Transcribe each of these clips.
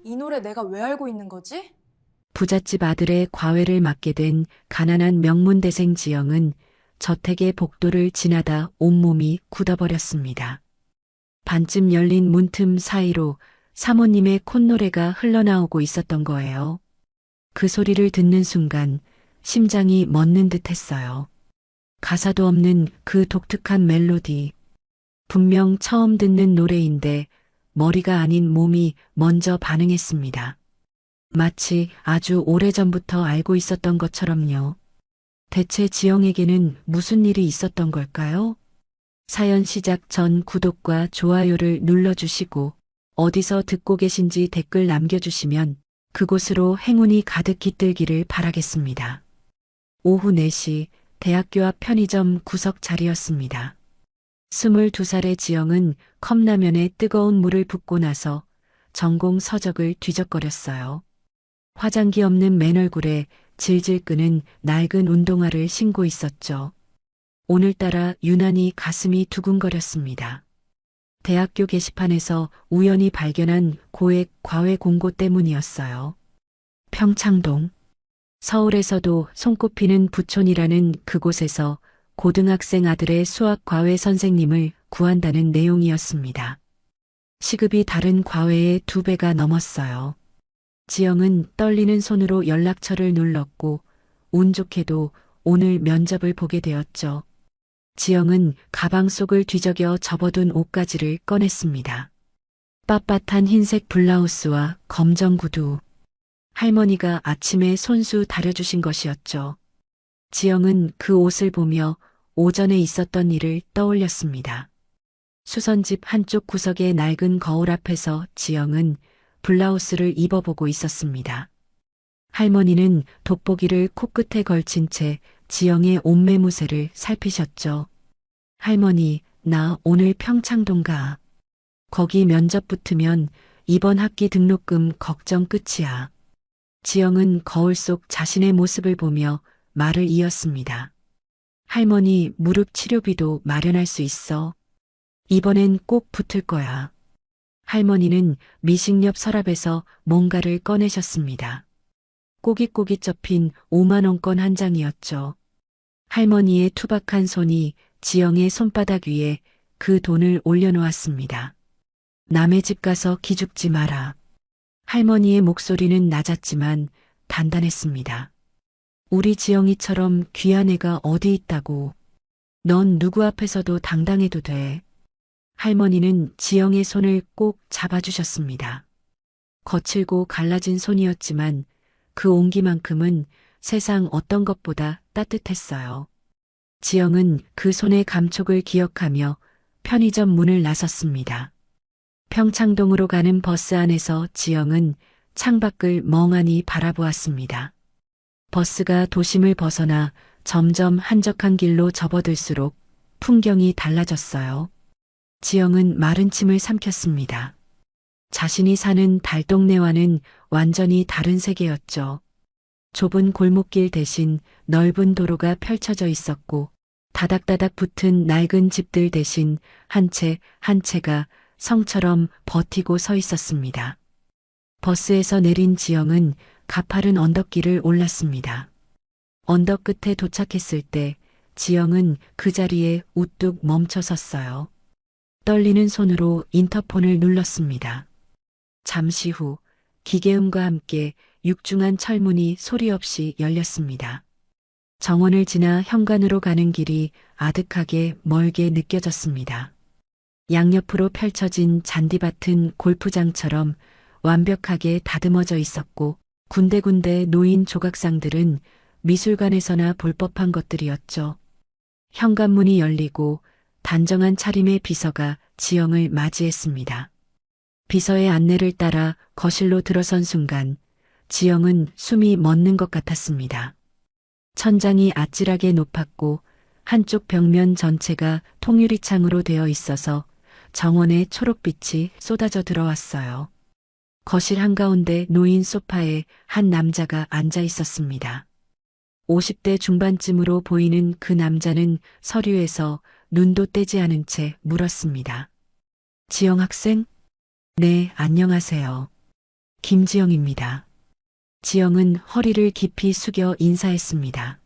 이 노래 내가 왜 알고 있는 거지? 부잣집 아들의 과외를 맡게 된 가난한 명문대생 지영은 저택의 복도를 지나다 온몸이 굳어버렸습니다. 반쯤 열린 문틈 사이로 사모님의 콧노래가 흘러나오고 있었던 거예요. 그 소리를 듣는 순간 심장이 멎는 듯 했어요. 가사도 없는 그 독특한 멜로디. 분명 처음 듣는 노래인데 머리가 아닌 몸이 먼저 반응했습니다. 마치 아주 오래전부터 알고 있었던 것처럼요. 대체 지영에게는 무슨 일이 있었던 걸까요? 사연 시작 전 구독과 좋아요를 눌러주시고 어디서 듣고 계신지 댓글 남겨주시면 그곳으로 행운이 가득 깃들기를 바라겠습니다. 오후 4시 대학교 앞 편의점 구석 자리였습니다. 22살의 지영은 컵라면에 뜨거운 물을 붓고 나서 전공 서적을 뒤적거렸어요. 화장기 없는 맨얼굴에 질질 끄는 낡은 운동화를 신고 있었죠. 오늘따라 유난히 가슴이 두근거렸습니다. 대학교 게시판에서 우연히 발견한 고액 과외 공고 때문이었어요. 평창동. 서울에서도 손꼽히는 부촌이라는 그곳에서 고등학생 아들의 수학 과외 선생님을 구한다는 내용이었습니다. 시급이 다른 과외의 2배가 넘었어요. 지영은 떨리는 손으로 연락처를 눌렀고 운 좋게도 오늘 면접을 보게 되었죠. 지영은 가방 속을 뒤적여 접어둔 옷가지를 꺼냈습니다. 빳빳한 흰색 블라우스와 검정 구두. 할머니가 아침에 손수 다려주신 것이었죠. 지영은 그 옷을 보며 오전에 있었던 일을 떠올렸습니다. 수선집 한쪽 구석의 낡은 거울 앞에서 지영은 블라우스를 입어보고 있었습니다. 할머니는 돋보기를 코끝에 걸친 채 지영의 옷매무새를 살피셨죠. 할머니, 나 오늘 평창동 가. 거기 면접 붙으면 이번 학기 등록금 걱정 끝이야. 지영은 거울 속 자신의 모습을 보며 말을 이었습니다. 할머니 무릎 치료비도 마련할 수 있어. 이번엔 꼭 붙을 거야. 할머니는 미식렵 서랍에서 뭔가를 꺼내셨습니다. 꼬깃꼬깃 접힌 5만원권 한 장이었죠. 할머니의 투박한 손이 지영의 손바닥 위에 그 돈을 올려놓았습니다. 남의 집 가서 기죽지 마라. 할머니의 목소리는 낮았지만 단단했습니다. 우리 지영이처럼 귀한 애가 어디 있다고. 넌 누구 앞에서도 당당해도 돼. 할머니는 지영의 손을 꼭 잡아주셨습니다. 거칠고 갈라진 손이었지만 그 온기만큼은 세상 어떤 것보다 따뜻했어요. 지영은 그 손의 감촉을 기억하며 편의점 문을 나섰습니다. 평창동으로 가는 버스 안에서 지영은 창밖을 멍하니 바라보았습니다. 버스가 도심을 벗어나 점점 한적한 길로 접어들수록 풍경이 달라졌어요. 지영은 마른 침을 삼켰습니다. 자신이 사는 달동네와는 완전히 다른 세계였죠. 좁은 골목길 대신 넓은 도로가 펼쳐져 있었고 다닥다닥 붙은 낡은 집들 대신 한 채 한 채가 성처럼 버티고 서 있었습니다. 버스에서 내린 지영은 가파른 언덕길을 올랐습니다. 언덕 끝에 도착했을 때 지영은 그 자리에 우뚝 멈춰 섰어요. 떨리는 손으로 인터폰을 눌렀습니다. 잠시 후 기계음과 함께 육중한 철문이 소리 없이 열렸습니다. 정원을 지나 현관으로 가는 길이 아득하게 멀게 느껴졌습니다. 양옆으로 펼쳐진 잔디밭은 골프장처럼 완벽하게 다듬어져 있었고 군데군데 놓인 조각상들은 미술관에서나 볼 법한 것들이었죠. 현관문이 열리고 단정한 차림의 비서가 지영을 맞이했습니다. 비서의 안내를 따라 거실로 들어선 순간 지영은 숨이 멎는 것 같았습니다. 천장이 아찔하게 높았고 한쪽 벽면 전체가 통유리창으로 되어 있어서 정원의 초록빛이 쏟아져 들어왔어요. 거실 한가운데 놓인 소파에 한 남자가 앉아 있었습니다. 50대 중반쯤으로 보이는 그 남자는 서류에서 눈도 떼지 않은 채 물었습니다. 지영 학생? 네, 안녕하세요. 김지영입니다. 지영은 허리를 깊이 숙여 인사했습니다.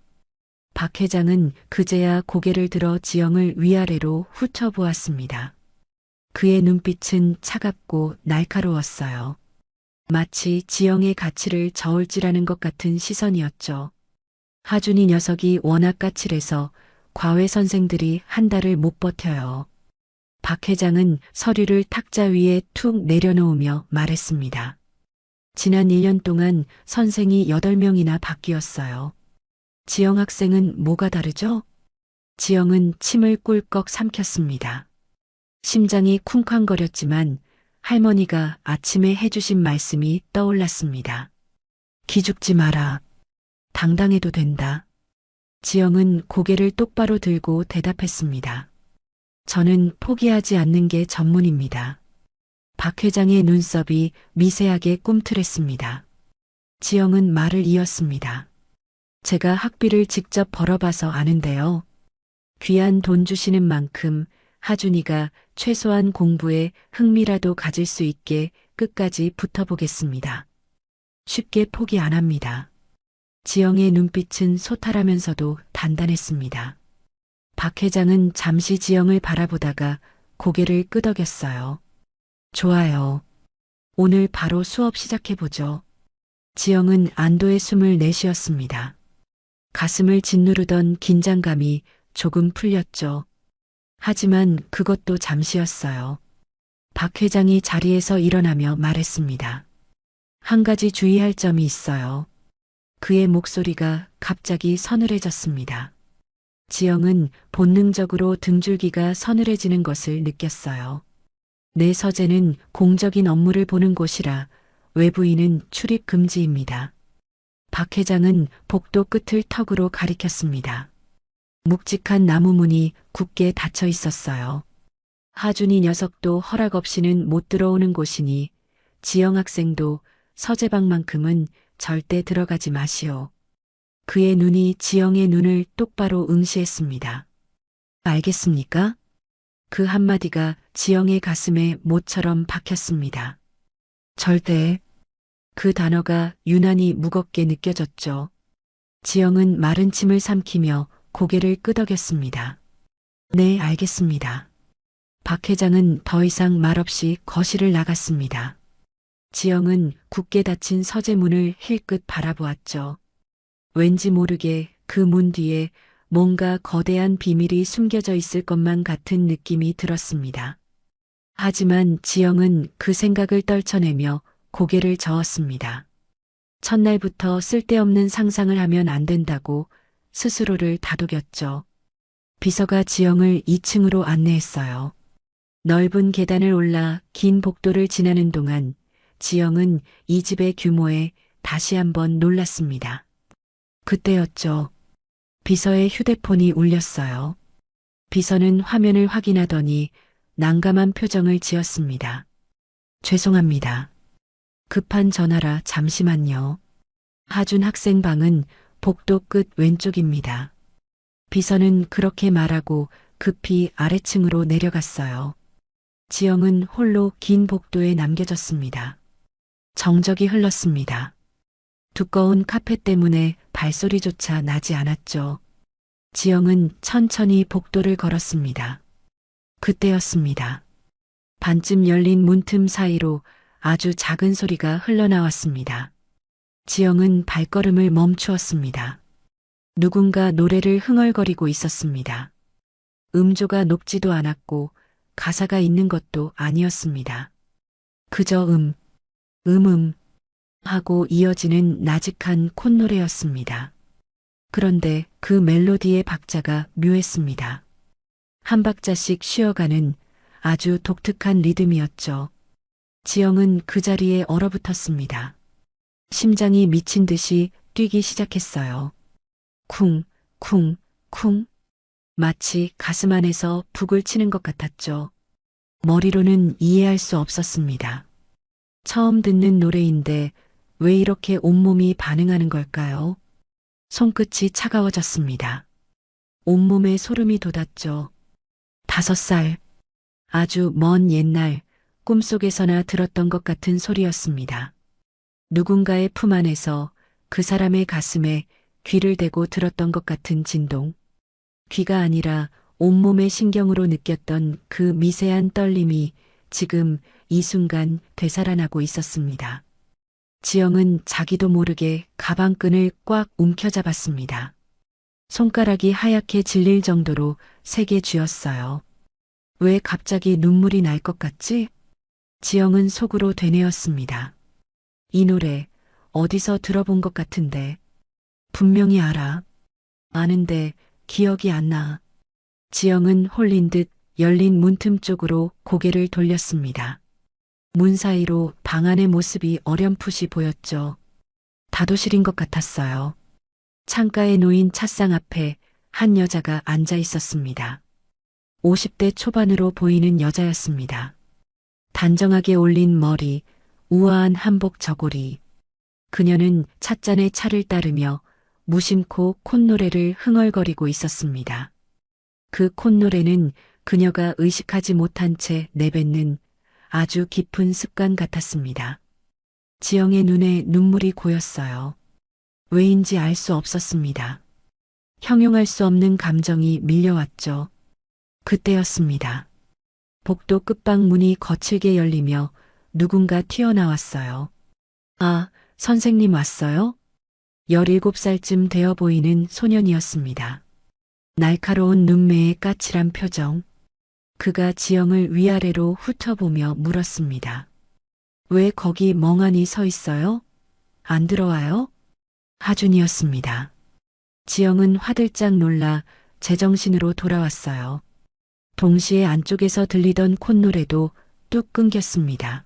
박 회장은 그제야 고개를 들어 지영을 위아래로 훑어보았습니다. 그의 눈빛은 차갑고 날카로웠어요. 마치 지영의 가치를 저울질하는 것 같은 시선이었죠. 하준이 녀석이 워낙 까칠해서 과외 선생들이 한 달을 못 버텨요. 박 회장은 서류를 탁자 위에 툭 내려놓으며 말했습니다. 지난 1년 동안 선생이 8명이나 바뀌었어요. 지영 학생은 뭐가 다르죠? 지영은 침을 꿀꺽 삼켰습니다. 심장이 쿵쾅거렸지만 할머니가 아침에 해주신 말씀이 떠올랐습니다. 기죽지 마라. 당당해도 된다. 지영은 고개를 똑바로 들고 대답했습니다. 저는 포기하지 않는 게 전문입니다. 박 회장의 눈썹이 미세하게 꿈틀했습니다. 지영은 말을 이었습니다. 제가 학비를 직접 벌어봐서 아는데요. 귀한 돈 주시는 만큼 하준이가 최소한 공부에 흥미라도 가질 수 있게 끝까지 붙어보겠습니다. 쉽게 포기 안 합니다. 지영의 눈빛은 소탈하면서도 단단했습니다. 박 회장은 잠시 지영을 바라보다가 고개를 끄덕였어요. 좋아요. 오늘 바로 수업 시작해보죠. 지영은 안도의 숨을 내쉬었습니다. 가슴을 짓누르던 긴장감이 조금 풀렸죠. 하지만 그것도 잠시였어요. 박 회장이 자리에서 일어나며 말했습니다. 한 가지 주의할 점이 있어요. 그의 목소리가 갑자기 서늘해졌습니다. 지영은 본능적으로 등줄기가 서늘해지는 것을 느꼈어요. 내 서재는 공적인 업무를 보는 곳이라 외부인은 출입 금지입니다. 박 회장은 복도 끝을 턱으로 가리켰습니다. 묵직한 나무 문이 굳게 닫혀 있었어요. 하준이 녀석도 허락 없이는 못 들어오는 곳이니 지영 학생도 서재방만큼은 절대 들어가지 마시오. 그의 눈이 지영의 눈을 똑바로 응시했습니다. 알겠습니까? 그 한마디가 지영의 가슴에 못처럼 박혔습니다. 절대. 그 단어가 유난히 무겁게 느껴졌죠. 지영은 마른 침을 삼키며 고개를 끄덕였습니다. 네, 알겠습니다. 박 회장은 더 이상 말없이 거실을 나갔습니다. 지영은 굳게 닫힌 서재 문을 힐끗 바라보았죠. 왠지 모르게 그 문 뒤에 뭔가 거대한 비밀이 숨겨져 있을 것만 같은 느낌이 들었습니다. 하지만 지영은 그 생각을 떨쳐내며 고개를 저었습니다. 첫날부터 쓸데없는 상상을 하면 안 된다고 스스로를 다독였죠. 비서가 지영을 2층으로 안내했어요. 넓은 계단을 올라 긴 복도를 지나는 동안 지영은 이 집의 규모에 다시 한번 놀랐습니다. 그때였죠. 비서의 휴대폰이 울렸어요. 비서는 화면을 확인하더니 난감한 표정을 지었습니다. 죄송합니다. 급한 전화라 잠시만요. 하준 학생 방은 복도 끝 왼쪽입니다. 비서는 그렇게 말하고 급히 아래층으로 내려갔어요. 지영은 홀로 긴 복도에 남겨졌습니다. 정적이 흘렀습니다. 두꺼운 카펫 때문에 발소리조차 나지 않았죠. 지영은 천천히 복도를 걸었습니다. 그때였습니다. 반쯤 열린 문틈 사이로 아주 작은 소리가 흘러나왔습니다. 지영은 발걸음을 멈추었습니다. 누군가 노래를 흥얼거리고 있었습니다. 음조가 높지도 않았고 가사가 있는 것도 아니었습니다. 그저 하고 이어지는 나직한 콧노래였습니다. 그런데 그 멜로디의 박자가 묘했습니다. 한 박자씩 쉬어가는 아주 독특한 리듬이었죠. 지영은 그 자리에 얼어붙었습니다. 심장이 미친 듯이 뛰기 시작했어요. 쿵, 쿵, 쿵. 마치 가슴 안에서 북을 치는 것 같았죠. 머리로는 이해할 수 없었습니다. 처음 듣는 노래인데 왜 이렇게 온몸이 반응하는 걸까요? 손끝이 차가워졌습니다. 온몸에 소름이 돋았죠. 5살. 아주 먼 옛날 꿈속에서나 들었던 것 같은 소리였습니다. 누군가의 품 안에서 그 사람의 가슴에 귀를 대고 들었던 것 같은 진동. 귀가 아니라 온몸의 신경으로 느꼈던 그 미세한 떨림이 지금 이 순간 되살아나고 있었습니다. 지영은 자기도 모르게 가방끈을 꽉 움켜잡았습니다. 손가락이 하얗게 질릴 정도로 세게 쥐었어요. 왜 갑자기 눈물이 날 것 같지? 지영은 속으로 되뇌었습니다. 이 노래 어디서 들어본 것 같은데. 분명히 알아. 아는데 기억이 안 나. 지영은 홀린 듯 열린 문틈 쪽으로 고개를 돌렸습니다. 문 사이로 방 안의 모습이 어렴풋이 보였죠. 다도실인 것 같았어요. 창가에 놓인 찻상 앞에 한 여자가 앉아 있었습니다. 50대 초반으로 보이는 여자였습니다. 단정하게 올린 머리, 우아한 한복 저고리. 그녀는 찻잔에 차를 따르며 무심코 콧노래를 흥얼거리고 있었습니다. 그 콧노래는 그녀가 의식하지 못한 채 내뱉는 아주 깊은 습관 같았습니다. 지영의 눈에 눈물이 고였어요. 왜인지 알 수 없었습니다. 형용할 수 없는 감정이 밀려왔죠. 그때였습니다. 복도 끝방 문이 거칠게 열리며 누군가 튀어나왔어요. 아, 선생님 왔어요? 17살쯤 되어 보이는 소년이었습니다. 날카로운 눈매에 까칠한 표정. 그가 지영을 위아래로 훑어보며 물었습니다. 왜 거기 멍하니 서 있어요? 안 들어와요? 하준이었습니다. 지영은 화들짝 놀라 제정신으로 돌아왔어요. 동시에 안쪽에서 들리던 콧노래도 뚝 끊겼습니다.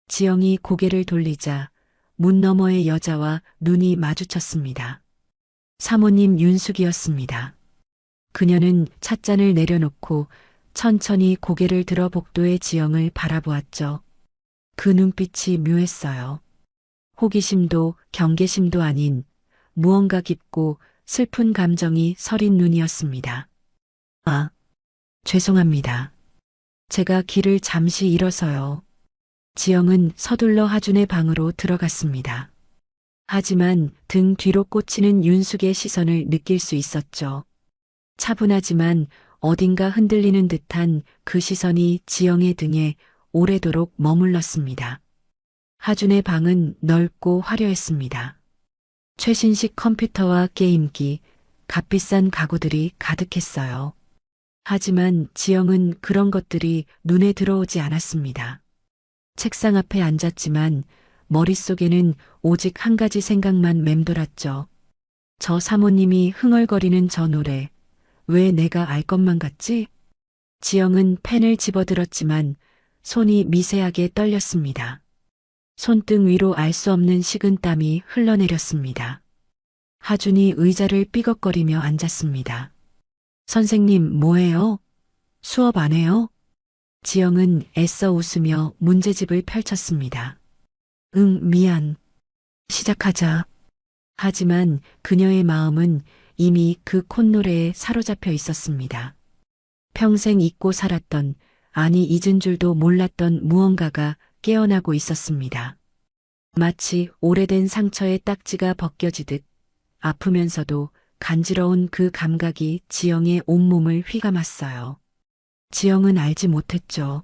지영이 고개를 돌리자 문 너머의 여자와 눈이 마주쳤습니다. 사모님 윤숙이었습니다. 그녀는 찻잔을 내려놓고 천천히 고개를 들어 복도의 지영을 바라보았죠. 그 눈빛이 묘했어요. 호기심도 경계심도 아닌 무언가 깊고 슬픈 감정이 서린 눈이었습니다. 아, 죄송합니다. 제가 길을 잠시 잃어서요. 지영은 서둘러 하준의 방으로 들어갔습니다. 하지만 등 뒤로 꽂히는 윤숙의 시선을 느낄 수 있었죠. 차분하지만 어딘가 흔들리는 듯한 그 시선이 지영의 등에 오래도록 머물렀습니다. 하준의 방은 넓고 화려했습니다. 최신식 컴퓨터와 게임기, 값비싼 가구들이 가득했어요. 하지만 지영은 그런 것들이 눈에 들어오지 않았습니다. 책상 앞에 앉았지만 머릿속에는 오직 한 가지 생각만 맴돌았죠. 저 사모님이 흥얼거리는 저 노래, 왜 내가 알 것만 같지? 지영은 펜을 집어들었지만 손이 미세하게 떨렸습니다. 손등 위로 알 수 없는 식은땀이 흘러내렸습니다. 하준이 의자를 삐걱거리며 앉았습니다. 선생님, 뭐해요? 수업 안 해요? 지영은 애써 웃으며 문제집을 펼쳤습니다. 응, 미안. 시작하자. 하지만 그녀의 마음은 이미 그 콧노래에 사로잡혀 있었습니다. 평생 잊고 살았던, 아니 잊은 줄도 몰랐던 무언가가 깨어나고 있었습니다. 마치 오래된 상처의 딱지가 벗겨지듯 아프면서도 간지러운 그 감각이 지영의 온몸을 휘감았어요. 지영은 알지 못했죠.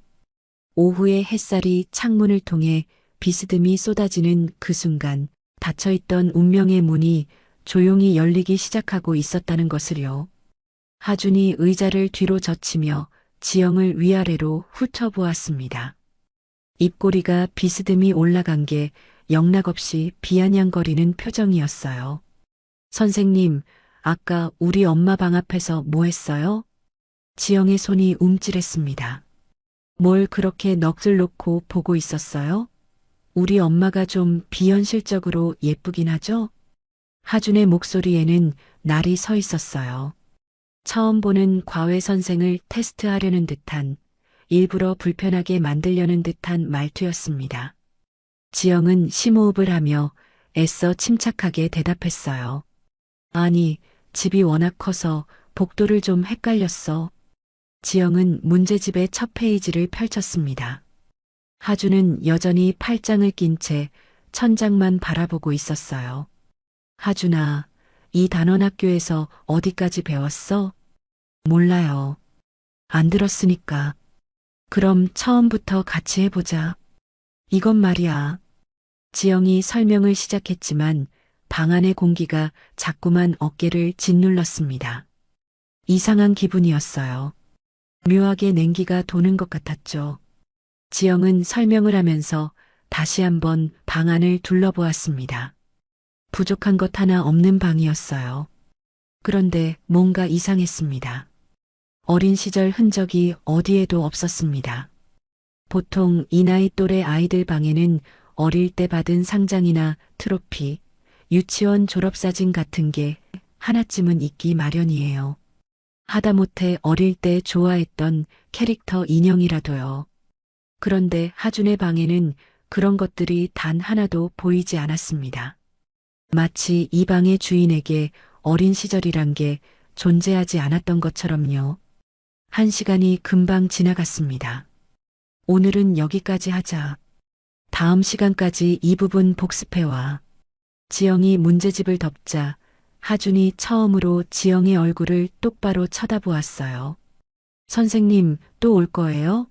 오후의 햇살이 창문을 통해 비스듬히 쏟아지는 그 순간 닫혀있던 운명의 문이 조용히 열리기 시작하고 있었다는 것을요. 하준이 의자를 뒤로 젖히며 지영을 위아래로 훑어보았습니다. 입꼬리가 비스듬히 올라간 게 영락없이 비아냥거리는 표정이었어요. 선생님, 아까 우리 엄마 방 앞에서 뭐 했어요? 지영의 손이 움찔했습니다. 뭘 그렇게 넋을 놓고 보고 있었어요? 우리 엄마가 좀 비현실적으로 예쁘긴 하죠? 하준의 목소리에는 날이 서 있었어요. 처음 보는 과외 선생을 테스트하려는 듯한, 일부러 불편하게 만들려는 듯한 말투였습니다. 지영은 심호흡을 하며 애써 침착하게 대답했어요. 아니, 집이 워낙 커서 복도를 좀 헷갈렸어. 지영은 문제집의 첫 페이지를 펼쳤습니다. 하준은 여전히 팔짱을 낀 채 천장만 바라보고 있었어요. 하준아, 이 단원학교에서 어디까지 배웠어? 몰라요. 안 들었으니까. 그럼 처음부터 같이 해보자. 이건 말이야. 지영이 설명을 시작했지만 방 안의 공기가 자꾸만 어깨를 짓눌렀습니다. 이상한 기분이었어요. 묘하게 냉기가 도는 것 같았죠. 지영은 설명을 하면서 다시 한번 방 안을 둘러보았습니다. 부족한 것 하나 없는 방이었어요. 그런데 뭔가 이상했습니다. 어린 시절 흔적이 어디에도 없었습니다. 보통 이 나이 또래 아이들 방에는 어릴 때 받은 상장이나 트로피, 유치원 졸업사진 같은 게 하나쯤은 있기 마련이에요. 하다못해 어릴 때 좋아했던 캐릭터 인형이라도요. 그런데 하준의 방에는 그런 것들이 단 하나도 보이지 않았습니다. 마치 이 방의 주인에게 어린 시절이란 게 존재하지 않았던 것처럼요. 1시간이 금방 지나갔습니다. 오늘은 여기까지 하자. 다음 시간까지 이 부분 복습해와. 지영이 문제집을 덮자 하준이 처음으로 지영의 얼굴을 똑바로 쳐다보았어요. 선생님, 또 올 거예요?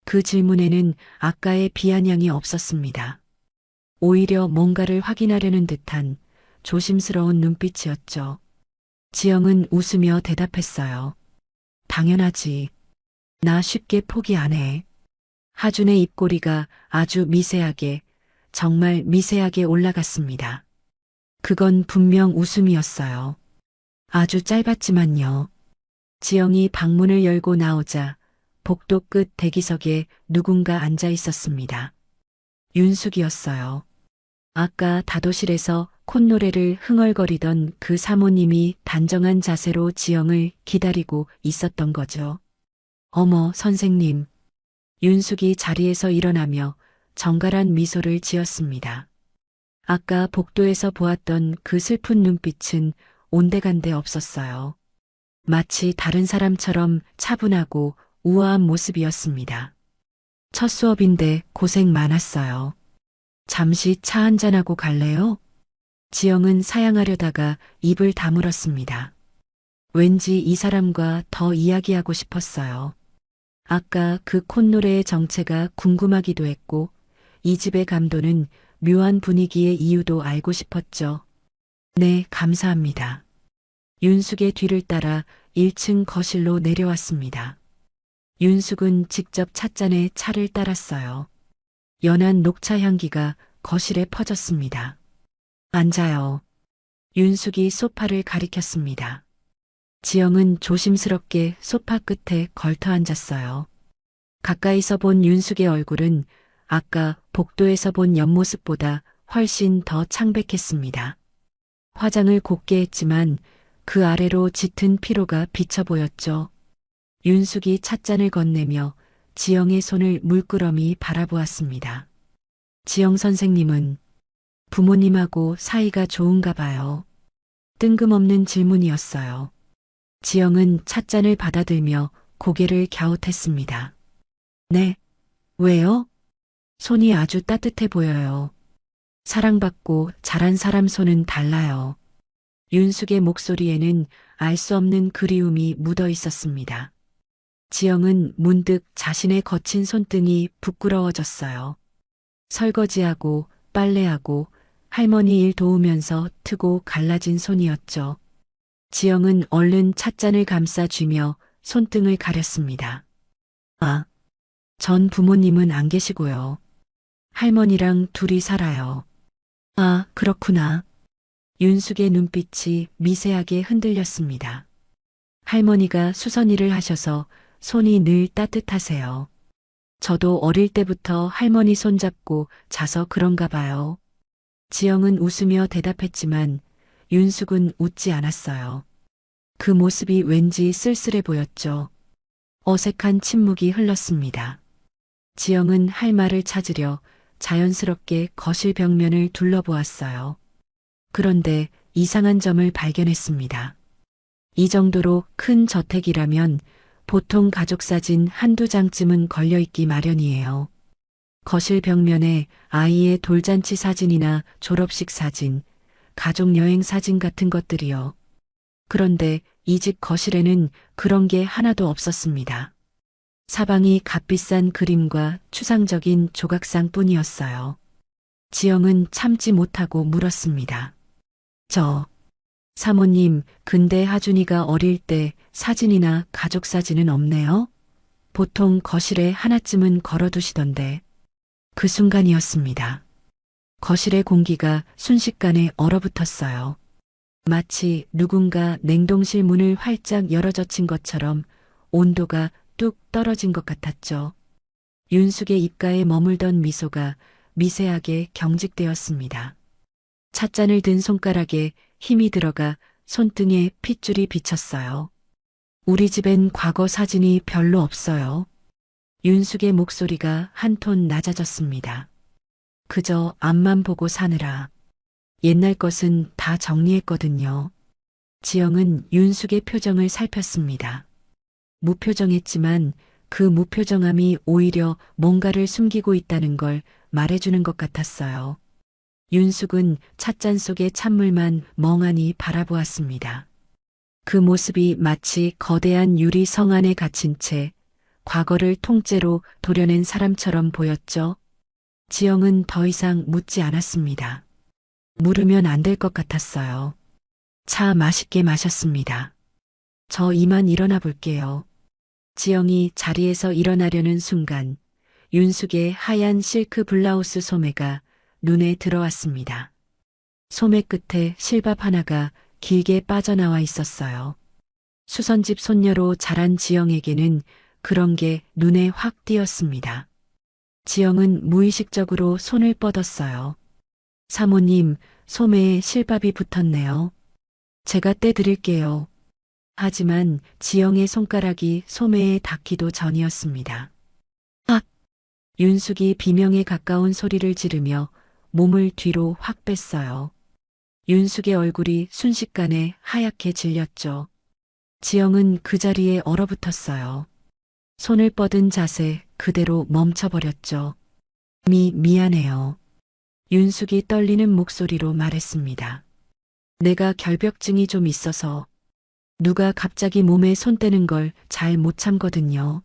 그 질문에는 아까의 비아냥이 없었습니다. 오히려 뭔가를 확인하려는 듯한 조심스러운 눈빛이었죠. 지영은 웃으며 대답했어요. 당연하지. 나 쉽게 포기 안 해. 하준의 입꼬리가 아주 미세하게, 정말 미세하게 올라갔습니다. 그건 분명 웃음이었어요. 아주 짧았지만요. 지영이 방문을 열고 나오자 복도 끝 대기석에 누군가 앉아 있었습니다. 윤숙이었어요. 아까 다도실에서 콧노래를 흥얼거리던 그 사모님이 단정한 자세로 지영을 기다리고 있었던 거죠. 어머, 선생님. 윤숙이 자리에서 일어나며 정갈한 미소를 지었습니다. 아까 복도에서 보았던 그 슬픈 눈빛은 온데간데 없었어요. 마치 다른 사람처럼 차분하고 우아한 모습이었습니다. 첫 수업인데 고생 많았어요. 잠시 차 한잔하고 갈래요? 지영은 사양하려다가 입을 다물었습니다. 왠지 이 사람과 더 이야기하고 싶었어요. 아까 그 콧노래의 정체가 궁금하기도 했고 이 집의 감도는 묘한 분위기의 이유도 알고 싶었죠. 네, 감사합니다. 윤숙의 뒤를 따라 1층 거실로 내려왔습니다. 윤숙은 직접 찻잔에 차를 따랐어요. 연한 녹차 향기가 거실에 퍼졌습니다. 앉아요. 윤숙이 소파를 가리켰습니다. 지영은 조심스럽게 소파 끝에 걸터 앉았어요. 가까이서 본 윤숙의 얼굴은 아까 복도에서 본 옆모습보다 훨씬 더 창백했습니다. 화장을 곱게 했지만 그 아래로 짙은 피로가 비쳐 보였죠. 윤숙이 찻잔을 건네며 지영의 손을 물끄러미 바라보았습니다. 지영 선생님은 부모님하고 사이가 좋은가 봐요. 뜬금없는 질문이었어요. 지영은 찻잔을 받아들며 고개를 갸웃했습니다. 네, 왜요? 손이 아주 따뜻해 보여요. 사랑받고 자란 사람 손은 달라요. 윤숙의 목소리에는 알 수 없는 그리움이 묻어 있었습니다. 지영은 문득 자신의 거친 손등이 부끄러워졌어요. 설거지하고 빨래하고 할머니 일 도우면서 트고 갈라진 손이었죠. 지영은 얼른 찻잔을 감싸쥐며 손등을 가렸습니다. 아, 전 부모님은 안 계시고요. 할머니랑 둘이 살아요. 아, 그렇구나. 윤숙의 눈빛이 미세하게 흔들렸습니다. 할머니가 수선일을 하셔서 손이 늘 따뜻하세요. 저도 어릴 때부터 할머니 손잡고 자서 그런가 봐요. 지영은 웃으며 대답했지만 윤숙은 웃지 않았어요. 그 모습이 왠지 쓸쓸해 보였죠. 어색한 침묵이 흘렀습니다. 지영은 할 말을 찾으려 자연스럽게 거실 벽면을 둘러보았어요. 그런데 이상한 점을 발견했습니다. 이 정도로 큰 저택이라면 보통 가족사진 한두 장쯤은 걸려있기 마련이에요. 거실 벽면에 아이의 돌잔치 사진이나 졸업식 사진, 가족 여행 사진 같은 것들이요. 그런데 이 집 거실에는 그런 게 하나도 없었습니다. 사방이 값비싼 그림과 추상적인 조각상 뿐이었어요. 지영은 참지 못하고 물었습니다. 사모님, 근데 하준이가 어릴 때 사진이나 가족 사진은 없네요? 보통 거실에 하나쯤은 걸어두시던데. 그 순간이었습니다. 거실의 공기가 순식간에 얼어붙었어요. 마치 누군가 냉동실 문을 활짝 열어젖힌 것처럼 온도가 뚝 떨어진 것 같았죠. 윤숙의 입가에 머물던 미소가 미세하게 경직되었습니다. 찻잔을 든 손가락에 힘이 들어가 손등에 핏줄이 비쳤어요. 우리 집엔 과거 사진이 별로 없어요. 윤숙의 목소리가 한 톤 낮아졌습니다. 그저 앞만 보고 사느라. 옛날 것은 다 정리했거든요. 지영은 윤숙의 표정을 살폈습니다. 무표정했지만 그 무표정함이 오히려 뭔가를 숨기고 있다는 걸 말해주는 것 같았어요. 윤숙은 찻잔 속의 찬물만 멍하니 바라보았습니다. 그 모습이 마치 거대한 유리 성 안에 갇힌 채 과거를 통째로 도려낸 사람처럼 보였죠. 지영은 더 이상 묻지 않았습니다. 물으면 안 될 것 같았어요. 차 맛있게 마셨습니다. 저 이만 일어나 볼게요. 지영이 자리에서 일어나려는 순간 윤숙의 하얀 실크 블라우스 소매가 눈에 들어왔습니다. 소매 끝에 실밥 하나가 길게 빠져나와 있었어요. 수선집 손녀로 자란 지영에게는 그런 게 눈에 확 띄었습니다. 지영은 무의식적으로 손을 뻗었어요. 사모님, 소매에 실밥이 붙었네요. 제가 떼드릴게요. 하지만 지영의 손가락이 소매에 닿기도 전이었습니다. 악! 윤숙이 비명에 가까운 소리를 지르며 몸을 뒤로 확 뺐어요. 윤숙의 얼굴이 순식간에 하얗게 질렸죠. 지영은 그 자리에 얼어붙었어요. 손을 뻗은 자세 그대로 멈춰버렸죠. 미안해요. 윤숙이 떨리는 목소리로 말했습니다. 내가 결벽증이 좀 있어서 누가 갑자기 몸에 손 떼는 걸 잘 못 참거든요.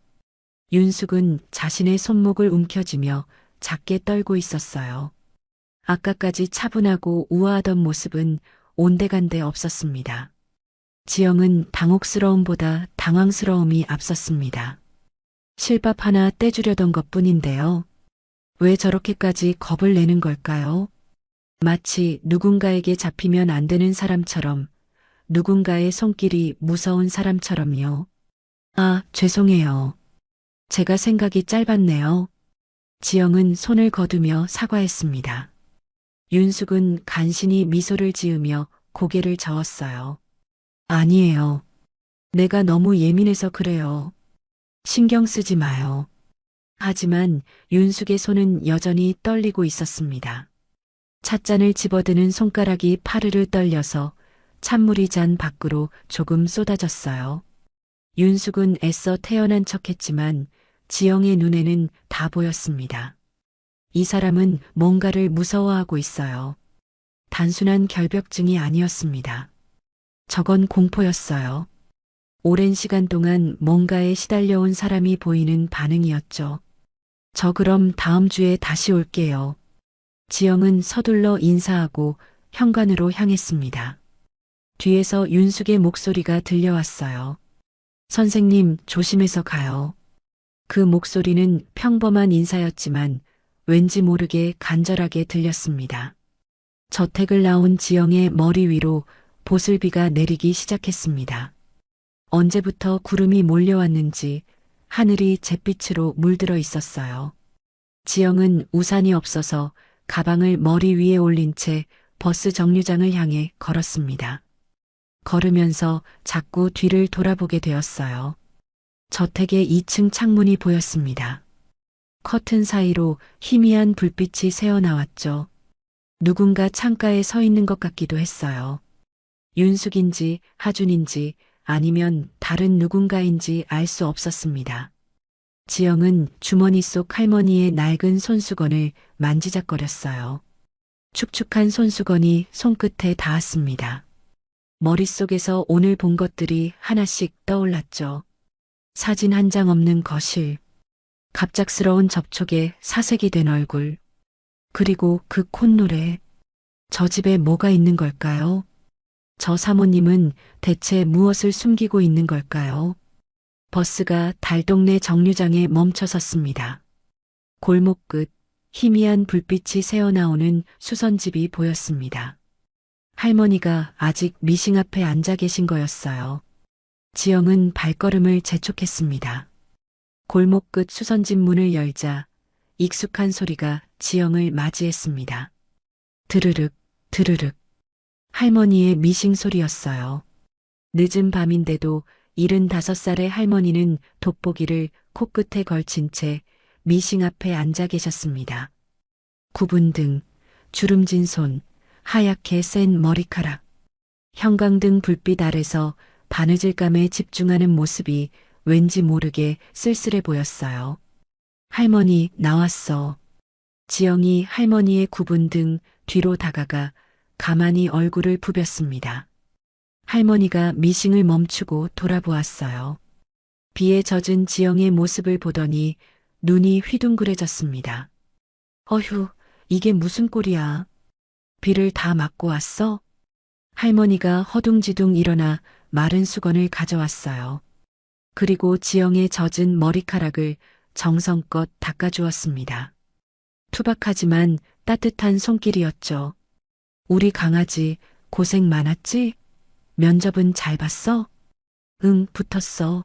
윤숙은 자신의 손목을 움켜쥐며 작게 떨고 있었어요. 아까까지 차분하고 우아하던 모습은 온데간데 없었습니다. 지영은 당혹스러움보다 당황스러움이 앞섰습니다. 실밥 하나 떼주려던 것뿐인데요. 왜 저렇게까지 겁을 내는 걸까요? 마치 누군가에게 잡히면 안 되는 사람처럼, 누군가의 손길이 무서운 사람처럼요. 아, 죄송해요. 제가 생각이 짧았네요. 지영은 손을 거두며 사과했습니다. 윤숙은 간신히 미소를 지으며 고개를 저었어요. 아니에요. 내가 너무 예민해서 그래요. 신경 쓰지 마요. 하지만 윤숙의 손은 여전히 떨리고 있었습니다. 찻잔을 집어드는 손가락이 파르르 떨려서 찬물이 잔 밖으로 조금 쏟아졌어요. 윤숙은 애써 태연한 척했지만 지영의 눈에는 다 보였습니다. 이 사람은 뭔가를 무서워하고 있어요. 단순한 결벽증이 아니었습니다. 저건 공포였어요. 오랜 시간 동안 뭔가에 시달려온 사람이 보이는 반응이었죠. 저 그럼 다음 주에 다시 올게요. 지영은 서둘러 인사하고 현관으로 향했습니다. 뒤에서 윤숙의 목소리가 들려왔어요. 선생님, 조심해서 가요. 그 목소리는 평범한 인사였지만 왠지 모르게 간절하게 들렸습니다. 저택을 나온 지영의 머리 위로 보슬비가 내리기 시작했습니다. 언제부터 구름이 몰려왔는지 하늘이 잿빛으로 물들어 있었어요. 지영은 우산이 없어서 가방을 머리 위에 올린 채 버스 정류장을 향해 걸었습니다. 걸으면서 자꾸 뒤를 돌아보게 되었어요. 저택의 2층 창문이 보였습니다. 커튼 사이로 희미한 불빛이 새어나왔죠. 누군가 창가에 서 있는 것 같기도 했어요. 윤숙인지 하준인지 아니면 다른 누군가인지 알 수 없었습니다. 지영은 주머니 속 할머니의 낡은 손수건을 만지작거렸어요. 축축한 손수건이 손끝에 닿았습니다. 머릿속에서 오늘 본 것들이 하나씩 떠올랐죠. 사진 한 장 없는 거실, 갑작스러운 접촉에 사색이 된 얼굴, 그리고 그 콧노래. 저 집에 뭐가 있는 걸까요? 저 사모님은 대체 무엇을 숨기고 있는 걸까요? 버스가 달동네 정류장에 멈춰 섰습니다. 골목 끝 희미한 불빛이 새어나오는 수선집이 보였습니다. 할머니가 아직 미싱 앞에 앉아 계신 거였어요. 지영은 발걸음을 재촉했습니다. 골목 끝 수선집 문을 열자 익숙한 소리가 지영을 맞이했습니다. 드르륵, 드르륵. 할머니의 미싱 소리였어요. 늦은 밤인데도 75살의 할머니는 돋보기를 코끝에 걸친 채 미싱 앞에 앉아 계셨습니다. 굽은 등, 주름진 손, 하얗게 센 머리카락. 형광등 불빛 아래서 바느질감에 집중하는 모습이 왠지 모르게 쓸쓸해 보였어요. 할머니, 나왔어. 지영이 할머니의 굽은 등 뒤로 다가가 가만히 얼굴을 부볐습니다. 할머니가 미싱을 멈추고 돌아보았어요. 비에 젖은 지영의 모습을 보더니 눈이 휘둥그레졌습니다. 어휴, 이게 무슨 꼴이야. 비를 다 맞고 왔어? 할머니가 허둥지둥 일어나 마른 수건을 가져왔어요. 그리고 지영의 젖은 머리카락을 정성껏 닦아주었습니다. 투박하지만 따뜻한 손길이었죠. 우리 강아지 고생 많았지? 면접은 잘 봤어? 응, 붙었어.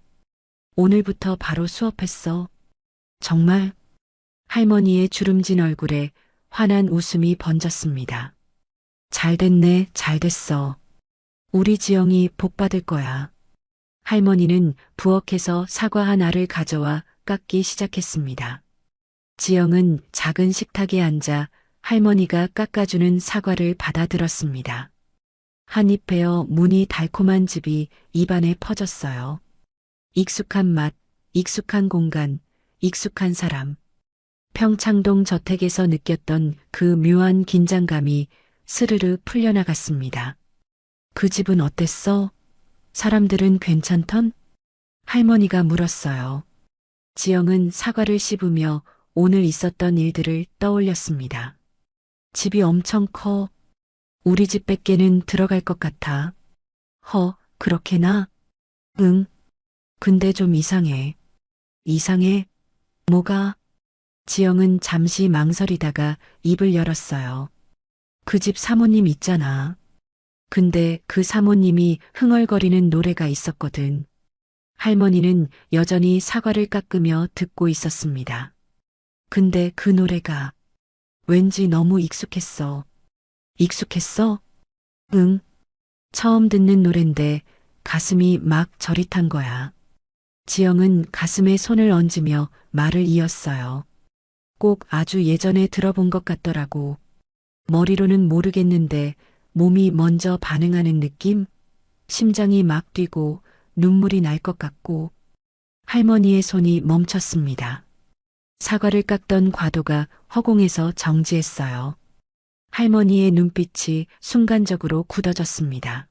오늘부터 바로 수업했어. 정말? 할머니의 주름진 얼굴에 환한 웃음이 번졌습니다. 잘 됐네, 잘 됐어. 우리 지영이 복 받을 거야. 할머니는 부엌에서 사과 한 알을 가져와 깎기 시작했습니다. 지영은 작은 식탁에 앉아 할머니가 깎아주는 사과를 받아들었습니다. 한입 베어 무늬 달콤한 즙이 입안에 퍼졌어요. 익숙한 맛, 익숙한 공간, 익숙한 사람. 평창동 저택에서 느꼈던 그 묘한 긴장감이 스르르 풀려나갔습니다. 그 집은 어땠어? 사람들은 괜찮던? 할머니가 물었어요. 지영은 사과를 씹으며 오늘 있었던 일들을 떠올렸습니다. 집이 엄청 커. 우리 집 밖에는 들어갈 것 같아. 그렇게나? 응. 근데 좀 이상해. 이상해? 뭐가? 지영은 잠시 망설이다가 입을 열었어요. 그 집 사모님 있잖아. 근데 그 사모님이 흥얼거리는 노래가 있었거든. 할머니는 여전히 사과를 깎으며 듣고 있었습니다. 근데 그 노래가 왠지 너무 익숙했어. 익숙했어? 응. 처음 듣는 노랜데 가슴이 막 저릿한 거야. 지영은 가슴에 손을 얹으며 말을 이었어요. 꼭 아주 예전에 들어본 것 같더라고. 머리로는 모르겠는데 몸이 먼저 반응하는 느낌? 심장이 막 뛰고 눈물이 날 것 같고. 할머니의 손이 멈췄습니다. 사과를 깎던 과도가 허공에서 정지했어요. 할머니의 눈빛이 순간적으로 굳어졌습니다.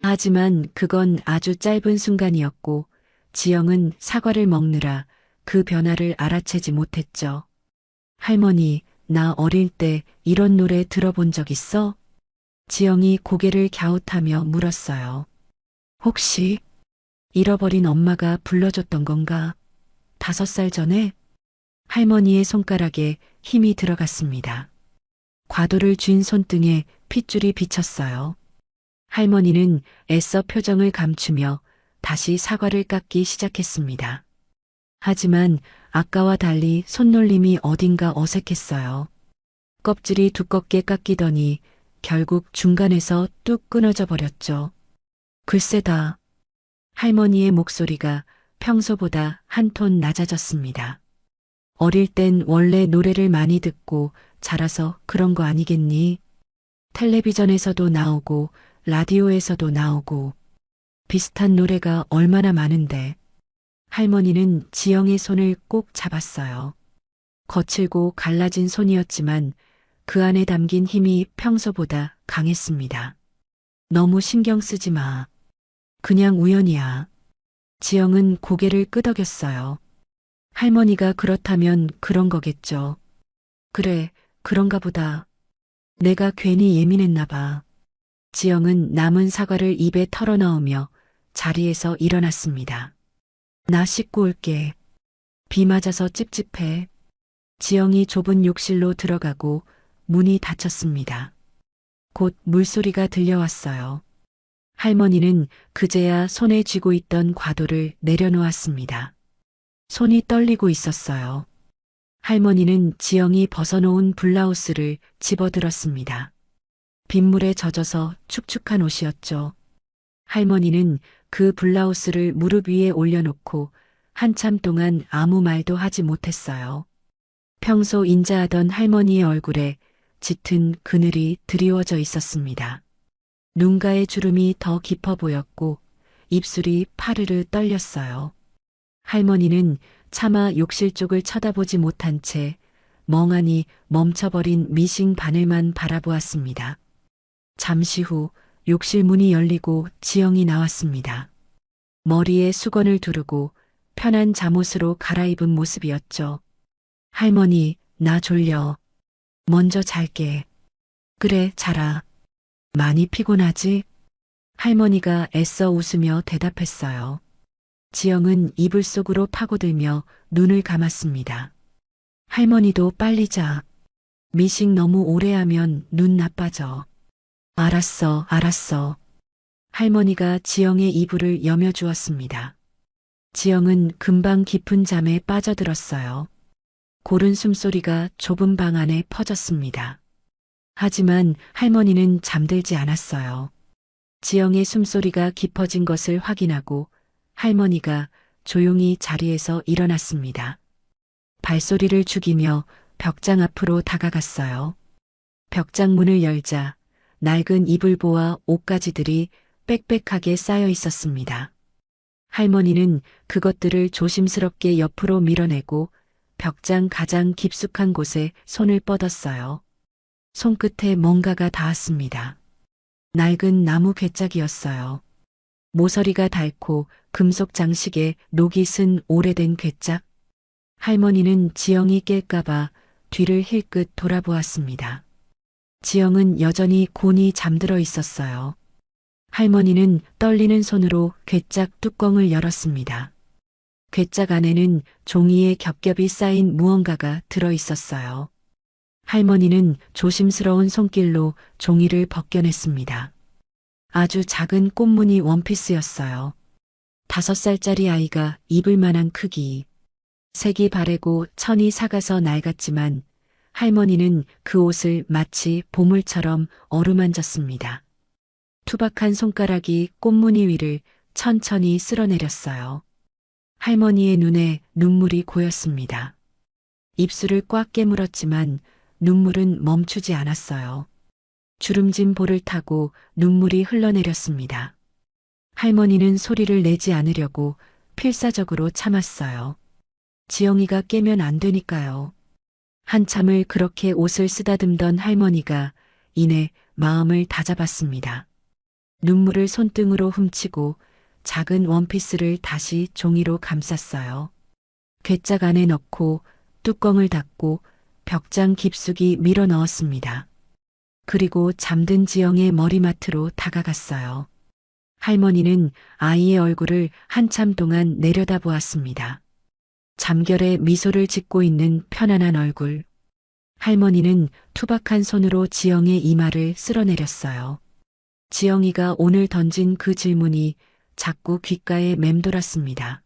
하지만 그건 아주 짧은 순간이었고 지영은 사과를 먹느라 그 변화를 알아채지 못했죠. 할머니, 나 어릴 때 이런 노래 들어본 적 있어? 지영이 고개를 갸웃하며 물었어요. 혹시 잃어버린 엄마가 불러줬던 건가? 5살 전에? 할머니의 손가락에 힘이 들어갔습니다. 과도를 쥔 손등에 핏줄이 비쳤어요. 할머니는 애써 표정을 감추며 다시 사과를 깎기 시작했습니다. 하지만 아까와 달리 손놀림이 어딘가 어색했어요. 껍질이 두껍게 깎이더니 결국 중간에서 뚝 끊어져 버렸죠. 글쎄다. 할머니의 목소리가 평소보다 한 톤 낮아졌습니다. 어릴 땐 원래 노래를 많이 듣고 자라서 그런 거 아니겠니? 텔레비전에서도 나오고 라디오에서도 나오고 비슷한 노래가 얼마나 많은데. 할머니는 지영의 손을 꼭 잡았어요. 거칠고 갈라진 손이었지만 그 안에 담긴 힘이 평소보다 강했습니다. 너무 신경 쓰지 마. 그냥 우연이야. 지영은 고개를 끄덕였어요. 할머니가 그렇다면 그런 거겠죠. 그래, 그런가 보다. 내가 괜히 예민했나 봐. 지영은 남은 사과를 입에 털어넣으며 자리에서 일어났습니다. 나 씻고 올게. 비 맞아서 찝찝해. 지영이 좁은 욕실로 들어가고 문이 닫혔습니다. 곧 물소리가 들려왔어요. 할머니는 그제야 손에 쥐고 있던 과도를 내려놓았습니다. 손이 떨리고 있었어요. 할머니는 지영이 벗어놓은 블라우스를 집어들었습니다. 빗물에 젖어서 축축한 옷이었죠. 할머니는 그 블라우스를 무릎 위에 올려놓고 한참 동안 아무 말도 하지 못했어요. 평소 인자하던 할머니의 얼굴에 짙은 그늘이 드리워져 있었습니다. 눈가의 주름이 더 깊어 보였고 입술이 파르르 떨렸어요. 할머니는 차마 욕실 쪽을 쳐다보지 못한 채 멍하니 멈춰버린 미싱 바늘만 바라보았습니다. 잠시 후 욕실 문이 열리고 지영이 나왔습니다. 머리에 수건을 두르고 편한 잠옷으로 갈아입은 모습이었죠. 할머니, 나 졸려. 먼저 잘게. 그래, 자라. 많이 피곤하지? 할머니가 애써 웃으며 대답했어요. 지영은 이불 속으로 파고들며 눈을 감았습니다. 할머니도 빨리 자. 미싱 너무 오래 하면 눈 나빠져. 알았어, 알았어. 할머니가 지영의 이불을 여며주었습니다. 지영은 금방 깊은 잠에 빠져들었어요. 고른 숨소리가 좁은 방 안에 퍼졌습니다. 하지만 할머니는 잠들지 않았어요. 지영의 숨소리가 깊어진 것을 확인하고 할머니가 조용히 자리에서 일어났습니다. 발소리를 죽이며 벽장 앞으로 다가갔어요. 벽장 문을 열자 낡은 이불보와 옷가지들이 빽빽하게 쌓여 있었습니다. 할머니는 그것들을 조심스럽게 옆으로 밀어내고 벽장 가장 깊숙한 곳에 손을 뻗었어요. 손끝에 뭔가가 닿았습니다. 낡은 나무 괴짝이었어요. 모서리가 닳고 금속 장식에 녹이 쓴 오래된 괴짝. 할머니는 지영이 깰까봐 뒤를 힐끗 돌아보았습니다. 지영은 여전히 곤히 잠들어 있었어요. 할머니는 떨리는 손으로 괴짝 뚜껑을 열었습니다. 괴짝 안에는 종이에 겹겹이 쌓인 무언가가 들어 있었어요. 할머니는 조심스러운 손길로 종이를 벗겨냈습니다. 아주 작은 꽃무늬 원피스였어요. 5살짜리 아이가 입을 만한 크기. 색이 바래고 천이 삭아서 낡았지만 할머니는 그 옷을 마치 보물처럼 어루만졌습니다. 투박한 손가락이 꽃무늬 위를 천천히 쓸어내렸어요. 할머니의 눈에 눈물이 고였습니다. 입술을 꽉 깨물었지만 눈물은 멈추지 않았어요. 주름진 볼을 타고 눈물이 흘러내렸습니다. 할머니는 소리를 내지 않으려고 필사적으로 참았어요. 지영이가 깨면 안 되니까요. 한참을 그렇게 옷을 쓰다듬던 할머니가 이내 마음을 다잡았습니다. 눈물을 손등으로 훔치고 작은 원피스를 다시 종이로 감쌌어요. 괴짝 안에 넣고 뚜껑을 닫고 벽장 깊숙이 밀어 넣었습니다. 그리고 잠든 지영의 머리맡으로 다가갔어요. 할머니는 아이의 얼굴을 한참 동안 내려다보았습니다. 잠결에 미소를 짓고 있는 편안한 얼굴. 할머니는 투박한 손으로 지영의 이마를 쓸어내렸어요. 지영이가 오늘 던진 그 질문이 자꾸 귓가에 맴돌았습니다.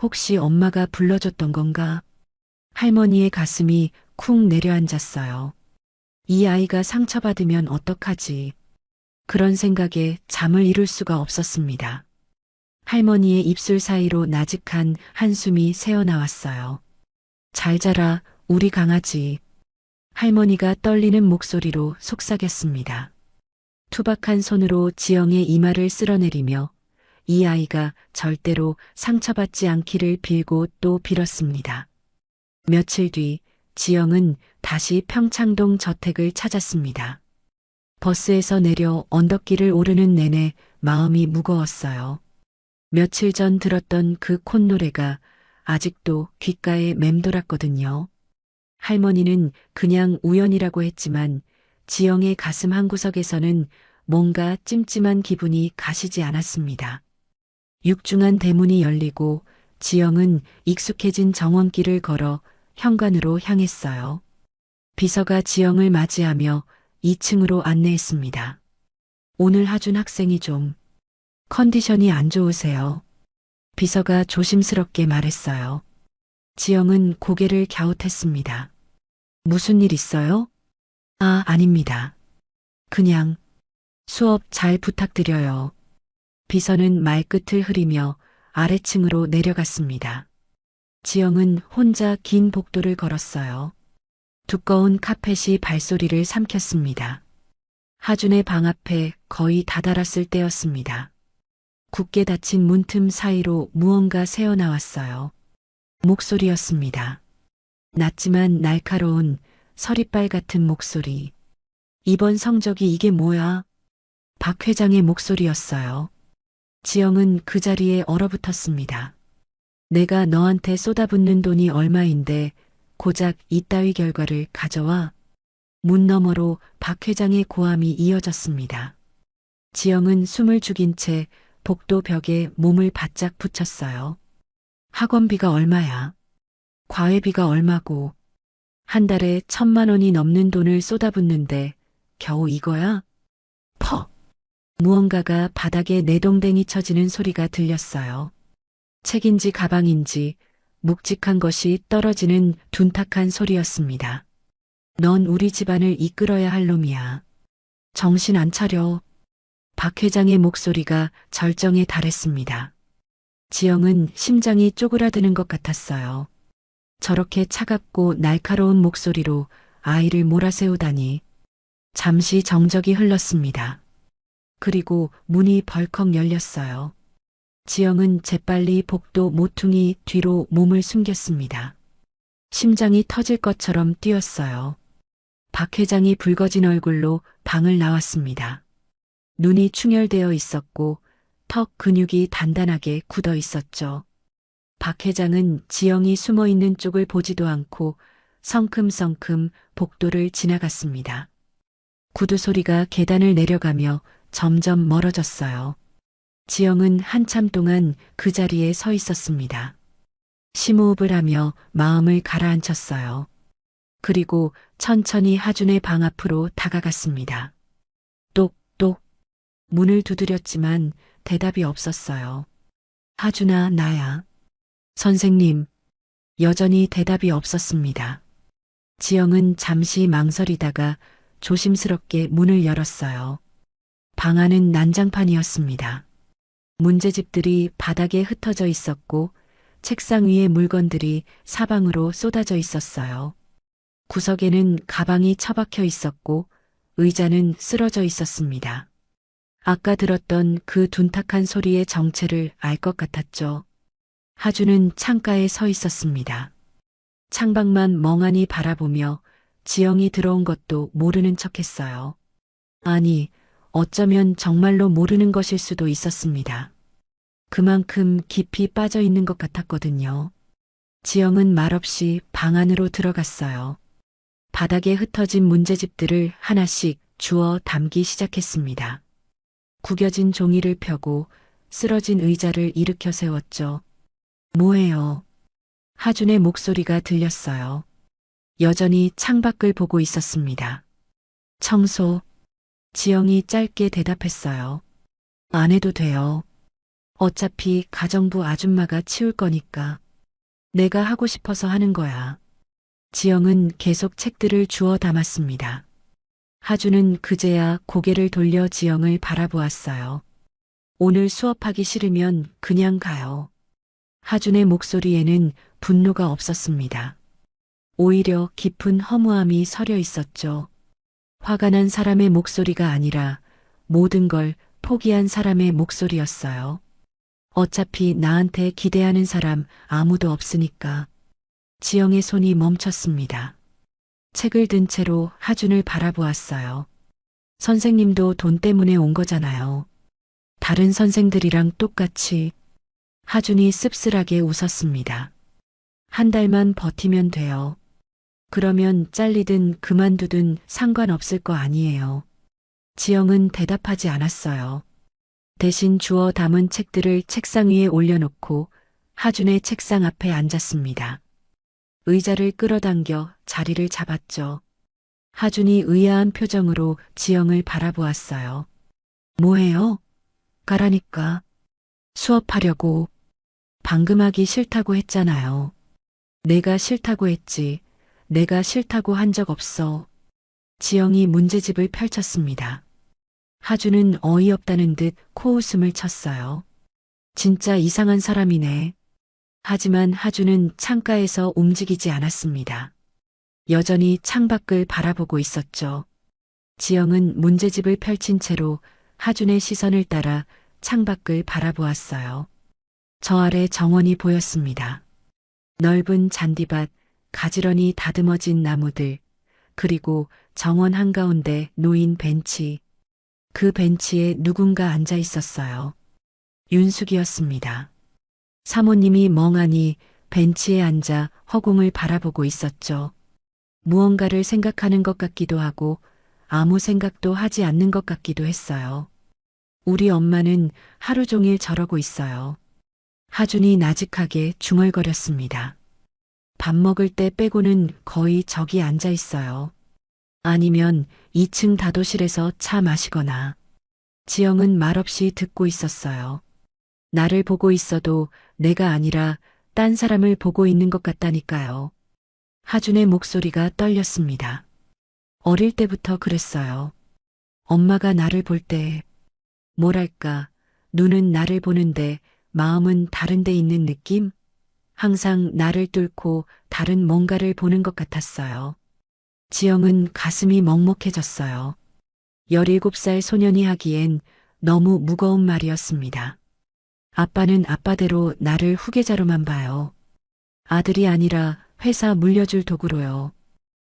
혹시 엄마가 불러줬던 건가? 할머니의 가슴이 쿵 내려앉았어요. 이 아이가 상처받으면 어떡하지? 그런 생각에 잠을 이룰 수가 없었습니다. 할머니의 입술 사이로 나직한 한숨이 새어나왔어요. 잘 자라, 우리 강아지. 할머니가 떨리는 목소리로 속삭였습니다. 투박한 손으로 지영의 이마를 쓸어내리며 이 아이가 절대로 상처받지 않기를 빌고 또 빌었습니다. 며칠 뒤 지영은 다시 평창동 저택을 찾았습니다. 버스에서 내려 언덕길을 오르는 내내 마음이 무거웠어요. 며칠 전 들었던 그 콧노래가 아직도 귓가에 맴돌았거든요. 할머니는 그냥 우연이라고 했지만 지영의 가슴 한구석에서는 뭔가 찜찜한 기분이 가시지 않았습니다. 육중한 대문이 열리고 지영은 익숙해진 정원길을 걸어 현관으로 향했어요. 비서가 지영을 맞이하며 2층으로 안내했습니다. 오늘 하준 학생이 좀 컨디션이 안 좋으세요. 비서가 조심스럽게 말했어요. 지영은 고개를 갸웃했습니다. 무슨 일 있어요? 아, 아닙니다. 그냥 수업 잘 부탁드려요. 비서는 말끝을 흐리며 아래층으로 내려갔습니다. 지영은 혼자 긴 복도를 걸었어요. 두꺼운 카펫이 발소리를 삼켰습니다. 하준의 방 앞에 거의 다다랐을 때였습니다. 굳게 닫힌 문틈 사이로 무언가 새어나왔어요. 목소리였습니다. 낮지만 날카로운 서리빨 같은 목소리. 이번 성적이 이게 뭐야? 박 회장의 목소리였어요. 지영은 그 자리에 얼어붙었습니다. 내가 너한테 쏟아붓는 돈이 얼마인데 고작 이따위 결과를 가져와? 문 너머로 박 회장의 고함이 이어졌습니다. 지영은 숨을 죽인 채 복도 벽에 몸을 바짝 붙였어요. 학원비가 얼마야? 과외비가 얼마고? 한 달에 1,000만 원이 넘는 돈을 쏟아붓는데 겨우 이거야? 퍽! 무언가가 바닥에 내동댕이 쳐지는 소리가 들렸어요. 책인지 가방인지 묵직한 것이 떨어지는 둔탁한 소리였습니다. 넌 우리 집안을 이끌어야 할 놈이야. 정신 안 차려. 박 회장의 목소리가 절정에 달했습니다. 지영은 심장이 쪼그라드는 것 같았어요. 저렇게 차갑고 날카로운 목소리로 아이를 몰아세우다니. 잠시 정적이 흘렀습니다. 그리고 문이 벌컥 열렸어요. 지영은 재빨리 복도 모퉁이 뒤로 몸을 숨겼습니다. 심장이 터질 것처럼 뛰었어요. 박 회장이 붉어진 얼굴로 방을 나왔습니다. 눈이 충혈되어 있었고 턱 근육이 단단하게 굳어 있었죠. 박 회장은 지영이 숨어 있는 쪽을 보지도 않고 성큼성큼 복도를 지나갔습니다. 구두 소리가 계단을 내려가며 점점 멀어졌어요. 지영은 한참 동안 그 자리에 서 있었습니다. 심호흡을 하며 마음을 가라앉혔어요. 그리고 천천히 하준의 방 앞으로 다가갔습니다. 똑똑 문을 두드렸지만 대답이 없었어요. 하준아, 나야. 선생님. 여전히 대답이 없었습니다. 지영은 잠시 망설이다가 조심스럽게 문을 열었어요. 방 안은 난장판이었습니다. 문제집들이 바닥에 흩어져 있었고 책상 위에 물건들이 사방으로 쏟아져 있었어요. 구석에는 가방이 처박혀 있었고 의자는 쓰러져 있었습니다. 아까 들었던 그 둔탁한 소리의 정체를 알 것 같았죠. 하준은 창가에 서 있었습니다. 창밖만 멍하니 바라보며 지영이 들어온 것도 모르는 척했어요. 아니, 어쩌면 정말로 모르는 것일 수도 있었습니다. 그만큼 깊이 빠져 있는 것 같았거든요. 지영은 말없이 방 안으로 들어갔어요. 바닥에 흩어진 문제집들을 하나씩 주워 담기 시작했습니다. 구겨진 종이를 펴고 쓰러진 의자를 일으켜 세웠죠. 뭐해요? 하준의 목소리가 들렸어요. 여전히 창밖을 보고 있었습니다. 청소. 지영이 짧게 대답했어요. 안 해도 돼요. 어차피 가정부 아줌마가 치울 거니까. 내가 하고 싶어서 하는 거야. 지영은 계속 책들을 주워 담았습니다. 하준은 그제야 고개를 돌려 지영을 바라보았어요. 오늘 수업하기 싫으면 그냥 가요. 하준의 목소리에는 분노가 없었습니다. 오히려 깊은 허무함이 서려 있었죠. 화가 난 사람의 목소리가 아니라 모든 걸 포기한 사람의 목소리였어요. 어차피 나한테 기대하는 사람 아무도 없으니까. 지영의 손이 멈췄습니다. 책을 든 채로 하준을 바라보았어요. 선생님도 돈 때문에 온 거잖아요. 다른 선생들이랑 똑같이. 하준이 씁쓸하게 웃었습니다. 한 달만 버티면 돼요. 그러면 잘리든 그만두든 상관없을 거 아니에요. 지영은 대답하지 않았어요. 대신 주워 담은 책들을 책상 위에 올려놓고 하준의 책상 앞에 앉았습니다. 의자를 끌어당겨 자리를 잡았죠. 하준이 의아한 표정으로 지영을 바라보았어요. 뭐해요? 가라니까. 수업하려고. 방금 하기 싫다고 했잖아요. 내가 싫다고 했지. 내가 싫다고 한 적 없어. 지영이 문제집을 펼쳤습니다. 하준은 어이없다는 듯 코웃음을 쳤어요. 진짜 이상한 사람이네. 하지만 하준은 창가에서 움직이지 않았습니다. 여전히 창밖을 바라보고 있었죠. 지영은 문제집을 펼친 채로 하준의 시선을 따라 창밖을 바라보았어요. 저 아래 정원이 보였습니다. 넓은 잔디밭, 가지런히 다듬어진 나무들, 그리고 정원 한가운데 놓인 벤치. 그 벤치에 누군가 앉아 있었어요. 윤숙이었습니다. 사모님이 멍하니 벤치에 앉아 허공을 바라보고 있었죠. 무언가를 생각하는 것 같기도 하고 아무 생각도 하지 않는 것 같기도 했어요. 우리 엄마는 하루 종일 저러고 있어요. 하준이 나직하게 중얼거렸습니다. 밥 먹을 때 빼고는 거의 저기 앉아 있어요. 아니면 2층 다도실에서 차 마시거나. 지영은 말없이 듣고 있었어요. 나를 보고 있어도 내가 아니라 딴 사람을 보고 있는 것 같다니까요. 하준의 목소리가 떨렸습니다. 어릴 때부터 그랬어요. 엄마가 나를 볼 때, 뭐랄까, 눈은 나를 보는데 마음은 다른 데 있는 느낌? 항상 나를 뚫고 다른 뭔가를 보는 것 같았어요. 지영은 가슴이 먹먹해졌어요. 17살 소년이 하기엔 너무 무거운 말이었습니다. 아빠는 아빠대로 나를 후계자로만 봐요. 아들이 아니라 회사 물려줄 도구로요.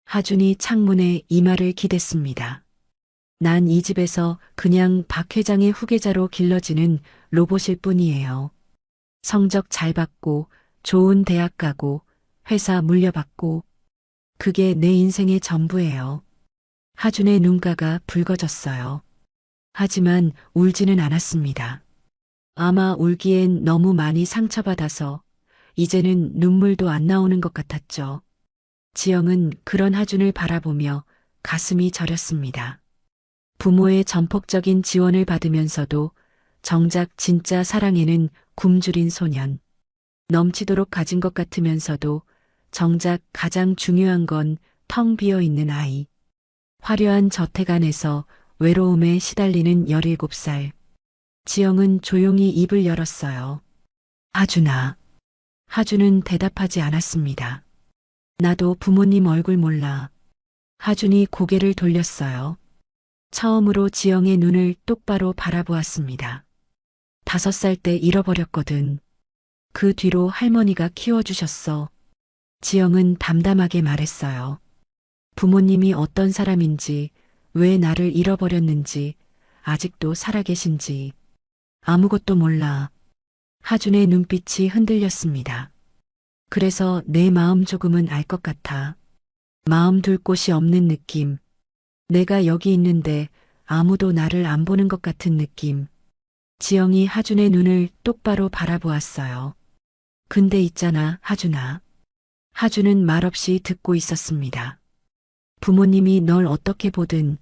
하준이 창문에 이 말을 기댔습니다. 난 이 집에서 그냥 박 회장의 후계자로 길러지는 로봇일 뿐이에요. 성적 잘 받고 좋은 대학 가고 회사 물려받고 그게 내 인생의 전부예요. 하준의 눈가가 붉어졌어요. 하지만 울지는 않았습니다. 아마 울기엔 너무 많이 상처받아서 이제는 눈물도 안 나오는 것 같았죠. 지영은 그런 하준을 바라보며 가슴이 저렸습니다. 부모의 전폭적인 지원을 받으면서도 정작 진짜 사랑에는 굶주린 소년. 넘치도록 가진 것 같으면서도 정작 가장 중요한 건 텅 비어 있는 아이. 화려한 저택 안에서 외로움에 시달리는 17살. 지영은 조용히 입을 열었어요. 하준아. 하준은 대답하지 않았습니다. 나도 부모님 얼굴 몰라. 하준이 고개를 돌렸어요. 처음으로 지영의 눈을 똑바로 바라보았습니다. 5살 때 잃어버렸거든. 그 뒤로 할머니가 키워주셨어. 지영은 담담하게 말했어요. 부모님이 어떤 사람인지, 왜 나를 잃어버렸는지, 아직도 살아계신지. 아무것도 몰라. 하준의 눈빛이 흔들렸습니다. 그래서 내 마음 조금은 알 것 같아. 마음 둘 곳이 없는 느낌. 내가 여기 있는데 아무도 나를 안 보는 것 같은 느낌. 지영이 하준의 눈을 똑바로 바라보았어요. 근데 있잖아, 하준아. 하준은 말없이 듣고 있었습니다. 부모님이 널 어떻게 보든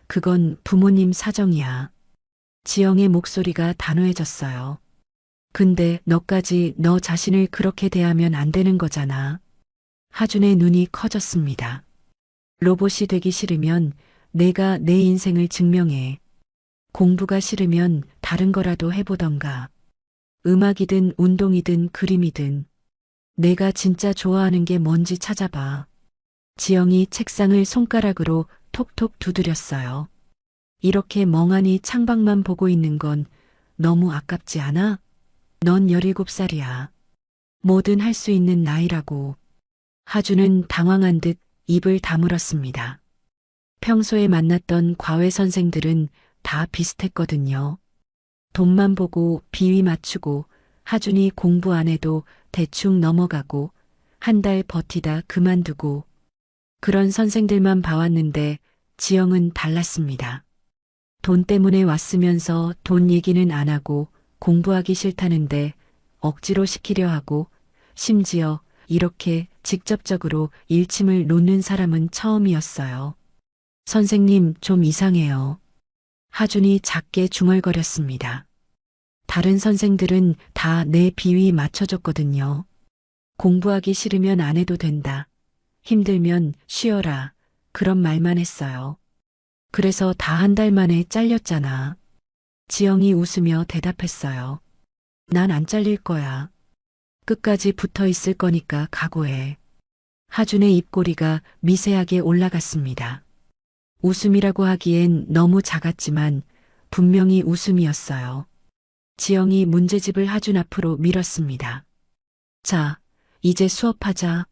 그건 부모님 사정이야. 지영의 목소리가 단호해졌어요. 근데 너까지 너 자신을 그렇게 대하면 안 되는 거잖아. 하준의 눈이 커졌습니다. 로봇이 되기 싫으면 내가 내 인생을 증명해. 공부가 싫으면 다른 거라도 해보던가. 음악이든 운동이든 그림이든. 내가 진짜 좋아하는 게 뭔지 찾아봐. 지영이 책상을 손가락으로 톡톡 두드렸어요. 이렇게 멍하니 창밖만 보고 있는 건 너무 아깝지 않아? 넌 17살이야. 뭐든 할 수 있는 나이라고. 하주는 당황한 듯 입을 다물었습니다. 평소에 만났던 과외 선생들은 다 비슷했거든요. 돈만 보고 비위 맞추고 하준이 공부 안 해도 대충 넘어가고 한 달 버티다 그만두고 그런 선생들만 봐왔는데 지영은 달랐습니다. 돈 때문에 왔으면서 돈 얘기는 안 하고 공부하기 싫다는데 억지로 시키려 하고 심지어 이렇게 직접적으로 일침을 놓는 사람은 처음이었어요. 선생님 좀 이상해요. 하준이 작게 중얼거렸습니다. 다른 선생들은 다 내 비위 맞춰줬거든요. 공부하기 싫으면 안 해도 된다. 힘들면 쉬어라. 그런 말만 했어요. 그래서 다 한 달 만에 잘렸잖아. 지영이 웃으며 대답했어요. 난 안 잘릴 거야. 끝까지 붙어 있을 거니까 각오해. 하준의 입꼬리가 미세하게 올라갔습니다. 웃음이라고 하기엔 너무 작았지만 분명히 웃음이었어요. 지영이 문제집을 하준 앞으로 밀었습니다. 자, 이제 수업하자.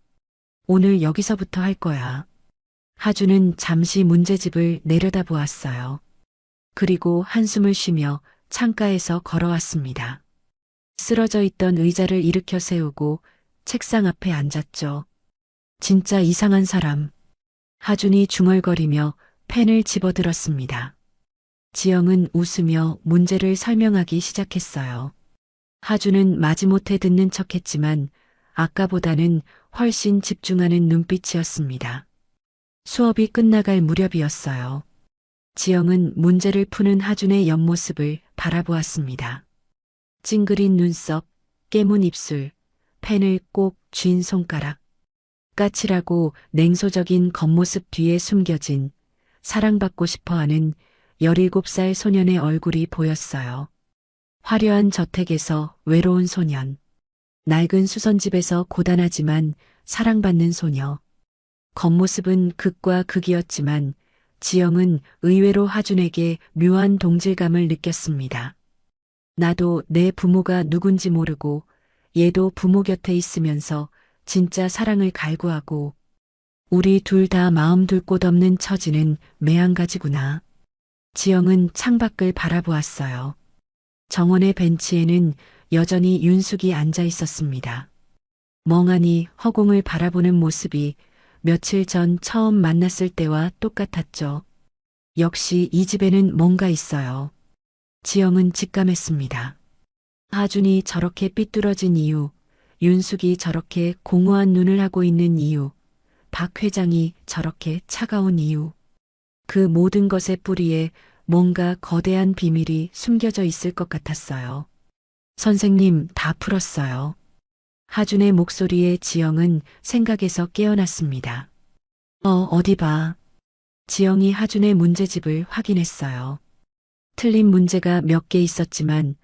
오늘 여기서부터 할 거야. 하준은 잠시 문제집을 내려다보았어요. 그리고 한숨을 쉬며 창가에서 걸어왔습니다. 쓰러져 있던 의자를 일으켜 세우고 책상 앞에 앉았죠. 진짜 이상한 사람. 하준이 중얼거리며 펜을 집어들었습니다. 지영은 웃으며 문제를 설명하기 시작했어요. 하준은 마지못해 듣는 척했지만 아까보다는 훨씬 집중하는 눈빛이었습니다. 수업이 끝나갈 무렵이었어요. 지영은 문제를 푸는 하준의 옆모습을 바라보았습니다. 찡그린 눈썹, 깨문 입술, 펜을 꼭 쥔 손가락. 까칠하고 냉소적인 겉모습 뒤에 숨겨진 사랑받고 싶어하는 17살 소년의 얼굴이 보였어요. 화려한 저택에서 외로운 소년. 낡은 수선집에서 고단하지만 사랑받는 소녀. 겉모습은 극과 극이었지만 지영은 의외로 하준에게 묘한 동질감을 느꼈습니다. 나도 내 부모가 누군지 모르고 얘도 부모 곁에 있으면서 진짜 사랑을 갈구하고 우리 둘 다 마음 둘 곳 없는 처지는 매한가지구나. 지영은 창밖을 바라보았어요. 정원의 벤치에는 여전히 윤숙이 앉아 있었습니다. 멍하니 허공을 바라보는 모습이 며칠 전 처음 만났을 때와 똑같았죠. 역시 이 집에는 뭔가 있어요. 지영은 직감했습니다. 하준이 저렇게 삐뚤어진 이유, 윤숙이 저렇게 공허한 눈을 하고 있는 이유, 박 회장이 저렇게 차가운 이유. 그 모든 것의 뿌리에 뭔가 거대한 비밀이 숨겨져 있을 것 같았어요. 선생님, 다 풀었어요. 하준의 목소리에 지영은 생각에서 깨어났습니다. 어디 봐. 지영이 하준의 문제집을 확인했어요. 틀린 문제가 몇 개 있었지만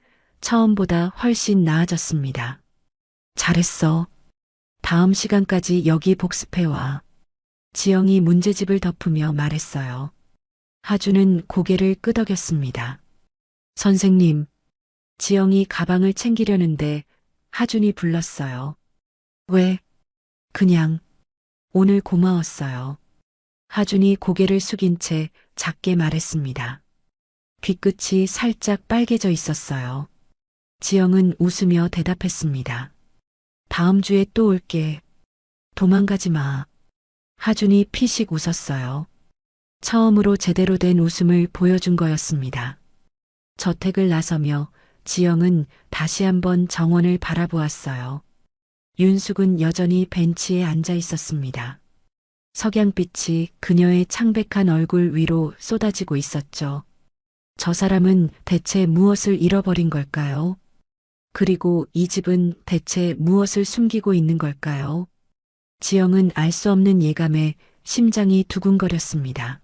처음보다 훨씬 나아졌습니다. 잘했어. 다음 시간까지 여기 복습해와. 지영이 문제집을 덮으며 말했어요. 하준은 고개를 끄덕였습니다. 선생님, 지영이 가방을 챙기려는데 하준이 불렀어요. 왜? 그냥 오늘 고마웠어요. 하준이 고개를 숙인 채 작게 말했습니다. 귀끝이 살짝 빨개져 있었어요. 지영은 웃으며 대답했습니다. 다음 주에 또 올게. 도망가지 마. 하준이 피식 웃었어요. 처음으로 제대로 된 웃음을 보여준 거였습니다. 저택을 나서며 지영은 다시 한번 정원을 바라보았어요. 윤숙은 여전히 벤치에 앉아 있었습니다. 석양빛이 그녀의 창백한 얼굴 위로 쏟아지고 있었죠. 저 사람은 대체 무엇을 잃어버린 걸까요? 그리고 이 집은 대체 무엇을 숨기고 있는 걸까요? 지영은 알 수 없는 예감에 심장이 두근거렸습니다.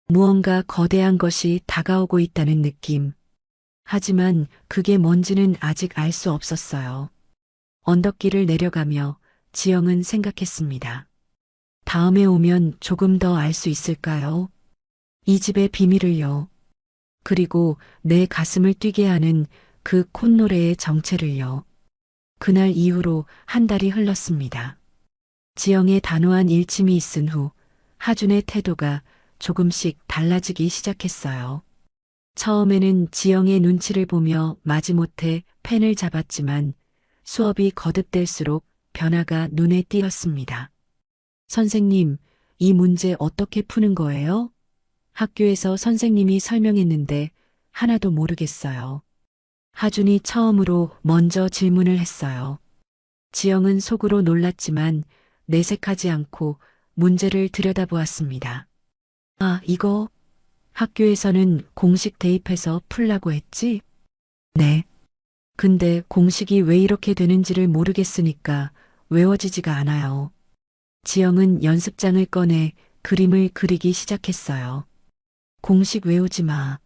무언가 거대한 것이 다가오고 있다는 느낌. 하지만 그게 뭔지는 아직 알 수 없었어요. 언덕길을 내려가며 지영은 생각했습니다. 다음에 오면 조금 더 알 수 있을까요? 이 집의 비밀을요. 그리고 내 가슴을 뛰게 하는 그 콧노래의 정체를요. 그날 이후로 한 달이 흘렀습니다. 지영의 단호한 일침이 있은 후 하준의 태도가 조금씩 달라지기 시작했어요. 처음에는 지영의 눈치를 보며 마지못해 펜을 잡았지만 수업이 거듭될수록 변화가 눈에 띄었습니다. 선생님, 이 문제 어떻게 푸는 거예요? 학교에서 선생님이 설명했는데 하나도 모르겠어요. 하준이 처음으로 먼저 질문을 했어요. 지영은 속으로 놀랐지만 내색하지 않고 문제를 들여다보았습니다. 아, 이거 학교에서는 공식 대입해서 풀라고 했지? 네. 근데 공식이 왜 이렇게 되는지를 모르겠으니까 외워지지가 않아요. 지영은 연습장을 꺼내 그림을 그리기 시작했어요. 공식 외우지 마.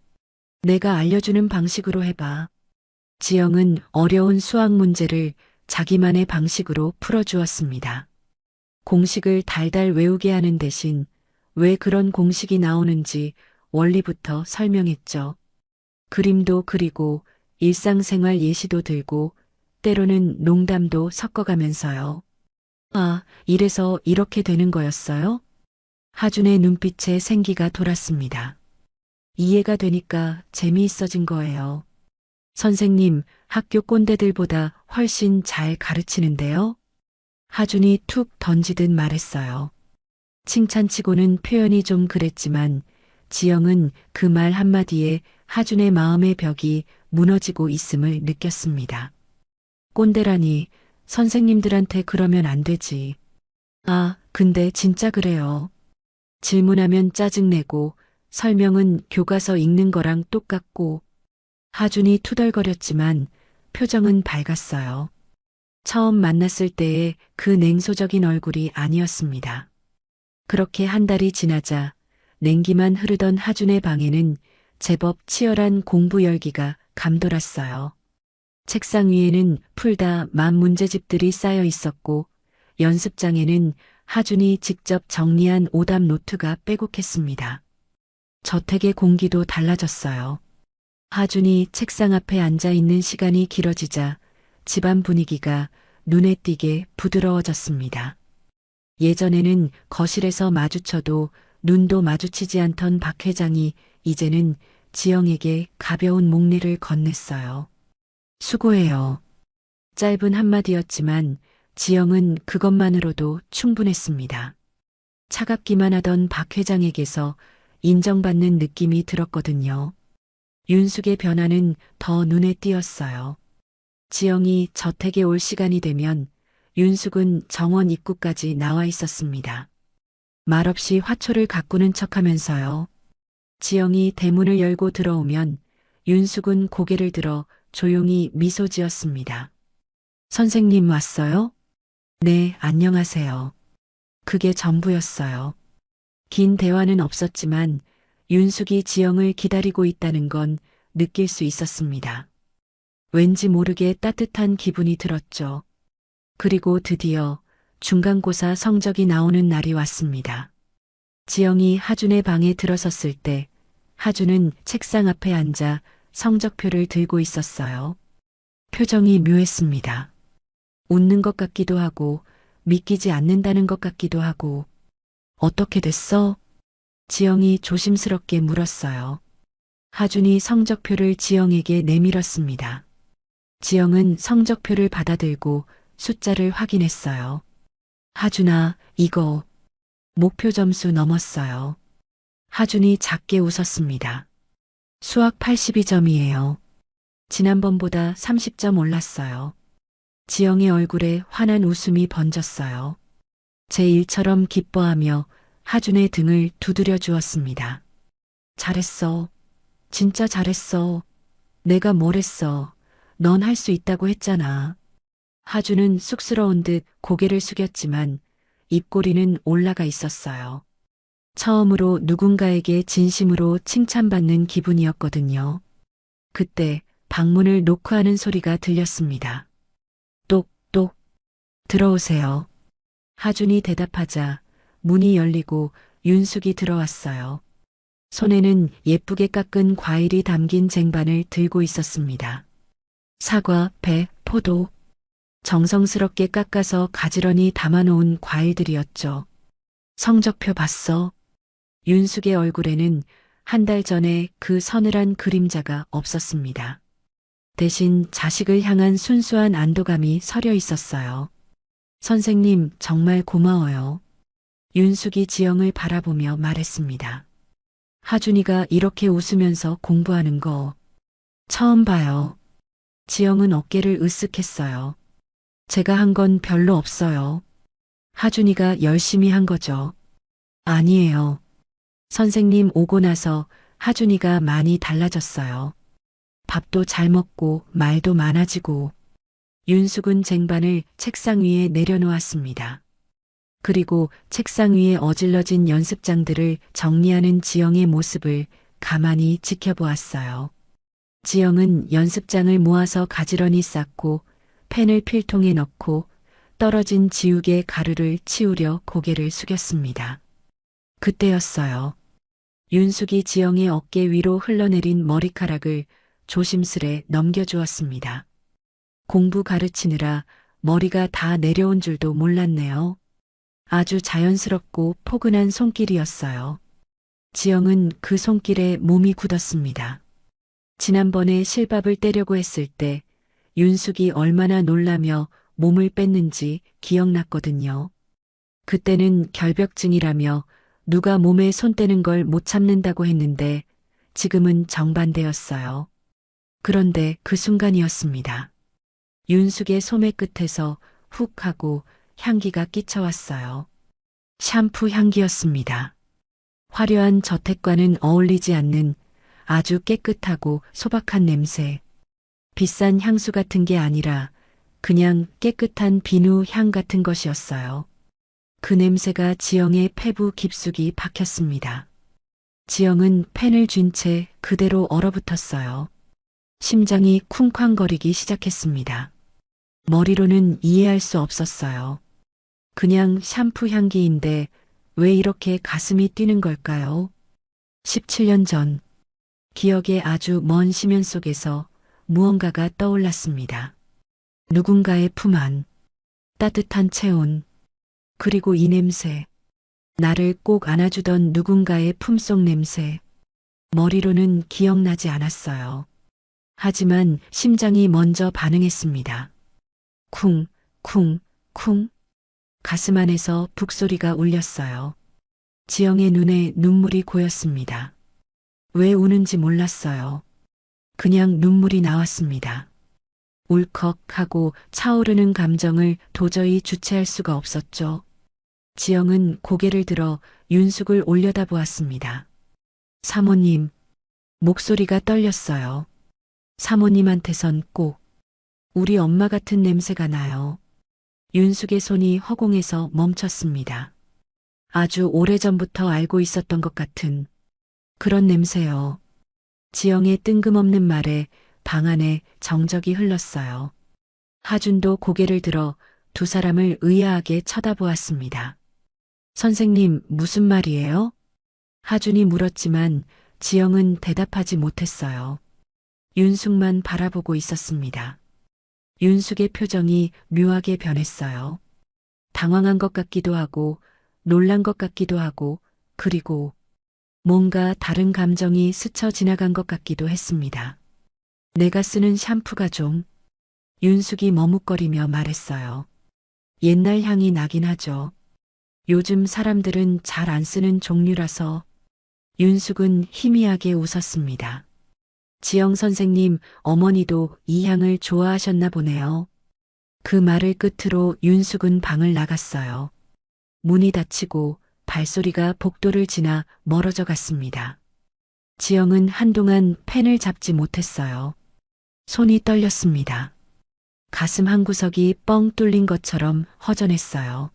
내가 알려주는 방식으로 해봐. 지영은 어려운 수학 문제를 자기만의 방식으로 풀어주었습니다. 공식을 달달 외우게 하는 대신 왜 그런 공식이 나오는지 원리부터 설명했죠. 그림도 그리고 일상생활 예시도 들고 때로는 농담도 섞어가면서요. 아, 이래서 이렇게 되는 거였어요? 하준의 눈빛에 생기가 돌았습니다. 이해가 되니까 재미있어진 거예요. 선생님, 학교 꼰대들보다 훨씬 잘 가르치는데요? 하준이 툭 던지듯 말했어요. 칭찬치고는 표현이 좀 그랬지만 지영은 그 말 한마디에 하준의 마음의 벽이 무너지고 있음을 느꼈습니다. 꼰대라니 선생님들한테 그러면 안 되지. 아, 근데 진짜 그래요. 질문하면 짜증내고 설명은 교과서 읽는 거랑 똑같고 하준이 투덜거렸지만 표정은 밝았어요. 처음 만났을 때의 그 냉소적인 얼굴이 아니었습니다. 그렇게 한 달이 지나자 냉기만 흐르던 하준의 방에는 제법 치열한 공부 열기가 감돌았어요. 책상 위에는 풀다 만 문제집들이 쌓여 있었고 연습장에는 하준이 직접 정리한 오답 노트가 빼곡했습니다. 저택의 공기도 달라졌어요. 하준이 책상 앞에 앉아 있는 시간이 길어지자 집안 분위기가 눈에 띄게 부드러워졌습니다. 예전에는 거실에서 마주쳐도 눈도 마주치지 않던 박 회장이 이제는 지영에게 가벼운 목례를 건넸어요. 수고해요. 짧은 한마디였지만 지영은 그것만으로도 충분했습니다. 차갑기만 하던 박 회장에게서 인정받는 느낌이 들었거든요. 윤숙의 변화는 더 눈에 띄었어요. 지영이 저택에 올 시간이 되면 윤숙은 정원 입구까지 나와 있었습니다. 말없이 화초를 가꾸는 척하면서요. 지영이 대문을 열고 들어오면 윤숙은 고개를 들어 조용히 미소 지었습니다. 선생님 왔어요? 네, 안녕하세요. 그게 전부였어요. 긴 대화는 없었지만 윤숙이 지영을 기다리고 있다는 건 느낄 수 있었습니다. 왠지 모르게 따뜻한 기분이 들었죠. 그리고 드디어 중간고사 성적이 나오는 날이 왔습니다. 지영이 하준의 방에 들어섰을 때 하준은 책상 앞에 앉아 성적표를 들고 있었어요. 표정이 묘했습니다. 웃는 것 같기도 하고 믿기지 않는다는 것 같기도 하고. 어떻게 됐어? 지영이 조심스럽게 물었어요. 하준이 성적표를 지영에게 내밀었습니다. 지영은 성적표를 받아들고 숫자를 확인했어요. 하준아, 이거 목표 점수 넘었어요. 하준이 작게 웃었습니다. 수학 82점이에요. 지난번보다 30점 올랐어요. 지영의 얼굴에 환한 웃음이 번졌어요. 제 일처럼 기뻐하며 하준의 등을 두드려 주었습니다. 잘했어. 진짜 잘했어. 내가 뭘 했어. 넌 할 수 있다고 했잖아. 하준은 쑥스러운 듯 고개를 숙였지만 입꼬리는 올라가 있었어요. 처음으로 누군가에게 진심으로 칭찬받는 기분이었거든요. 그때 방문을 노크하는 소리가 들렸습니다. 똑똑. 들어오세요. 하준이 대답하자 문이 열리고 윤숙이 들어왔어요. 손에는 예쁘게 깎은 과일이 담긴 쟁반을 들고 있었습니다. 사과, 배, 포도. 정성스럽게 깎아서 가지런히 담아놓은 과일들이었죠. 성적표 봤어. 윤숙의 얼굴에는 한 달 전에 그 서늘한 그림자가 없었습니다. 대신 자식을 향한 순수한 안도감이 서려 있었어요. 선생님, 정말 고마워요. 윤숙이 지영을 바라보며 말했습니다. 하준이가 이렇게 웃으면서 공부하는 거 처음 봐요. 지영은 어깨를 으쓱했어요. 제가 한 건 별로 없어요. 하준이가 열심히 한 거죠. 아니에요. 선생님 오고 나서 하준이가 많이 달라졌어요. 밥도 잘 먹고 말도 많아지고. 윤숙은 쟁반을 책상 위에 내려놓았습니다. 그리고 책상 위에 어질러진 연습장들을 정리하는 지영의 모습을 가만히 지켜보았어요. 지영은 연습장을 모아서 가지런히 쌓고 펜을 필통에 넣고 떨어진 지우개 가루를 치우려 고개를 숙였습니다. 그때였어요. 윤숙이 지영의 어깨 위로 흘러내린 머리카락을 조심스레 넘겨주었습니다. 공부 가르치느라 머리가 다 내려온 줄도 몰랐네요. 아주 자연스럽고 포근한 손길이었어요. 지영은 그 손길에 몸이 굳었습니다. 지난번에 실밥을 떼려고 했을 때 윤숙이 얼마나 놀라며 몸을 뺐는지 기억났거든요. 그때는 결벽증이라며 누가 몸에 손 떼는 걸 못 참는다고 했는데 지금은 정반대였어요. 그런데 그 순간이었습니다. 윤숙의 소매 끝에서 훅 하고 향기가 끼쳐왔어요. 샴푸 향기였습니다. 화려한 저택과는 어울리지 않는 아주 깨끗하고 소박한 냄새. 비싼 향수 같은 게 아니라 그냥 깨끗한 비누 향 같은 것이었어요. 그 냄새가 지영의 폐부 깊숙이 박혔습니다. 지영은 펜을 쥔 채 그대로 얼어붙었어요. 심장이 쿵쾅거리기 시작했습니다. 머리로는 이해할 수 없었어요. 그냥 샴푸 향기인데 왜 이렇게 가슴이 뛰는 걸까요? 17년 전, 기억의 아주 먼 심연 속에서 무언가가 떠올랐습니다. 누군가의 품 안, 따뜻한 체온, 그리고 이 냄새, 나를 꼭 안아주던 누군가의 품속 냄새. 머리로는 기억나지 않았어요. 하지만 심장이 먼저 반응했습니다. 쿵, 쿵, 쿵. 가슴 안에서 북소리가 울렸어요. 지영의 눈에 눈물이 고였습니다. 왜 우는지 몰랐어요. 그냥 눈물이 나왔습니다. 울컥하고 차오르는 감정을 도저히 주체할 수가 없었죠. 지영은 고개를 들어 윤숙을 올려다보았습니다. 사모님, 목소리가 떨렸어요. 사모님한테선 꼭 우리 엄마 같은 냄새가 나요. 윤숙의 손이 허공에서 멈췄습니다. 아주 오래전부터 알고 있었던 것 같은 그런 냄새요. 지영의 뜬금없는 말에 방 안에 정적이 흘렀어요. 하준도 고개를 들어 두 사람을 의아하게 쳐다보았습니다. 선생님, 무슨 말이에요? 하준이 물었지만 지영은 대답하지 못했어요. 윤숙만 바라보고 있었습니다. 윤숙의 표정이 묘하게 변했어요. 당황한 것 같기도 하고, 놀란 것 같기도 하고, 그리고 뭔가 다른 감정이 스쳐 지나간 것 같기도 했습니다. 내가 쓰는 샴푸가 좀, 윤숙이 머뭇거리며 말했어요. 옛날 향이 나긴 하죠. 요즘 사람들은 잘 안 쓰는 종류라서. 윤숙은 희미하게 웃었습니다. 지영 선생님, 어머니도 이 향을 좋아하셨나 보네요. 그 말을 끝으로 윤숙은 방을 나갔어요. 문이 닫히고 발소리가 복도를 지나 멀어져 갔습니다. 지영은 한동안 펜을 잡지 못했어요. 손이 떨렸습니다. 가슴 한구석이 뻥 뚫린 것처럼 허전했어요.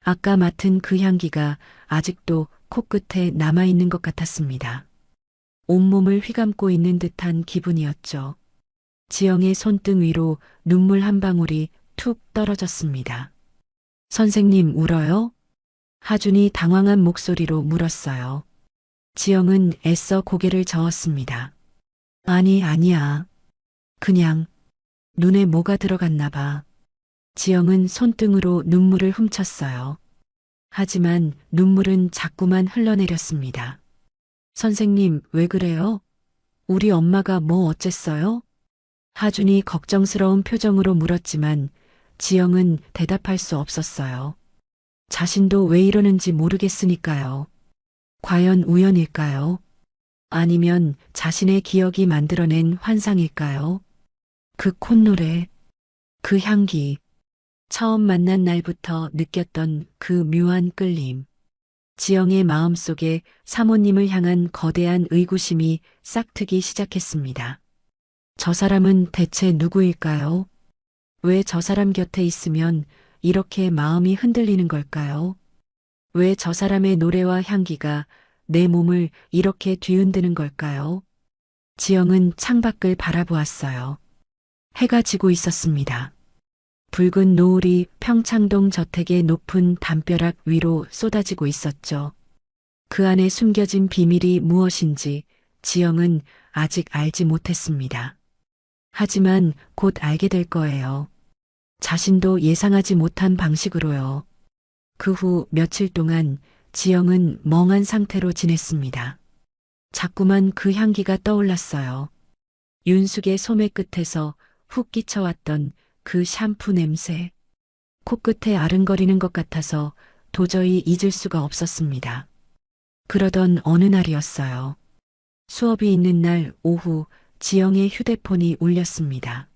아까 맡은 그 향기가 아직도 코끝에 남아있는 것 같았습니다. 온몸을 휘감고 있는 듯한 기분이었죠. 지영의 손등 위로 눈물 한 방울이 툭 떨어졌습니다. 선생님 울어요? 하준이 당황한 목소리로 물었어요. 지영은 애써 고개를 저었습니다. 아니, 아니야. 그냥 눈에 뭐가 들어갔나 봐. 지영은 손등으로 눈물을 훔쳤어요. 하지만 눈물은 자꾸만 흘러내렸습니다. 선생님, 왜 그래요? 우리 엄마가 뭐 어쨌어요? 하준이 걱정스러운 표정으로 물었지만 지영은 대답할 수 없었어요. 자신도 왜 이러는지 모르겠으니까요. 과연 우연일까요? 아니면 자신의 기억이 만들어낸 환상일까요? 그 콧노래, 그 향기, 처음 만난 날부터 느꼈던 그 묘한 끌림. 지영의 마음속에 사모님을 향한 거대한 의구심이 싹트기 시작했습니다. 저 사람은 대체 누구일까요? 왜 저 사람 곁에 있으면 이렇게 마음이 흔들리는 걸까요? 왜 저 사람의 노래와 향기가 내 몸을 이렇게 뒤흔드는 걸까요? 지영은 창밖을 바라보았어요. 해가 지고 있었습니다. 붉은 노을이 평창동 저택의 높은 담벼락 위로 쏟아지고 있었죠. 그 안에 숨겨진 비밀이 무엇인지 지영은 아직 알지 못했습니다. 하지만 곧 알게 될 거예요. 자신도 예상하지 못한 방식으로요. 그 후 며칠 동안 지영은 멍한 상태로 지냈습니다. 자꾸만 그 향기가 떠올랐어요. 윤숙의 소매 끝에서 훅 끼쳐왔던 그 샴푸 냄새. 코끝에 아른거리는 것 같아서 도저히 잊을 수가 없었습니다. 그러던 어느 날이었어요. 수업이 있는 날 오후 지영의 휴대폰이 울렸습니다.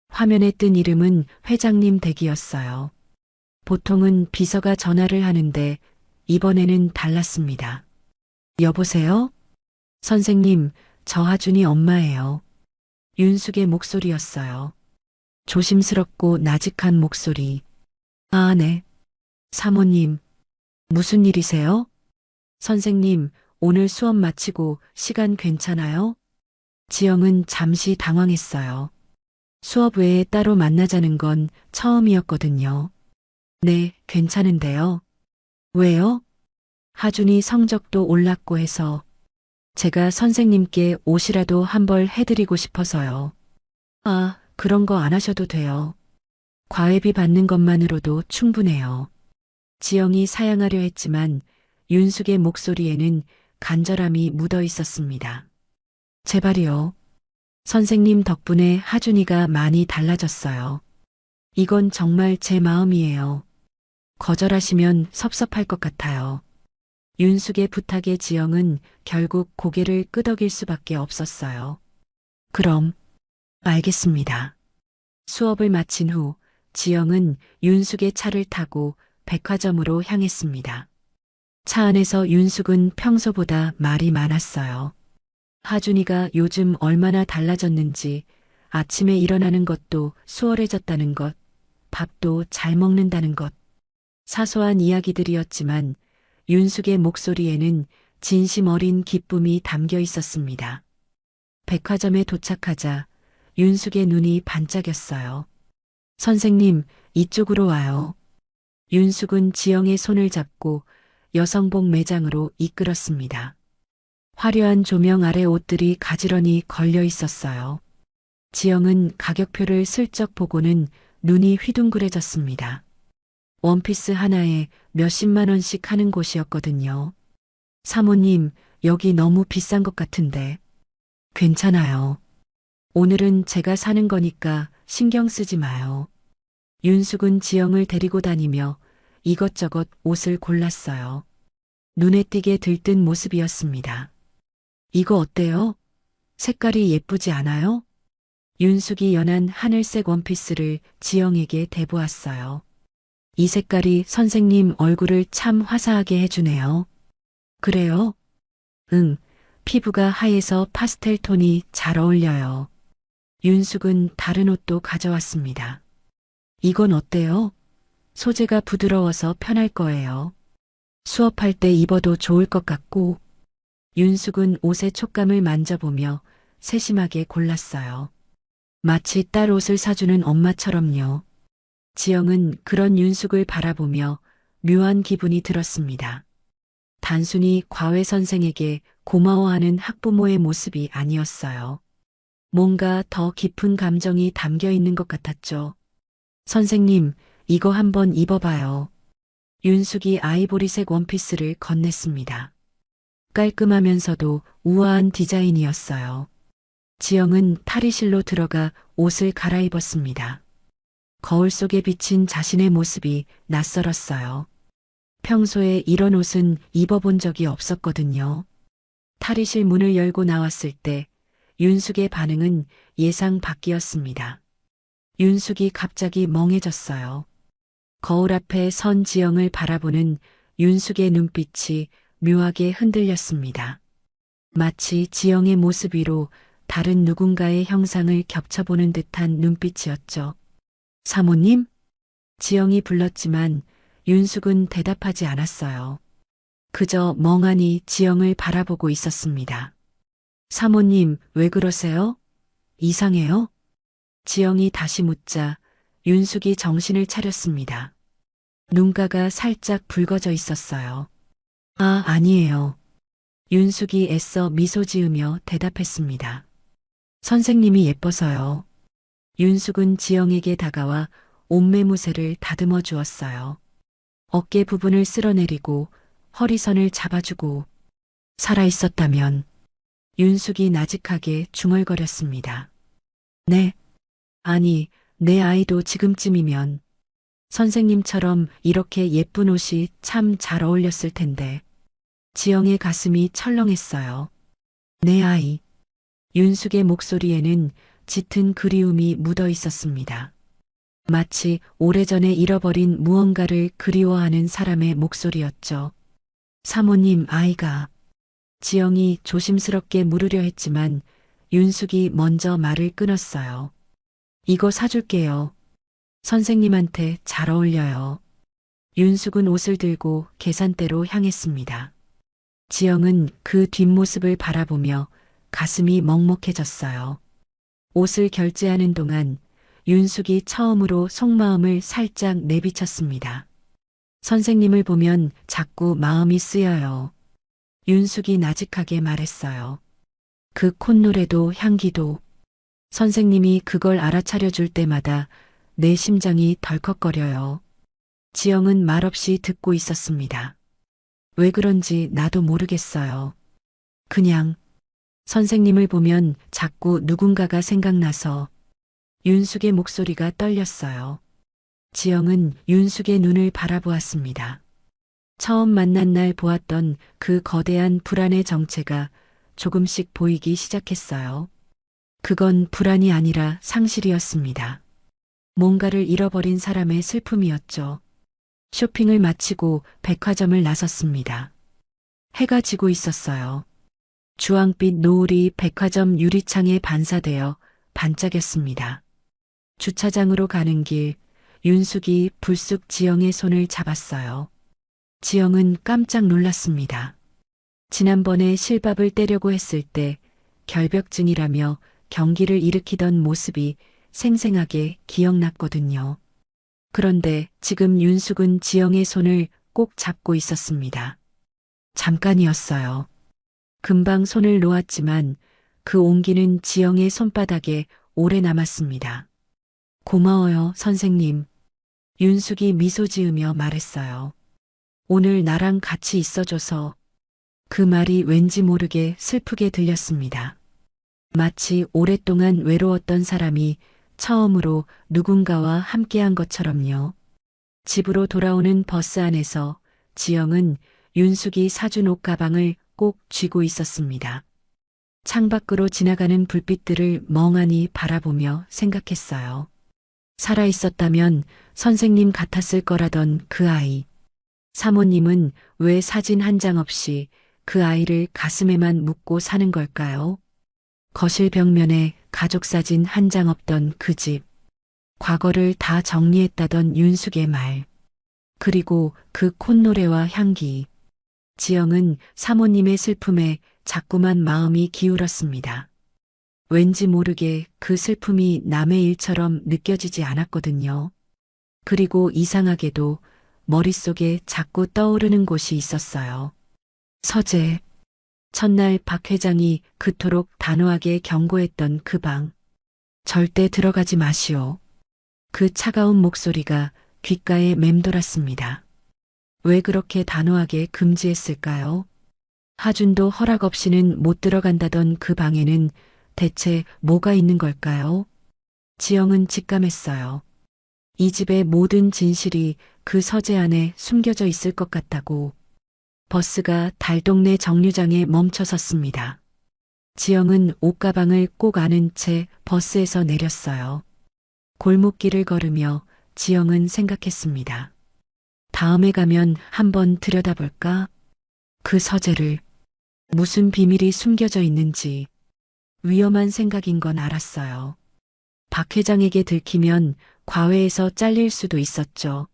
화면에 뜬 이름은 회장님 댁이었어요. 보통은 비서가 전화를 하는데 이번에는 달랐습니다. 여보세요? 선생님, 저 하준이 엄마예요. 윤숙의 목소리였어요. 조심스럽고 나직한 목소리. 아, 네. 사모님, 무슨 일이세요? 선생님, 오늘 수업 마치고 시간 괜찮아요? 지영은 잠시 당황했어요. 수업 외에 따로 만나자는 건 처음이었거든요. 네, 괜찮은데요. 왜요? 하준이 성적도 올랐고 해서 제가 선생님께 옷이라도 한 벌 해드리고 싶어서요. 아, 그런 거 안 하셔도 돼요. 과외비 받는 것만으로도 충분해요. 지영이 사양하려 했지만 윤숙의 목소리에는 간절함이 묻어 있었습니다. 제발이요. 선생님 덕분에 하준이가 많이 달라졌어요. 이건 정말 제 마음이에요. 거절하시면 섭섭할 것 같아요. 윤숙의 부탁에 지영은 결국 고개를 끄덕일 수밖에 없었어요. 그럼, 알겠습니다. 수업을 마친 후 지영은 윤숙의 차를 타고 백화점으로 향했습니다. 차 안에서 윤숙은 평소보다 말이 많았어요. 하준이가 요즘 얼마나 달라졌는지, 아침에 일어나는 것도 수월해졌다는 것, 밥도 잘 먹는다는 것. 사소한 이야기들이었지만 윤숙의 목소리에는 진심 어린 기쁨이 담겨 있었습니다. 백화점에 도착하자 윤숙의 눈이 반짝였어요. 선생님, 이쪽으로 와요. 윤숙은 지영의 손을 잡고 여성복 매장으로 이끌었습니다. 화려한 조명 아래 옷들이 가지런히 걸려 있었어요. 지영은 가격표를 슬쩍 보고는 눈이 휘둥그레졌습니다. 원피스 하나에 몇십만 원씩 하는 곳이었거든요. 사모님, 여기 너무 비싼 것 같은데. 괜찮아요. 오늘은 제가 사는 거니까 신경 쓰지 마요. 윤숙은 지영을 데리고 다니며 이것저것 옷을 골랐어요. 눈에 띄게 들뜬 모습이었습니다. 이거 어때요? 색깔이 예쁘지 않아요? 윤숙이 연한 하늘색 원피스를 지영에게 대보았어요. 이 색깔이 선생님 얼굴을 참 화사하게 해주네요. 그래요? 응, 피부가 하얘서 파스텔 톤이 잘 어울려요. 윤숙은 다른 옷도 가져왔습니다. 이건 어때요? 소재가 부드러워서 편할 거예요. 수업할 때 입어도 좋을 것 같고. 윤숙은 옷의 촉감을 만져보며 세심하게 골랐어요. 마치 딸 옷을 사주는 엄마처럼요. 지영은 그런 윤숙을 바라보며 묘한 기분이 들었습니다. 단순히 과외 선생에게 고마워하는 학부모의 모습이 아니었어요. 뭔가 더 깊은 감정이 담겨 있는 것 같았죠. 선생님, 이거 한번 입어봐요. 윤숙이 아이보리색 원피스를 건넸습니다. 깔끔하면서도 우아한 디자인이었어요. 지영은 탈의실로 들어가 옷을 갈아입었습니다. 거울 속에 비친 자신의 모습이 낯설었어요. 평소에 이런 옷은 입어본 적이 없었거든요. 탈의실 문을 열고 나왔을 때 윤숙의 반응은 예상 밖이었습니다. 윤숙이 갑자기 멍해졌어요. 거울 앞에 선 지영을 바라보는 윤숙의 눈빛이 묘하게 흔들렸습니다. 마치 지영의 모습 위로 다른 누군가의 형상을 겹쳐보는 듯한 눈빛이었죠. 사모님? 지영이 불렀지만 윤숙은 대답하지 않았어요. 그저 멍하니 지영을 바라보고 있었습니다. 사모님, 왜 그러세요? 이상해요? 지영이 다시 묻자 윤숙이 정신을 차렸습니다. 눈가가 살짝 붉어져 있었어요. 아, 아니에요. 윤숙이 애써 미소 지으며 대답했습니다. 선생님이 예뻐서요. 윤숙은 지영에게 다가와 옷매무새를 다듬어 주었어요. 어깨 부분을 쓸어내리고 허리선을 잡아주고 살아있었다면 윤숙이 나직하게 중얼거렸습니다. 네. 아니, 내 아이도 지금쯤이면 선생님처럼 이렇게 예쁜 옷이 참 잘 어울렸을 텐데. 지영의 가슴이 철렁했어요. 내 아이. 윤숙의 목소리에는 짙은 그리움이 묻어 있었습니다. 마치 오래전에 잃어버린 무언가를 그리워하는 사람의 목소리였죠. 사모님, 아이가. 지영이 조심스럽게 물으려 했지만 윤숙이 먼저 말을 끊었어요. 이거 사줄게요. 선생님한테 잘 어울려요. 윤숙은 옷을 들고 계산대로 향했습니다. 지영은 그 뒷모습을 바라보며 가슴이 먹먹해졌어요. 옷을 결제하는 동안 윤숙이 처음으로 속마음을 살짝 내비쳤습니다. 선생님을 보면 자꾸 마음이 쓰여요. 윤숙이 나직하게 말했어요. 그 콧노래도 향기도. 선생님이 그걸 알아차려 줄 때마다 내 심장이 덜컥거려요. 지영은 말없이 듣고 있었습니다. 왜 그런지 나도 모르겠어요. 그냥 선생님을 보면 자꾸 누군가가 생각나서. 윤숙의 목소리가 떨렸어요. 지영은 윤숙의 눈을 바라보았습니다. 처음 만난 날 보았던 그 거대한 불안의 정체가 조금씩 보이기 시작했어요. 그건 불안이 아니라 상실이었습니다. 뭔가를 잃어버린 사람의 슬픔이었죠. 쇼핑을 마치고 백화점을 나섰습니다. 해가 지고 있었어요. 주황빛 노을이 백화점 유리창에 반사되어 반짝였습니다. 주차장으로 가는 길, 윤숙이 불쑥 지영의 손을 잡았어요. 지영은 깜짝 놀랐습니다. 지난번에 실밥을 떼려고 했을 때 결벽증이라며 경기를 일으키던 모습이 생생하게 기억났거든요. 그런데 지금 윤숙은 지영의 손을 꼭 잡고 있었습니다. 잠깐이었어요. 금방 손을 놓았지만 그 온기는 지영의 손바닥에 오래 남았습니다. 고마워요, 선생님. 윤숙이 미소 지으며 말했어요. 오늘 나랑 같이 있어줘서. 그 말이 왠지 모르게 슬프게 들렸습니다. 마치 오랫동안 외로웠던 사람이 처음으로 누군가와 함께한 것처럼요. 집으로 돌아오는 버스 안에서 지영은 윤숙이 사준 옷 가방을 꼭 쥐고 있었습니다. 창밖으로 지나가는 불빛들을 멍하니 바라보며 생각했어요. 살아있었다면 선생님 같았을 거라던 그 아이. 사모님은 왜 사진 한 장 없이 그 아이를 가슴에만 묻고 사는 걸까요? 거실 벽면에 가족 사진 한 장 없던 그 집. 과거를 다 정리했다던 윤숙의 말. 그리고 그 콧노래와 향기. 지영은 사모님의 슬픔에 자꾸만 마음이 기울었습니다. 왠지 모르게 그 슬픔이 남의 일처럼 느껴지지 않았거든요. 그리고 이상하게도 머릿속에 자꾸 떠오르는 곳이 있었어요. 서재. 첫날 박 회장이 그토록 단호하게 경고했던 그 방. 절대 들어가지 마시오. 그 차가운 목소리가 귓가에 맴돌았습니다. 왜 그렇게 단호하게 금지했을까요? 하준도 허락 없이는 못 들어간다던 그 방에는 대체 뭐가 있는 걸까요? 지영은 직감했어요. 이 집의 모든 진실이 그 서재 안에 숨겨져 있을 것 같다고. 버스가 달동네 정류장에 멈춰섰습니다. 지영은 옷가방을 꼭 안은 채 버스에서 내렸어요. 골목길을 걸으며 지영은 생각했습니다. 다음에 가면 한번 들여다볼까? 그 서재를. 무슨 비밀이 숨겨져 있는지. 위험한 생각인 건 알았어요. 박 회장에게 들키면 과외에서 잘릴 수도 있었죠.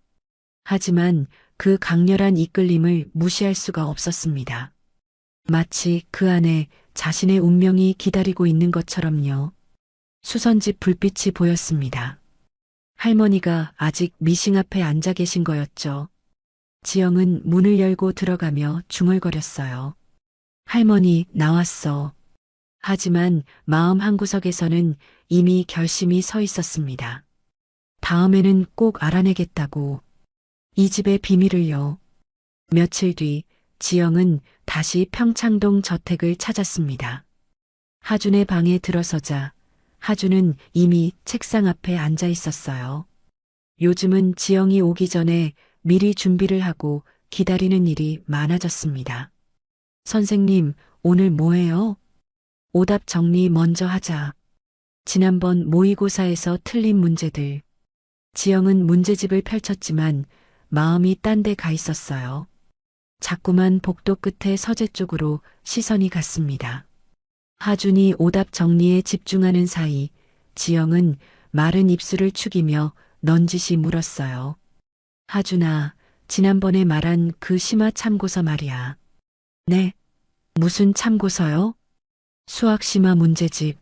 하지만 그 강렬한 이끌림을 무시할 수가 없었습니다. 마치 그 안에 자신의 운명이 기다리고 있는 것처럼요. 수선집 불빛이 보였습니다. 할머니가 아직 미싱 앞에 앉아 계신 거였죠. 지영은 문을 열고 들어가며 중얼거렸어요. 할머니, 나왔어. 하지만 마음 한구석에서는 이미 결심이 서 있었습니다. 다음에는 꼭 알아내겠다고. 이 집의 비밀을요. 며칠 뒤 지영은 다시 평창동 저택을 찾았습니다. 하준의 방에 들어서자 하준은 이미 책상 앞에 앉아 있었어요. 요즘은 지영이 오기 전에 미리 준비를 하고 기다리는 일이 많아졌습니다. 선생님, 오늘 뭐해요? 오답 정리 먼저 하자. 지난번 모의고사에서 틀린 문제들. 지영은 문제집을 펼쳤지만 마음이 딴 데 가 있었어요. 자꾸만 복도 끝에 서재 쪽으로 시선이 갔습니다. 하준이 오답 정리에 집중하는 사이 지영은 마른 입술을 축이며 넌지시 물었어요. 하준아, 지난번에 말한 그 심화 참고서 말이야. 네. 무슨 참고서요? 수학 심화 문제집.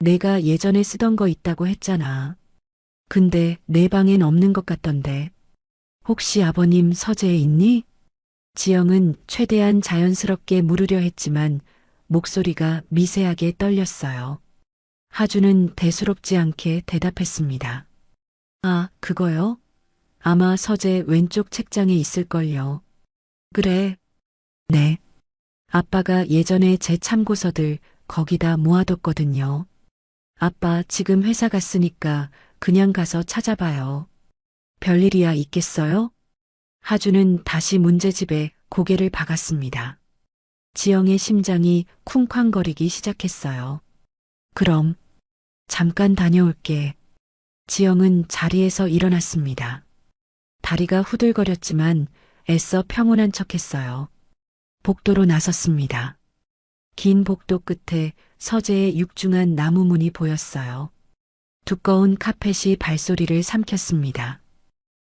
내가 예전에 쓰던 거 있다고 했잖아. 근데 내 방엔 없는 것 같던데. 혹시 아버님 서재에 있니? 지영은 최대한 자연스럽게 물으려 했지만 목소리가 미세하게 떨렸어요. 하준은 대수롭지 않게 대답했습니다. 아, 그거요? 아마 서재 왼쪽 책장에 있을걸요. 그래. 네. 아빠가 예전에 제 참고서들 거기다 모아뒀거든요. 아빠 지금 회사 갔으니까 그냥 가서 찾아봐요. 별일이야 있겠어요? 하준은 다시 문제집에 고개를 박았습니다. 지영의 심장이 쿵쾅거리기 시작했어요. 그럼 잠깐 다녀올게. 지영은 자리에서 일어났습니다. 다리가 후들거렸지만 애써 평온한 척했어요. 복도로 나섰습니다. 긴 복도 끝에 서재의 육중한 나무 문이 보였어요. 두꺼운 카펫이 발소리를 삼켰습니다.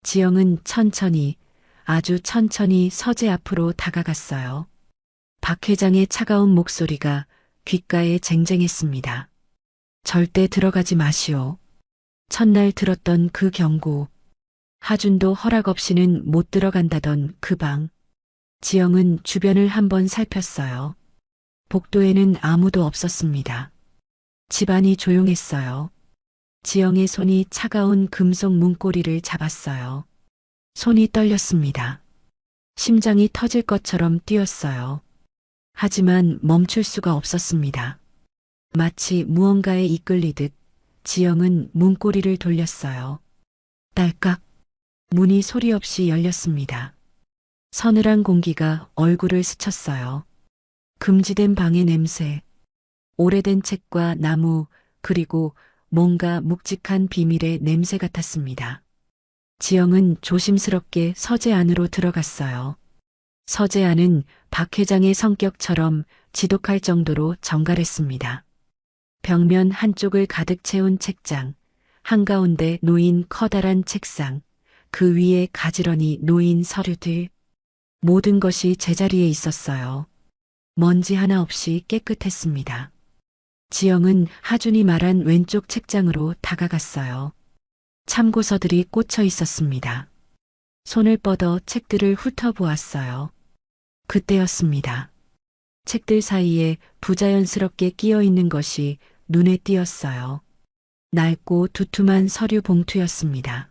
지영은 천천히, 아주 천천히 서재 앞으로 다가갔어요. 박 회장의 차가운 목소리가 귓가에 쟁쟁했습니다. 절대 들어가지 마시오. 첫날 들었던 그 경고. 하준도 허락 없이는 못 들어간다던 그 방. 지영은 주변을 한번 살폈어요. 복도에는 아무도 없었습니다. 집안이 조용했어요. 지영의 손이 차가운 금속 문고리를 잡았어요. 손이 떨렸습니다. 심장이 터질 것처럼 뛰었어요. 하지만 멈출 수가 없었습니다. 마치 무언가에 이끌리듯 지영은 문고리를 돌렸어요. 딸깍. 문이 소리 없이 열렸습니다. 서늘한 공기가 얼굴을 스쳤어요. 금지된 방의 냄새, 오래된 책과 나무, 그리고 뭔가 묵직한 비밀의 냄새 같았습니다. 지영은 조심스럽게 서재 안으로 들어갔어요. 서재 안은 박 회장의 성격처럼 지독할 정도로 정갈했습니다. 벽면 한쪽을 가득 채운 책장, 한가운데 놓인 커다란 책상, 그 위에 가지런히 놓인 서류들, 모든 것이 제자리에 있었어요. 먼지 하나 없이 깨끗했습니다. 지영은 하준이 말한 왼쪽 책장으로 다가갔어요. 참고서들이 꽂혀 있었습니다. 손을 뻗어 책들을 훑어보았어요. 그때였습니다. 책들 사이에 부자연스럽게 끼어 있는 것이 눈에 띄었어요. 낡고 두툼한 서류 봉투였습니다.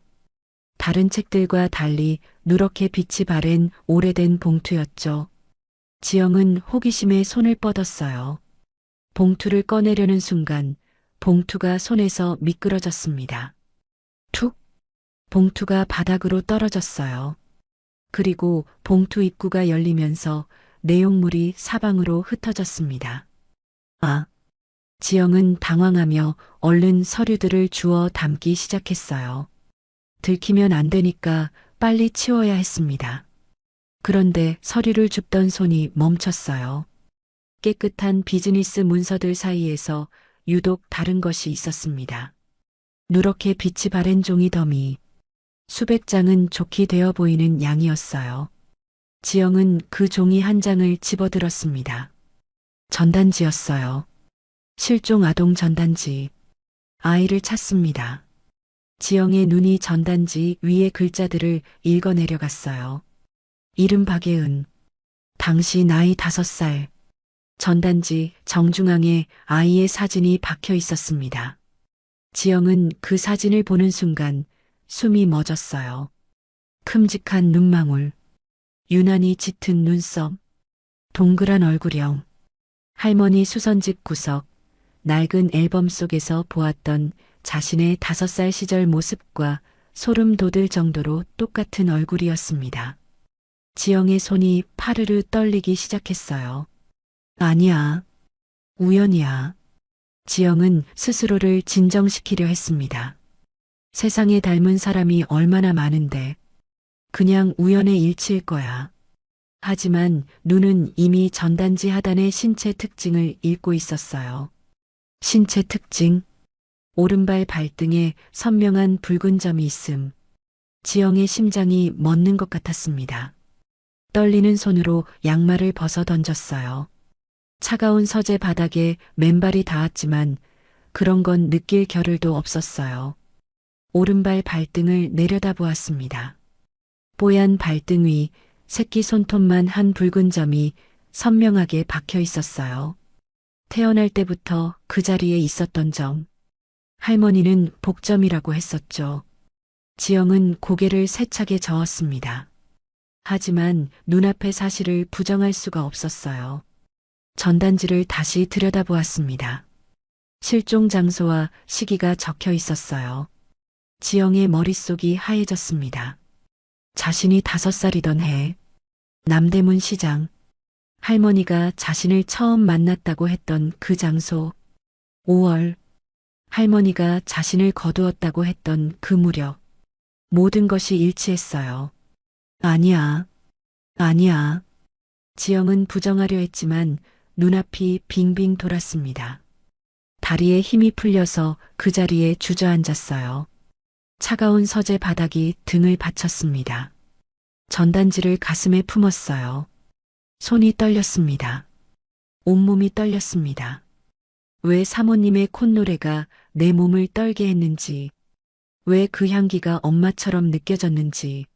다른 책들과 달리 누렇게 빛이 바랜 오래된 봉투였죠. 지영은 호기심에 손을 뻗었어요. 봉투를 꺼내려는 순간 봉투가 손에서 미끄러졌습니다. 툭! 봉투가 바닥으로 떨어졌어요. 그리고 봉투 입구가 열리면서 내용물이 사방으로 흩어졌습니다. 아! 지영은 당황하며 얼른 서류들을 주워 담기 시작했어요. 들키면 안 되니까 빨리 치워야 했습니다. 그런데 서류를 줍던 손이 멈췄어요. 깨끗한 비즈니스 문서들 사이에서 유독 다른 것이 있었습니다. 누렇게 빛이 바랜 종이 더미. 수백 장은 좋게 되어 보이는 양이었어요. 지영은 그 종이 한 장을 집어들었습니다. 전단지였어요. 실종 아동 전단지. 아이를 찾습니다. 지영의 눈이 전단지 위의 글자들을 읽어 내려갔어요. 이름 박예은. 당시 나이 5살. 전단지 정중앙에 아이의 사진이 박혀 있었습니다. 지영은 그 사진을 보는 순간 숨이 멎었어요. 큼직한 눈망울, 유난히 짙은 눈썹, 동그란 얼굴형, 할머니 수선집 구석, 낡은 앨범 속에서 보았던 자신의 5살 시절 모습과 소름 돋을 정도로 똑같은 얼굴이었습니다. 지영의 손이 파르르 떨리기 시작했어요. 아니야. 우연이야. 지영은 스스로를 진정시키려 했습니다. 세상에 닮은 사람이 얼마나 많은데 그냥 우연의 일치일 거야. 하지만 눈은 이미 전단지 하단의 신체 특징을 읽고 있었어요. 신체 특징. 오른발 발등에 선명한 붉은 점이 있음. 지영의 심장이 멎는 것 같았습니다. 떨리는 손으로 양말을 벗어 던졌어요. 차가운 서재 바닥에 맨발이 닿았지만 그런 건 느낄 겨를도 없었어요. 오른발 발등을 내려다보았습니다. 뽀얀 발등 위 새끼 손톱만 한 붉은 점이 선명하게 박혀 있었어요. 태어날 때부터 그 자리에 있었던 점. 할머니는 복점이라고 했었죠. 지영은 고개를 세차게 저었습니다. 하지만 눈앞의 사실을 부정할 수가 없었어요. 전단지를 다시 들여다보았습니다. 실종 장소와 시기가 적혀 있었어요. 지영의 머릿속이 하얘졌습니다. 자신이 5살이던 해, 남대문 시장, 할머니가 자신을 처음 만났다고 했던 그 장소, 5월, 할머니가 자신을 거두었다고 했던 그 무렵, 모든 것이 일치했어요. 아니야, 아니야. 지영은 부정하려 했지만 눈앞이 빙빙 돌았습니다. 다리에 힘이 풀려서 그 자리에 주저앉았어요. 차가운 서재 바닥이 등을 받쳤습니다. 전단지를 가슴에 품었어요. 손이 떨렸습니다. 온몸이 떨렸습니다. 왜 사모님의 콧노래가 내 몸을 떨게 했는지, 왜 그 향기가 엄마처럼 느껴졌는지,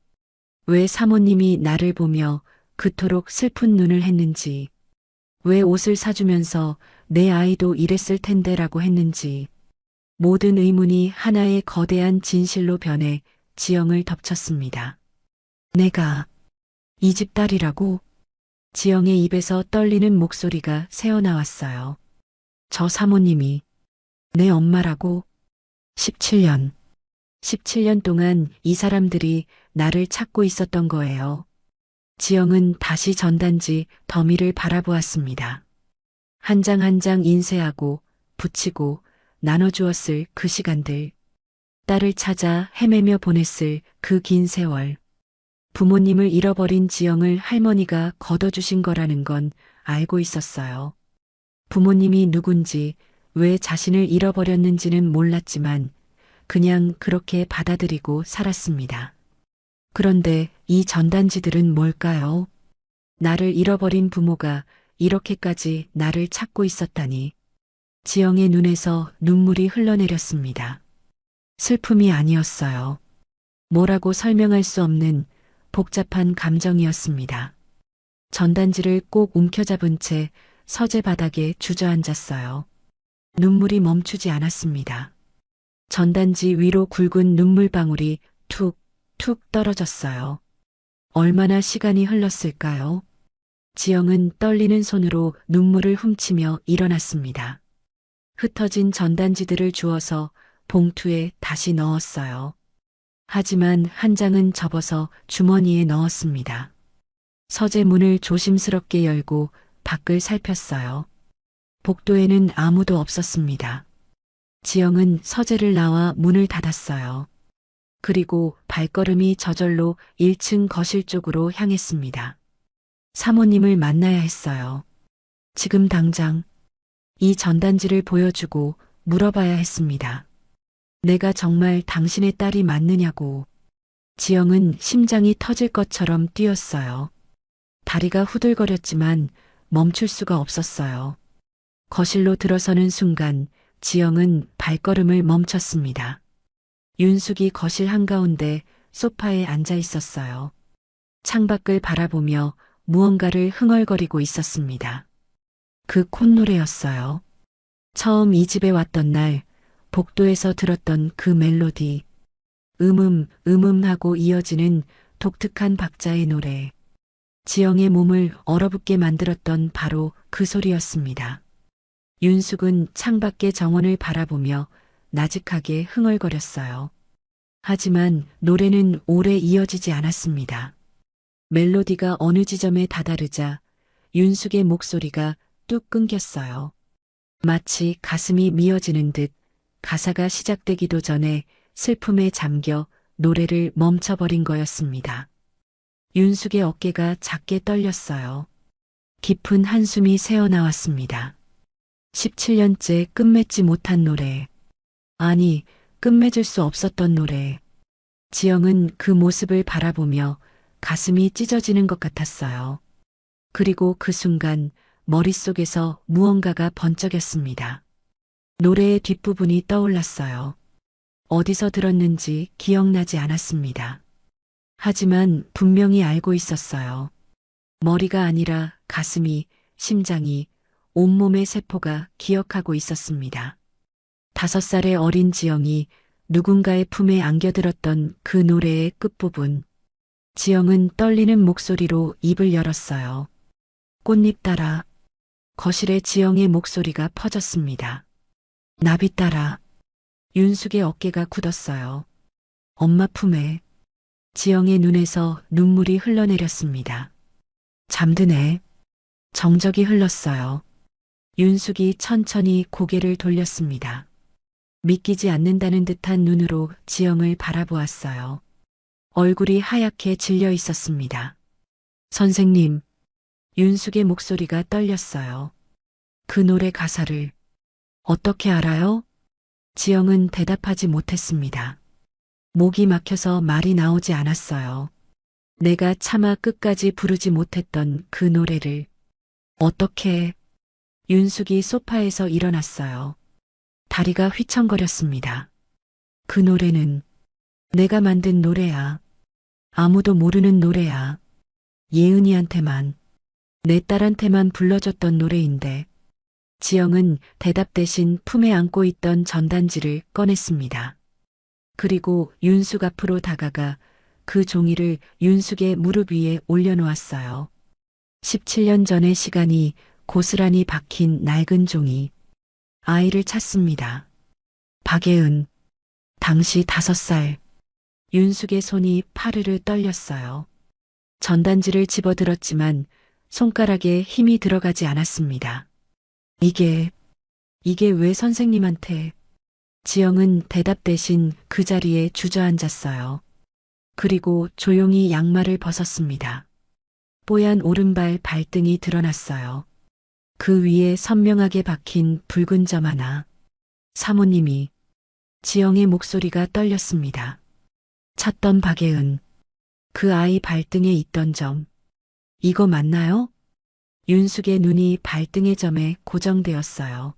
왜 사모님이 나를 보며 그토록 슬픈 눈을 했는지, 왜 옷을 사주면서 내 아이도 이랬을 텐데라고 했는지, 모든 의문이 하나의 거대한 진실로 변해 지영을 덮쳤습니다. 내가 이 집 딸이라고? 지영의 입에서 떨리는 목소리가 새어나왔어요. 저 사모님이 내 엄마라고? 17년 동안 이 사람들이 나를 찾고 있었던 거예요. 지영은 다시 전단지 더미를 바라보았습니다. 한 장 한 장 인쇄하고 붙이고 나눠주었을 그 시간들. 딸을 찾아 헤매며 보냈을 그 긴 세월. 부모님을 잃어버린 지영을 할머니가 걷어주신 거라는 건 알고 있었어요. 부모님이 누군지, 왜 자신을 잃어버렸는지는 몰랐지만 그냥 그렇게 받아들이고 살았습니다. 그런데 이 전단지들은 뭘까요? 나를 잃어버린 부모가 이렇게까지 나를 찾고 있었다니. 지영의 눈에서 눈물이 흘러내렸습니다. 슬픔이 아니었어요. 뭐라고 설명할 수 없는 복잡한 감정이었습니다. 전단지를 꼭 움켜잡은 채 서재 바닥에 주저앉았어요. 눈물이 멈추지 않았습니다. 전단지 위로 굵은 눈물방울이 툭, 툭 떨어졌어요. 얼마나 시간이 흘렀을까요? 지영은 떨리는 손으로 눈물을 훔치며 일어났습니다. 흩어진 전단지들을 주워서 봉투에 다시 넣었어요. 하지만 한 장은 접어서 주머니에 넣었습니다. 서재 문을 조심스럽게 열고 밖을 살폈어요. 복도에는 아무도 없었습니다. 지영은 서재를 나와 문을 닫았어요. 그리고 발걸음이 저절로 1층 거실 쪽으로 향했습니다. 사모님을 만나야 했어요. 지금 당장 이 전단지를 보여주고 물어봐야 했습니다. 내가 정말 당신의 딸이 맞느냐고. 지영은 심장이 터질 것처럼 뛰었어요. 다리가 후들거렸지만 멈출 수가 없었어요. 거실로 들어서는 순간 지영은 발걸음을 멈췄습니다. 윤숙이 거실 한가운데 소파에 앉아 있었어요. 창밖을 바라보며 무언가를 흥얼거리고 있었습니다. 그 콧노래였어요. 처음 이 집에 왔던 날 복도에서 들었던 그 멜로디. 하고 이어지는 독특한 박자의 노래. 지영의 몸을 얼어붙게 만들었던 바로 그 소리였습니다. 윤숙은 창밖의 정원을 바라보며 나직하게 흥얼거렸어요. 하지만 노래는 오래 이어지지 않았습니다. 멜로디가 어느 지점에 다다르자 윤숙의 목소리가 뚝 끊겼어요. 마치 가슴이 미어지는 듯 가사가 시작되기도 전에 슬픔에 잠겨 노래를 멈춰버린 거였습니다. 윤숙의 어깨가 작게 떨렸어요. 깊은 한숨이 새어나왔습니다. 17년째 끝맺지 못한 노래. 아니, 끝맺을 수 없었던 노래. 지영은 그 모습을 바라보며 가슴이 찢어지는 것 같았어요. 그리고 그 순간 머릿속에서 무언가가 번쩍였습니다. 노래의 뒷부분이 떠올랐어요. 어디서 들었는지 기억나지 않았습니다. 하지만 분명히 알고 있었어요. 머리가 아니라 가슴이, 심장이, 온몸의 세포가 기억하고 있었습니다. 5살의 어린 지영이 누군가의 품에 안겨들었던 그 노래의 끝부분. 지영은 떨리는 목소리로 입을 열었어요. 꽃잎 따라. 거실에 지영의 목소리가 퍼졌습니다. 나비 따라. 윤숙의 어깨가 굳었어요. 엄마 품에. 지영의 눈에서 눈물이 흘러내렸습니다. 잠드네. 정적이 흘렀어요. 윤숙이 천천히 고개를 돌렸습니다. 믿기지 않는다는 듯한 눈으로 지영을 바라보았어요. 얼굴이 하얗게 질려 있었습니다. 선생님, 윤숙의 목소리가 떨렸어요. 그 노래 가사를 어떻게 알아요? 지영은 대답하지 못했습니다. 목이 막혀서 말이 나오지 않았어요. 내가 차마 끝까지 부르지 못했던 그 노래를 어떻게. 윤숙이 소파에서 일어났어요. 다리가 휘청거렸습니다. 그 노래는 내가 만든 노래야. 아무도 모르는 노래야. 예은이한테만, 내 딸한테만 불러줬던 노래인데. 지영은 대답 대신 품에 안고 있던 전단지를 꺼냈습니다. 그리고 윤숙 앞으로 다가가 그 종이를 윤숙의 무릎 위에 올려놓았어요. 17년 전의 시간이 고스란히 박힌 낡은 종이. 아이를 찾습니다. 박예은. 당시 5살. 윤숙의 손이 파르르 떨렸어요. 전단지를 집어들었지만 손가락에 힘이 들어가지 않았습니다. 이게 왜 선생님한테. 지영은 대답 대신 그 자리에 주저앉았어요. 그리고 조용히 양말을 벗었습니다. 뽀얀 오른발 발등이 드러났어요. 그 위에 선명하게 박힌 붉은 점 하나. 사모님이. 지영의 목소리가 떨렸습니다. 찾던 박예은. 그 아이 발등에 있던 점. 이거 맞나요? 윤숙의 눈이 발등의 점에 고정되었어요.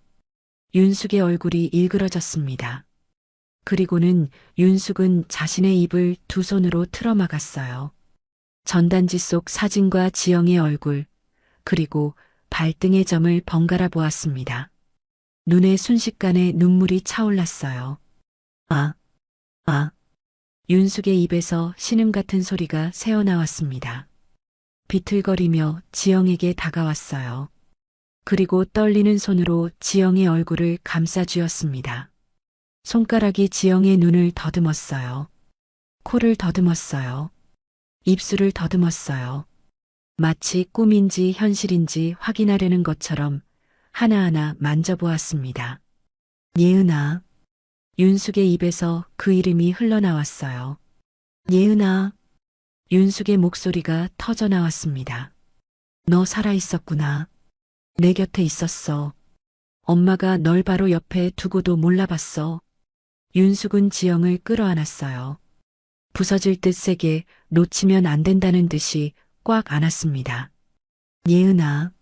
윤숙의 얼굴이 일그러졌습니다. 그리고는 윤숙은 자신의 입을 두 손으로 틀어막았어요. 전단지 속 사진과 지영의 얼굴, 그리고 발등의 점을 번갈아 보았습니다. 눈에 순식간에 눈물이 차올랐어요. 아, 아. 윤숙의 입에서 신음 같은 소리가 새어나왔습니다. 비틀거리며 지영에게 다가왔어요. 그리고 떨리는 손으로 지영의 얼굴을 감싸 쥐었습니다. 손가락이 지영의 눈을 더듬었어요. 코를 더듬었어요. 입술을 더듬었어요. 마치 꿈인지 현실인지 확인하려는 것처럼 하나하나 만져보았습니다. 예은아. 윤숙의 입에서 그 이름이 흘러나왔어요. 예은아. 윤숙의 목소리가 터져나왔습니다. 너 살아있었구나. 내 곁에 있었어. 엄마가 널 바로 옆에 두고도 몰라봤어. 윤숙은 지영을 끌어안았어요. 부서질 듯 세게 놓치면 안 된다는 듯이 꽉 안았습니다. 예은아,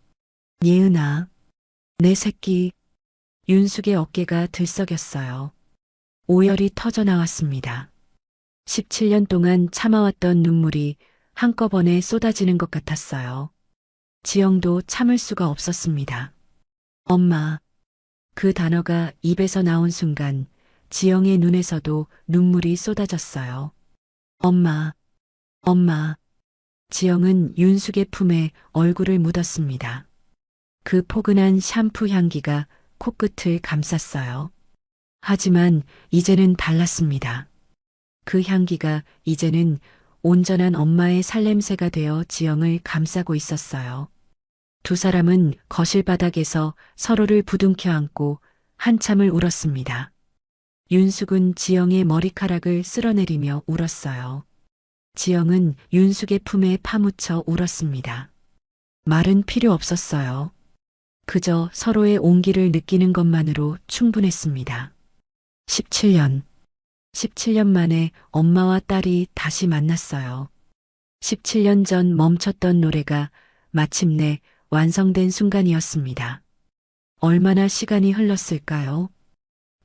예은아, 내 새끼. 윤숙의 어깨가 들썩였어요. 오열이 터져나왔습니다. 17년 동안 참아왔던 눈물이 한꺼번에 쏟아지는 것 같았어요. 지영도 참을 수가 없었습니다. 엄마. 그 단어가 입에서 나온 순간 지영의 눈에서도 눈물이 쏟아졌어요. 엄마, 엄마. 지영은 윤숙의 품에 얼굴을 묻었습니다. 그 포근한 샴푸 향기가 코끝을 감쌌어요. 하지만 이제는 달랐습니다. 그 향기가 이제는 온전한 엄마의 살냄새가 되어 지영을 감싸고 있었어요. 두 사람은 거실 바닥에서 서로를 부둥켜 안고 한참을 울었습니다. 윤숙은 지영의 머리카락을 쓸어내리며 울었어요. 지영은 윤숙의 품에 파묻혀 울었습니다. 말은 필요 없었어요. 그저 서로의 온기를 느끼는 것만으로 충분했습니다. 17년 만에 엄마와 딸이 다시 만났어요. 17년 전 멈췄던 노래가 마침내 완성된 순간이었습니다. 얼마나 시간이 흘렀을까요?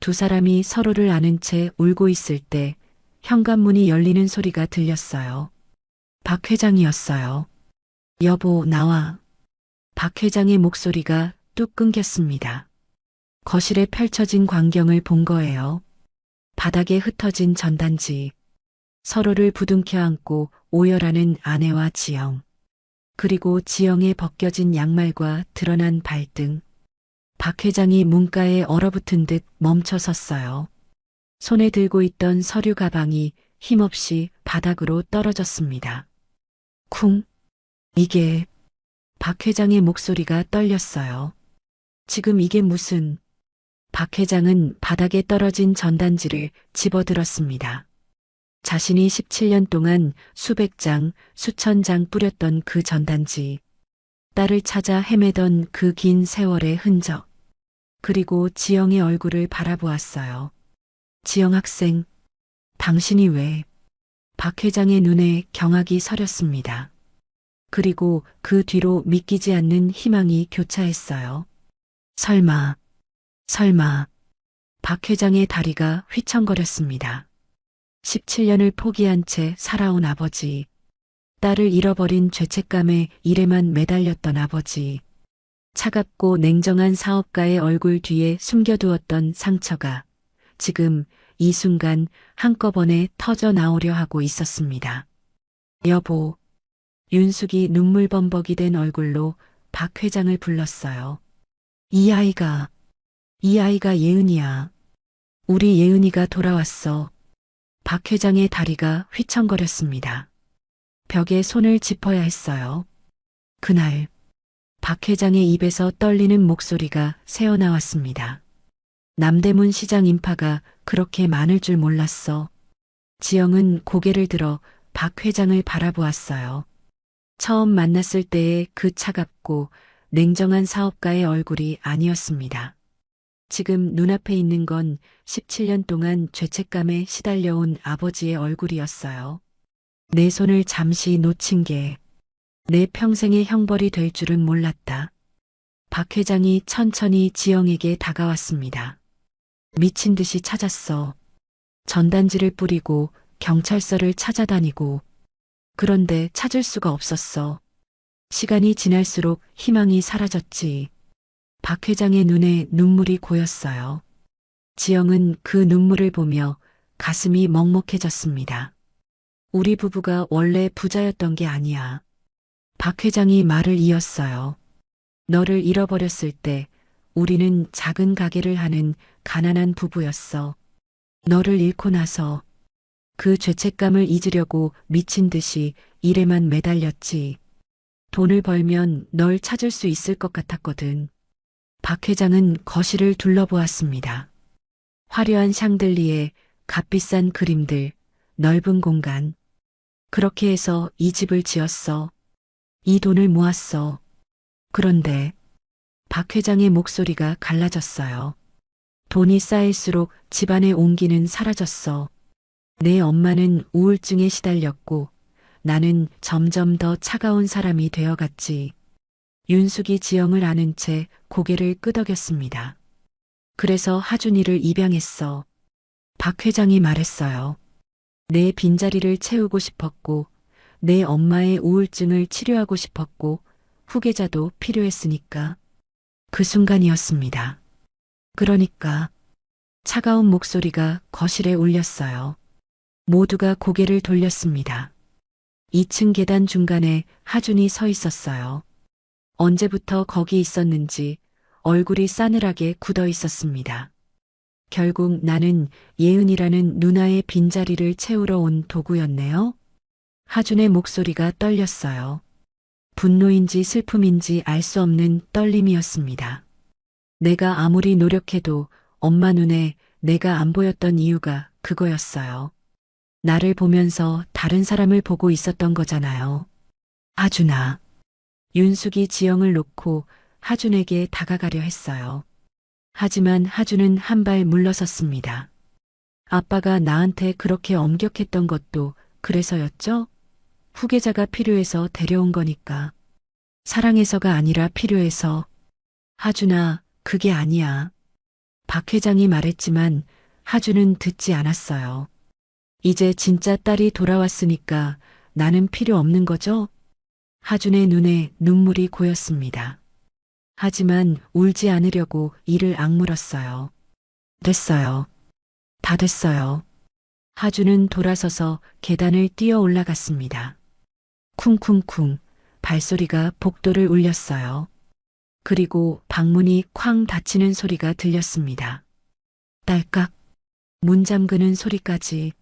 두 사람이 서로를 아는 채 울고 있을 때 현관문이 열리는 소리가 들렸어요. 박 회장이었어요. 여보, 나와. 박 회장의 목소리가 뚝 끊겼습니다. 거실에 펼쳐진 광경을 본 거예요. 바닥에 흩어진 전단지, 서로를 부둥켜 안고 오열하는 아내와 지영, 그리고 지영의 벗겨진 양말과 드러난 발등. 박 회장이 문가에 얼어붙은 듯 멈춰 섰어요. 손에 들고 있던 서류 가방이 힘없이 바닥으로 떨어졌습니다. 쿵. 이게... 박 회장의 목소리가 떨렸어요. 지금 이게 무슨... 박 회장은 바닥에 떨어진 전단지를 집어들었습니다. 자신이 17년 동안 수백 장, 수천 장 뿌렸던 그 전단지, 딸을 찾아 헤매던 그 긴 세월의 흔적, 그리고 지영의 얼굴을 바라보았어요. 지영 학생, 당신이 왜... 박 회장의 눈에 경악이 서렸습니다. 그리고 그 뒤로 믿기지 않는 희망이 교차했어요. 설마... 박 회장의 다리가 휘청거렸습니다. 17년을 포기한 채 살아온 아버지, 딸을 잃어버린 죄책감에 일에만 매달렸던 아버지, 차갑고 냉정한 사업가의 얼굴 뒤에 숨겨두었던 상처가 지금 이 순간 한꺼번에 터져 나오려 하고 있었습니다. 여보, 윤숙이 눈물범벅이 된 얼굴로 박 회장을 불렀어요. 이 아이가 예은이야. 우리 예은이가 돌아왔어. 박 회장의 다리가 휘청거렸습니다. 벽에 손을 짚어야 했어요. 그날 박 회장의 입에서 떨리는 목소리가 새어나왔습니다. 남대문 시장 인파가 그렇게 많을 줄 몰랐어. 지영은 고개를 들어 박 회장을 바라보았어요. 처음 만났을 때의 그 차갑고 냉정한 사업가의 얼굴이 아니었습니다. 지금 눈앞에 있는 건 17년 동안 죄책감에 시달려온 아버지의 얼굴이었어요. 내 손을 잠시 놓친 게 내 평생의 형벌이 될 줄은 몰랐다. 박 회장이 천천히 지영에게 다가왔습니다. 미친 듯이 찾았어. 전단지를 뿌리고 경찰서를 찾아다니고 그런데 찾을 수가 없었어. 시간이 지날수록 희망이 사라졌지. 박 회장의 눈에 눈물이 고였어요. 지영은 그 눈물을 보며 가슴이 먹먹해졌습니다. 우리 부부가 원래 부자였던 게 아니야. 박 회장이 말을 이었어요. 너를 잃어버렸을 때 우리는 작은 가게를 하는 가난한 부부였어. 너를 잃고 나서 그 죄책감을 잊으려고 미친 듯이 일에만 매달렸지. 돈을 벌면 널 찾을 수 있을 것 같았거든. 박 회장은 거실을 둘러보았습니다. 화려한 샹들리에 값비싼 그림들, 넓은 공간. 그렇게 해서 이 집을 지었어. 이 돈을 모았어. 그런데 박 회장의 목소리가 갈라졌어요. 돈이 쌓일수록 집안의 온기는 사라졌어. 내 엄마는 우울증에 시달렸고 나는 점점 더 차가운 사람이 되어갔지. 윤숙이 지영을 아는 채 고개를 끄덕였습니다. 그래서 하준이를 입양했어. 박 회장이 말했어요. 내 빈자리를 채우고 싶었고 내 엄마의 우울증을 치료하고 싶었고 후계자도 필요했으니까. 그 순간이었습니다. 그러니까 차가운 목소리가 거실에 울렸어요. 모두가 고개를 돌렸습니다. 2층 계단 중간에 하준이 서 있었어요. 언제부터 거기 있었는지 얼굴이 싸늘하게 굳어 있었습니다. 결국 나는 예은이라는 누나의 빈자리를 채우러 온 도구였네요. 하준의 목소리가 떨렸어요. 분노인지 슬픔인지 알 수 없는 떨림이었습니다. 내가 아무리 노력해도 엄마 눈에 내가 안 보였던 이유가 그거였어요. 나를 보면서 다른 사람을 보고 있었던 거잖아요. 하준아. 윤숙이 지영을 놓고 하준에게 다가가려 했어요. 하지만 하준은 한 발 물러섰습니다. 아빠가 나한테 그렇게 엄격했던 것도 그래서였죠? 후계자가 필요해서 데려온 거니까. 사랑해서가 아니라 필요해서. 하준아, 그게 아니야. 박 회장이 말했지만 하준은 듣지 않았어요. 이제 진짜 딸이 돌아왔으니까 나는 필요 없는 거죠? 하준의 눈에 눈물이 고였습니다. 하지만 울지 않으려고 이를 악물었어요. 됐어요. 다 됐어요. 하준은 돌아서서 계단을 뛰어 올라갔습니다. 쿵쿵쿵 발소리가 복도를 울렸어요. 그리고 방문이 쾅 닫히는 소리가 들렸습니다. 딸깍 문 잠그는 소리까지.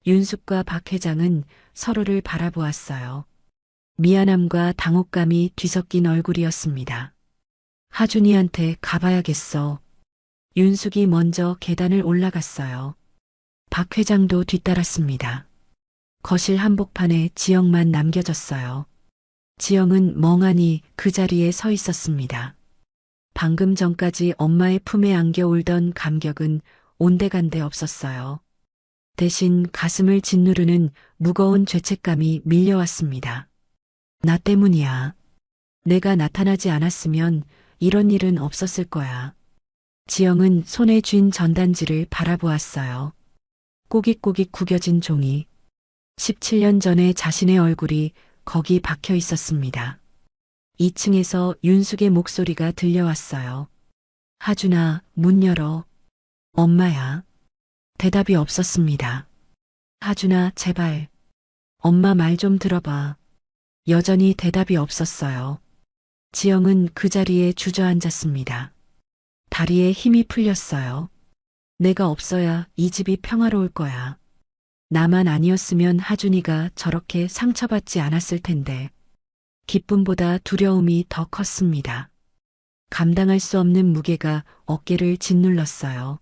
윤숙과 박 회장은 서로를 바라보았어요. 미안함과 당혹감이 뒤섞인 얼굴이었습니다. 하준이한테 가봐야겠어. 윤숙이 먼저 계단을 올라갔어요. 박 회장도 뒤따랐습니다. 거실 한복판에 지영만 남겨졌어요. 지영은 멍하니 그 자리에 서 있었습니다. 방금 전까지 엄마의 품에 안겨 울던 감격은 온데간데 없었어요. 대신 가슴을 짓누르는 무거운 죄책감이 밀려왔습니다. 나 때문이야. 내가 나타나지 않았으면 이런 일은 없었을 거야. 지영은 손에 쥔 전단지를 바라보았어요. 꼬깃꼬깃 구겨진 종이. 17년 전에 자신의 얼굴이 거기 박혀 있었습니다. 2층에서 윤숙의 목소리가 들려왔어요. 하준아, 문 열어. 엄마야. 대답이 없었습니다. 하준아, 제발. 엄마 말 좀 들어봐. 여전히 대답이 없었어요. 지영은 그 자리에 주저앉았습니다. 다리에 힘이 풀렸어요. 내가 없어야 이 집이 평화로울 거야. 나만 아니었으면 하준이가 저렇게 상처받지 않았을 텐데. 기쁨보다 두려움이 더 컸습니다. 감당할 수 없는 무게가 어깨를 짓눌렀어요.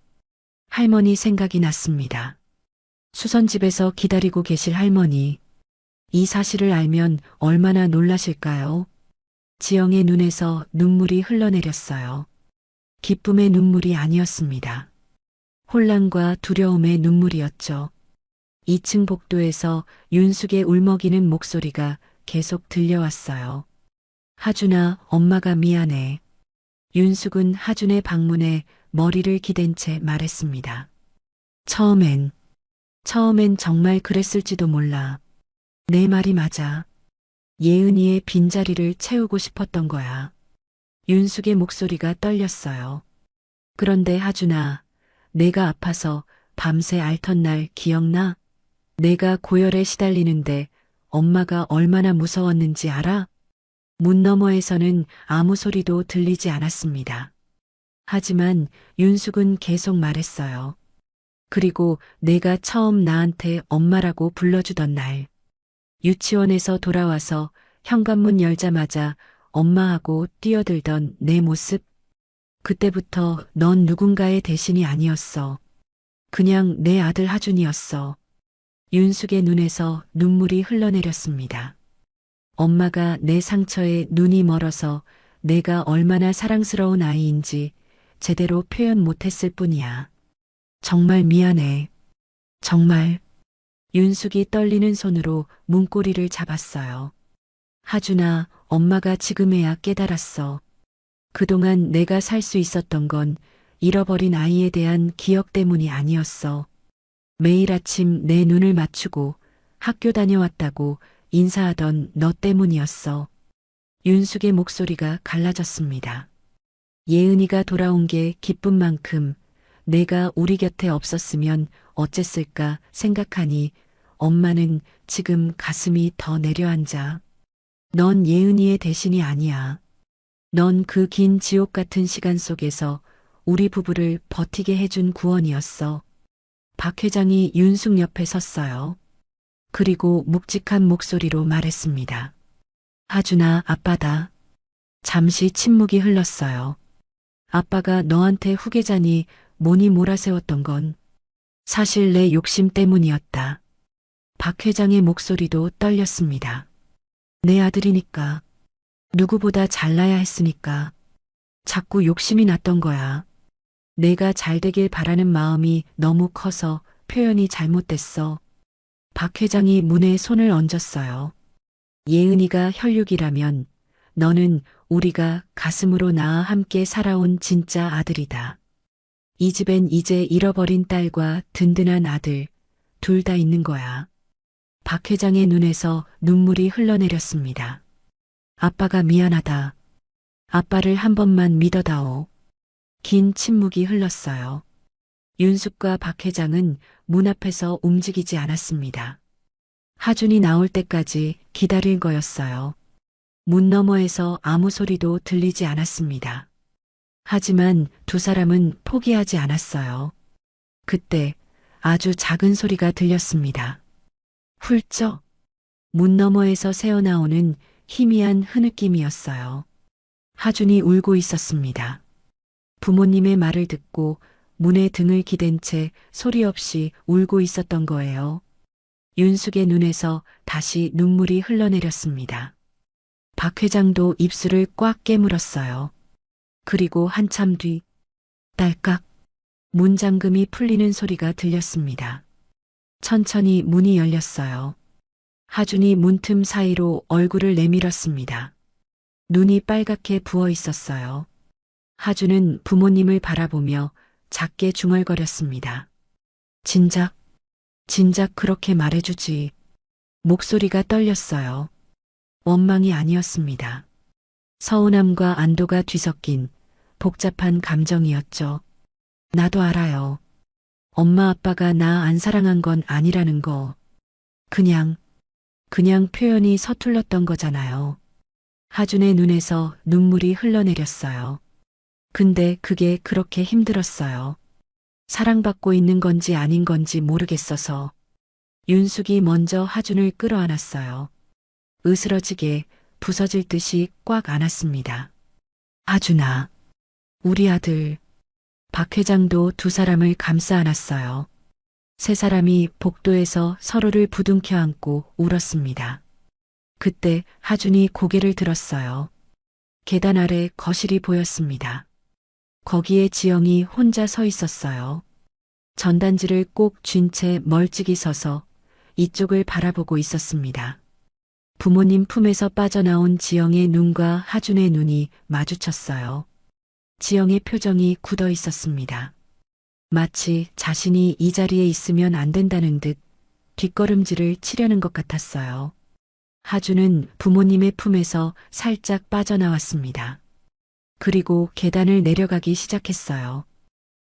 할머니 생각이 났습니다. 수선집에서 기다리고 계실 할머니. 이 사실을 알면 얼마나 놀라실까요? 지영의 눈에서 눈물이 흘러내렸어요. 기쁨의 눈물이 아니었습니다. 혼란과 두려움의 눈물이었죠. 2층 복도에서 윤숙의 울먹이는 목소리가 계속 들려왔어요. 하준아, 엄마가 미안해. 윤숙은 하준의 방문에 머리를 기댄 채 말했습니다. 처음엔 정말 그랬을지도 몰라. 내 말이 맞아. 예은이의 빈자리를 채우고 싶었던 거야. 윤숙의 목소리가 떨렸어요. 그런데 하준아, 내가 아파서 밤새 앓던 날 기억나? 내가 고열에 시달리는데 엄마가 얼마나 무서웠는지 알아? 문 너머에서는 아무 소리도 들리지 않았습니다. 하지만 윤숙은 계속 말했어요. 그리고 내가 처음 나한테 엄마라고 불러주던 날, 유치원에서 돌아와서 현관문 열자마자 엄마하고 뛰어들던 내 모습, 그때부터 넌 누군가의 대신이 아니었어. 그냥 내 아들 하준이었어. 윤숙의 눈에서 눈물이 흘러내렸습니다. 엄마가 내 상처에 눈이 멀어서 내가 얼마나 사랑스러운 아이인지 제대로 표현 못했을 뿐이야. 정말 미안해. 정말. 윤숙이 떨리는 손으로 문고리를 잡았어요. 하준아, 엄마가 지금에야 깨달았어. 그동안 내가 살 수 있었던 건 잃어버린 아이에 대한 기억 때문이 아니었어. 매일 아침 내 눈을 맞추고 학교 다녀왔다고 인사하던 너 때문이었어. 윤숙의 목소리가 갈라졌습니다. 예은이가 돌아온 게 기쁜 만큼 내가 우리 곁에 없었으면 어쨌을까 생각하니 엄마는 지금 가슴이 더 내려앉아. 넌 예은이의 대신이 아니야. 넌 그 긴 지옥 같은 시간 속에서 우리 부부를 버티게 해준 구원이었어. 박 회장이 윤숙 옆에 섰어요. 그리고 묵직한 목소리로 말했습니다. 하준아, 아빠다. 잠시 침묵이 흘렀어요. 아빠가 너한테 후계자니 뭐니 몰아세웠던 건 사실 내 욕심 때문이었다. 박 회장의 목소리도 떨렸습니다. 내 아들이니까. 누구보다 잘나야 했으니까. 자꾸 욕심이 났던 거야. 내가 잘 되길 바라는 마음이 너무 커서 표현이 잘못됐어. 박 회장이 문에 손을 얹었어요. 예은이가 혈육이라면 너는 우리가 가슴으로 낳아 함께 살아온 진짜 아들이다. 이 집엔 이제 잃어버린 딸과 든든한 아들, 둘 다 있는 거야. 박 회장의 눈에서 눈물이 흘러내렸습니다. 아빠가 미안하다. 아빠를 한 번만 믿어다오. 긴 침묵이 흘렀어요. 윤숙과 박 회장은 문 앞에서 움직이지 않았습니다. 하준이 나올 때까지 기다릴 거였어요. 문 너머에서 아무 소리도 들리지 않았습니다. 하지만 두 사람은 포기하지 않았어요. 그때 아주 작은 소리가 들렸습니다. 훌쩍. 문 너머에서 새어나오는 희미한 흐느낌이었어요. 하준이 울고 있었습니다. 부모님의 말을 듣고 문에 등을 기댄 채 소리 없이 울고 있었던 거예요. 윤숙의 눈에서 다시 눈물이 흘러내렸습니다. 박 회장도 입술을 꽉 깨물었어요. 그리고 한참 뒤, 딸깍, 문 잠금이 풀리는 소리가 들렸습니다. 천천히 문이 열렸어요. 하준이 문틈 사이로 얼굴을 내밀었습니다. 눈이 빨갛게 부어 있었어요. 하준은 부모님을 바라보며 작게 중얼거렸습니다. 진작 그렇게 말해주지. 목소리가 떨렸어요. 원망이 아니었습니다. 서운함과 안도가 뒤섞인 복잡한 감정이었죠. 나도 알아요. 엄마 아빠가 나 안 사랑한 건 아니라는 거. 그냥 표현이 서툴렀던 거잖아요. 하준의 눈에서 눈물이 흘러내렸어요. 근데 그게 그렇게 힘들었어요. 사랑받고 있는 건지 아닌 건지 모르겠어서. 윤숙이 먼저 하준을 끌어안았어요. 으스러지게 부서질 듯이 꽉 안았습니다. 하준아, 우리 아들. 박 회장도 두 사람을 감싸 안았어요. 세 사람이 복도에서 서로를 부둥켜 안고 울었습니다. 그때 하준이 고개를 들었어요. 계단 아래 거실이 보였습니다. 거기에 지영이 혼자 서 있었어요. 전단지를 꼭 쥔 채 멀찍이 서서 이쪽을 바라보고 있었습니다. 부모님 품에서 빠져나온 지영의 눈과 하준의 눈이 마주쳤어요. 지영의 표정이 굳어 있었습니다. 마치 자신이 이 자리에 있으면 안 된다는 듯 뒷걸음질을 치려는 것 같았어요. 하주는 부모님의 품에서 살짝 빠져나왔습니다. 그리고 계단을 내려가기 시작했어요.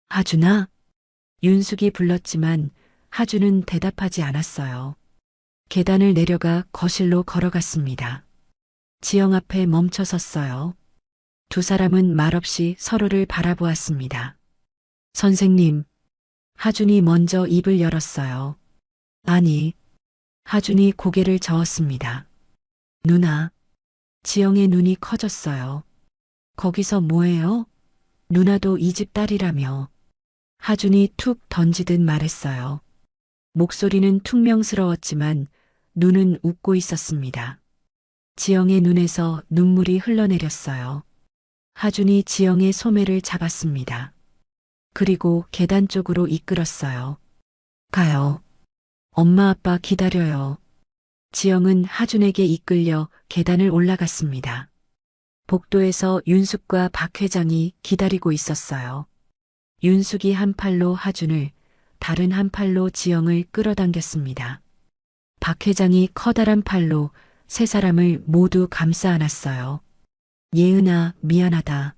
하준아? 윤숙이 불렀지만 하주는 대답하지 않았어요. 계단을 내려가 거실로 걸어갔습니다. 지영 앞에 멈춰 섰어요. 두 사람은 말없이 서로를 바라보았습니다. 선생님, 하준이 먼저 입을 열었어요. 아니, 하준이 고개를 저었습니다. 누나, 지영의 눈이 커졌어요. 거기서 뭐해요? 누나도 이 집 딸이라며. 하준이 툭 던지듯 말했어요. 목소리는 퉁명스러웠지만 눈은 웃고 있었습니다. 지영의 눈에서 눈물이 흘러내렸어요. 하준이 지영의 소매를 잡았습니다. 그리고 계단 쪽으로 이끌었어요. 가요. 엄마 아빠 기다려요. 지영은 하준에게 이끌려 계단을 올라갔습니다. 복도에서 윤숙과 박 회장이 기다리고 있었어요. 윤숙이 한 팔로 하준을, 다른 한 팔로 지영을 끌어당겼습니다. 박 회장이 커다란 팔로 세 사람을 모두 감싸 안았어요. 예은아, 미안하다.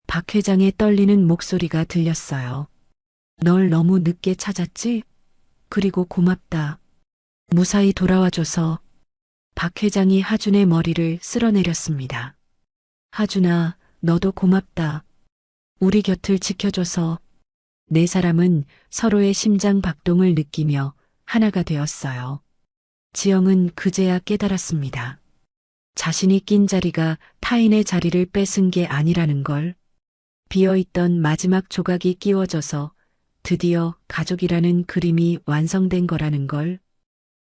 박 회장의 떨리는 목소리가 들렸어요. 널 너무 늦게 찾았지? 그리고 고맙다. 무사히 돌아와줘서. 박 회장이 하준의 머리를 쓸어내렸습니다. 하준아, 너도 고맙다. 우리 곁을 지켜줘서. 네 사람은 서로의 심장 박동을 느끼며 하나가 되었어요. 지영은 그제야 깨달았습니다. 자신이 낀 자리가 타인의 자리를 뺏은 게 아니라는 걸. 비어있던 마지막 조각이 끼워져서 드디어 가족이라는 그림이 완성된 거라는 걸.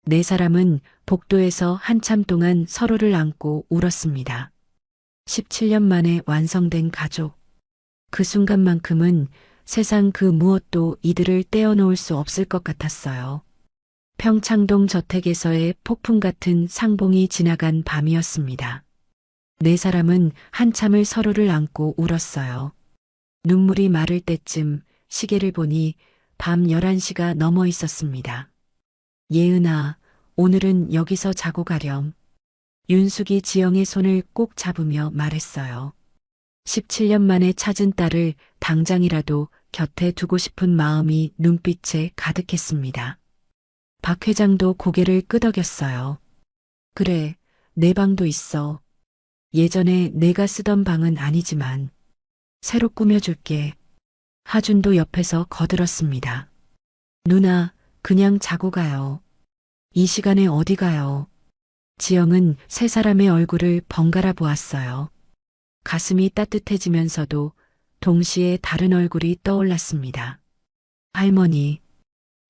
네 사람은 복도에서 한참 동안 서로를 안고 울었습니다. 17년 만에 완성된 가족. 그 순간만큼은 세상 그 무엇도 이들을 떼어놓을 수 없을 것 같았어요. 평창동 저택에서의 폭풍 같은 상봉이 지나간 밤이었습니다. 네 사람은 한참을 서로를 안고 울었어요. 눈물이 마를 때쯤 시계를 보니 밤 11시가 넘어 있었습니다. 예은아, 오늘은 여기서 자고 가렴. 윤숙이 지영의 손을 꼭 잡으며 말했어요. 17년 만에 찾은 딸을 당장이라도 곁에 두고 싶은 마음이 눈빛에 가득했습니다. 박 회장도 고개를 끄덕였어요. 그래, 내 방도 있어. 예전에 내가 쓰던 방은 아니지만 새로 꾸며줄게. 하준도 옆에서 거들었습니다. 누나, 그냥 자고 가요. 이 시간에 어디 가요? 지영은 세 사람의 얼굴을 번갈아 보았어요. 가슴이 따뜻해지면서도 동시에 다른 얼굴이 떠올랐습니다. 할머니,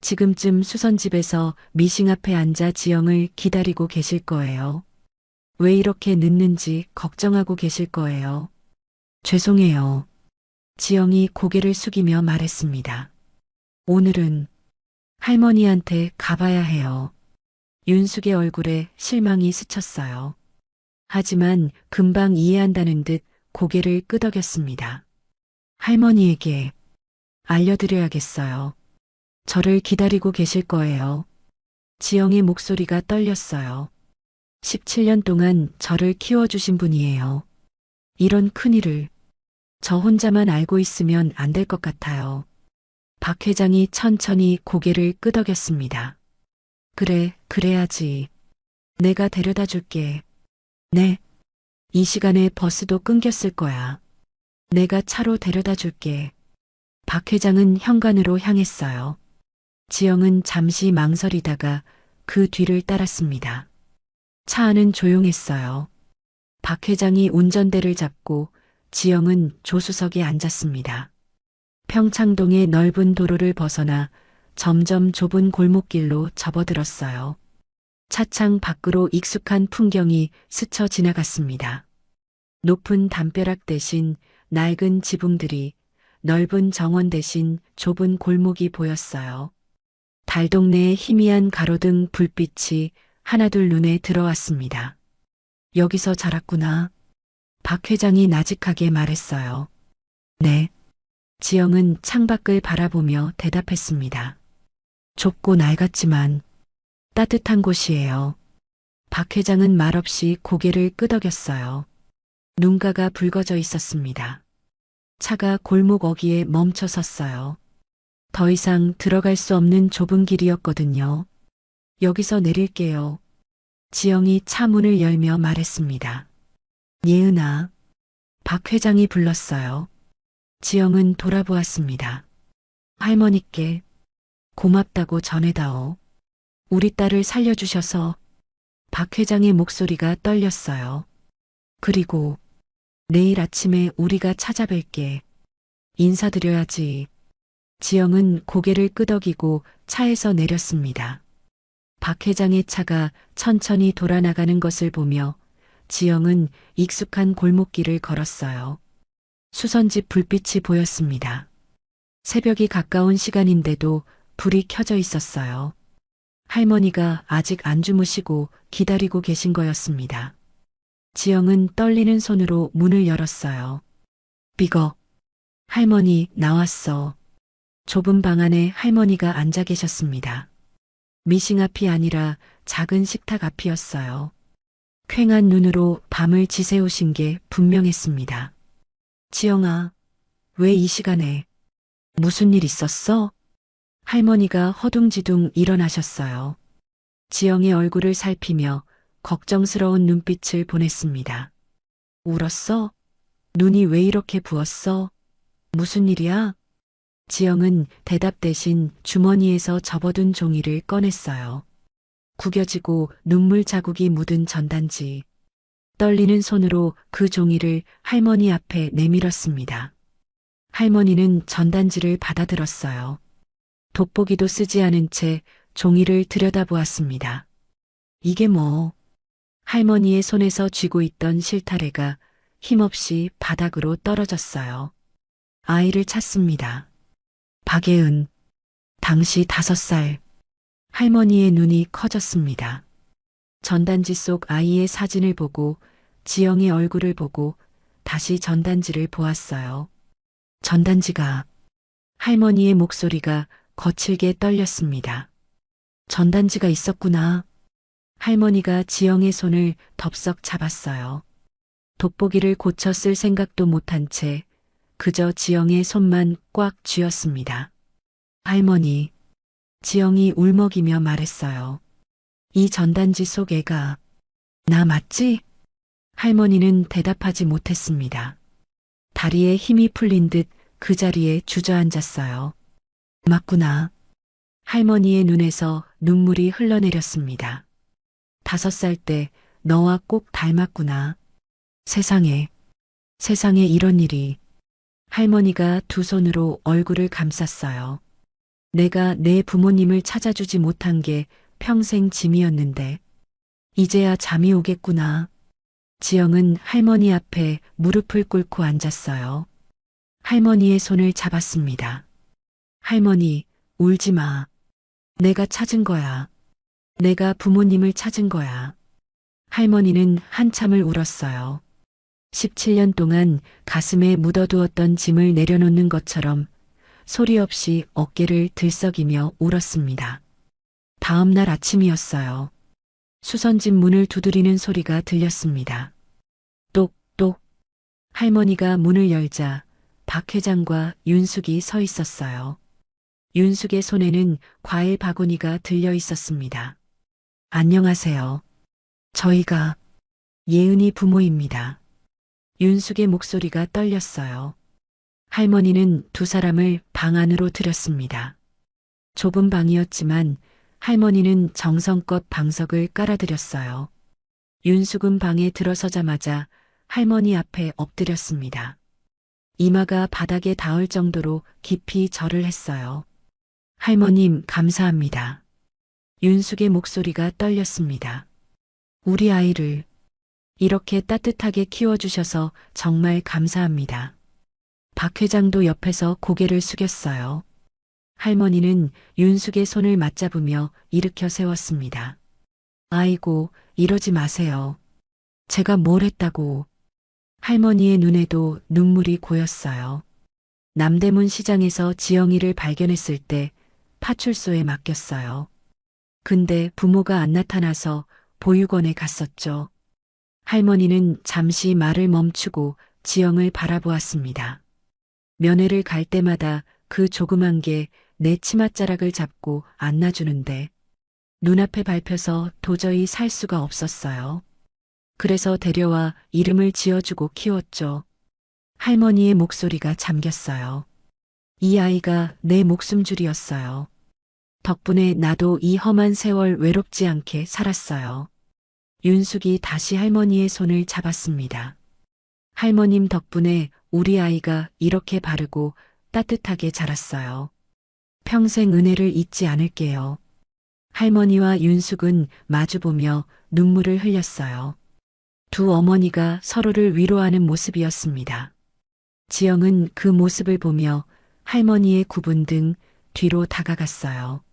지금쯤 수선집에서 미싱 앞에 앉아 지영을 기다리고 계실 거예요. 왜 이렇게 늦는지 걱정하고 계실 거예요. 죄송해요. 지영이 고개를 숙이며 말했습니다. 오늘은 할머니한테 가봐야 해요. 윤숙의 얼굴에 실망이 스쳤어요. 하지만 금방 이해한다는 듯 고개를 끄덕였습니다. 할머니에게 알려드려야겠어요. 저를 기다리고 계실 거예요. 지영의 목소리가 떨렸어요. 17년 동안 저를 키워주신 분이에요. 이런 큰일을 저 혼자만 알고 있으면 안 될 것 같아요. 박 회장이 천천히 고개를 끄덕였습니다. 그래, 그래야지. 내가 데려다 줄게. 네. 이 시간에 버스도 끊겼을 거야. 내가 차로 데려다 줄게. 박 회장은 현관으로 향했어요. 지영은 잠시 망설이다가 그 뒤를 따랐습니다. 차 안은 조용했어요. 박 회장이 운전대를 잡고 지영은 조수석에 앉았습니다. 평창동의 넓은 도로를 벗어나 점점 좁은 골목길로 접어들었어요. 차창 밖으로 익숙한 풍경이 스쳐 지나갔습니다. 높은 담벼락 대신 낡은 지붕들이, 넓은 정원 대신 좁은 골목이 보였어요. 달동네의 희미한 가로등 불빛이 하나둘 눈에 들어왔습니다. 여기서 자랐구나. 박 회장이 나직하게 말했어요. 네. 지영은 창밖을 바라보며 대답했습니다. 좁고 낡았지만 따뜻한 곳이에요. 박 회장은 말없이 고개를 끄덕였어요. 눈가가 붉어져 있었습니다. 차가 골목 어귀에 멈춰 섰어요. 더 이상 들어갈 수 없는 좁은 길이었거든요. 여기서 내릴게요. 지영이 차 문을 열며 말했습니다. 예은아. 박 회장이 불렀어요. 지영은 돌아보았습니다. 할머니께 고맙다고 전해다오. 우리 딸을 살려주셔서. 박 회장의 목소리가 떨렸어요. 그리고 내일 아침에 우리가 찾아뵐게. 인사드려야지. 지영은 고개를 끄덕이고 차에서 내렸습니다. 박 회장의 차가 천천히 돌아나가는 것을 보며 지영은 익숙한 골목길을 걸었어요. 수선집 불빛이 보였습니다. 새벽이 가까운 시간인데도 불이 켜져 있었어요. 할머니가 아직 안 주무시고 기다리고 계신 거였습니다. 지영은 떨리는 손으로 문을 열었어요. 비거. 할머니, 나왔어. 좁은 방 안에 할머니가 앉아 계셨습니다. 미싱 앞이 아니라 작은 식탁 앞이었어요. 퀭한 눈으로 밤을 지새우신 게 분명했습니다. 지영아, 왜 이 시간에? 무슨 일 있었어? 할머니가 허둥지둥 일어나셨어요. 지영의 얼굴을 살피며 걱정스러운 눈빛을 보냈습니다. 울었어? 눈이 왜 이렇게 부었어? 무슨 일이야? 지영은 대답 대신 주머니에서 접어둔 종이를 꺼냈어요. 구겨지고 눈물 자국이 묻은 전단지. 떨리는 손으로 그 종이를 할머니 앞에 내밀었습니다. 할머니는 전단지를 받아들었어요. 돋보기도 쓰지 않은 채 종이를 들여다보았습니다. 이게 뭐? 할머니의 손에서 쥐고 있던 실타래가 힘없이 바닥으로 떨어졌어요. 아이를 찾습니다. 박예은, 당시 5살. 할머니의 눈이 커졌습니다. 전단지 속 아이의 사진을 보고 지영의 얼굴을 보고 다시 전단지를 보았어요. 전단지가. 할머니의 목소리가 거칠게 떨렸습니다. 전단지가 있었구나. 할머니가 지영의 손을 덥석 잡았어요. 돋보기를 고쳐 쓸 생각도 못한 채 그저 지영의 손만 꽉 쥐었습니다. 할머니. 지영이 울먹이며 말했어요. 이 전단지 속 애가 나 맞지? 할머니는 대답하지 못했습니다. 다리에 힘이 풀린 듯 그 자리에 주저앉았어요. 맞구나. 할머니의 눈에서 눈물이 흘러내렸습니다. 5살 때 너와 꼭 닮았구나. 세상에 이런 일이. 할머니가 두 손으로 얼굴을 감쌌어요. 내가 내 부모님을 찾아주지 못한 게 평생 짐이었는데 이제야 잠이 오겠구나. 지영은 할머니 앞에 무릎을 꿇고 앉았어요. 할머니의 손을 잡았습니다. 할머니, 울지 마. 내가 찾은 거야. 내가 부모님을 찾은 거야. 할머니는 한참을 울었어요. 17년 동안 가슴에 묻어두었던 짐을 내려놓는 것처럼 소리 없이 어깨를 들썩이며 울었습니다. 다음 날 아침이었어요. 수선집 문을 두드리는 소리가 들렸습니다. 똑똑. 할머니가 문을 열자 박 회장과 윤숙이 서 있었어요. 윤숙의 손에는 과일 바구니가 들려 있었습니다. 안녕하세요. 저희가 예은이 부모입니다. 윤숙의 목소리가 떨렸어요. 할머니는 두 사람을 방 안으로 들였습니다. 좁은 방이었지만 할머니는 정성껏 방석을 깔아드렸어요. 윤숙은 방에 들어서자마자 할머니 앞에 엎드렸습니다. 이마가 바닥에 닿을 정도로 깊이 절을 했어요. 할머님, 감사합니다. 윤숙의 목소리가 떨렸습니다. 우리 아이를 이렇게 따뜻하게 키워주셔서 정말 감사합니다. 박 회장도 옆에서 고개를 숙였어요. 할머니는 윤숙의 손을 맞잡으며 일으켜 세웠습니다. 아이고, 이러지 마세요. 제가 뭘 했다고. 할머니의 눈에도 눈물이 고였어요. 남대문 시장에서 지영이를 발견했을 때 파출소에 맡겼어요. 근데 부모가 안 나타나서 보육원에 갔었죠. 할머니는 잠시 말을 멈추고 지영을 바라보았습니다. 면회를 갈 때마다 그 조그만 게 내 치맛자락을 잡고 안아주는데 눈앞에 밟혀서 도저히 살 수가 없었어요. 그래서 데려와 이름을 지어주고 키웠죠. 할머니의 목소리가 잠겼어요. 이 아이가 내 목숨줄이었어요. 덕분에 나도 이 험한 세월 외롭지 않게 살았어요. 윤숙이 다시 할머니의 손을 잡았습니다. 할머님 덕분에 우리 아이가 이렇게 바르고 따뜻하게 자랐어요. 평생 은혜를 잊지 않을게요. 할머니와 윤숙은 마주보며 눈물을 흘렸어요. 두 어머니가 서로를 위로하는 모습이었습니다. 지영은 그 모습을 보며 할머니의 구분 등 뒤로 다가갔어요.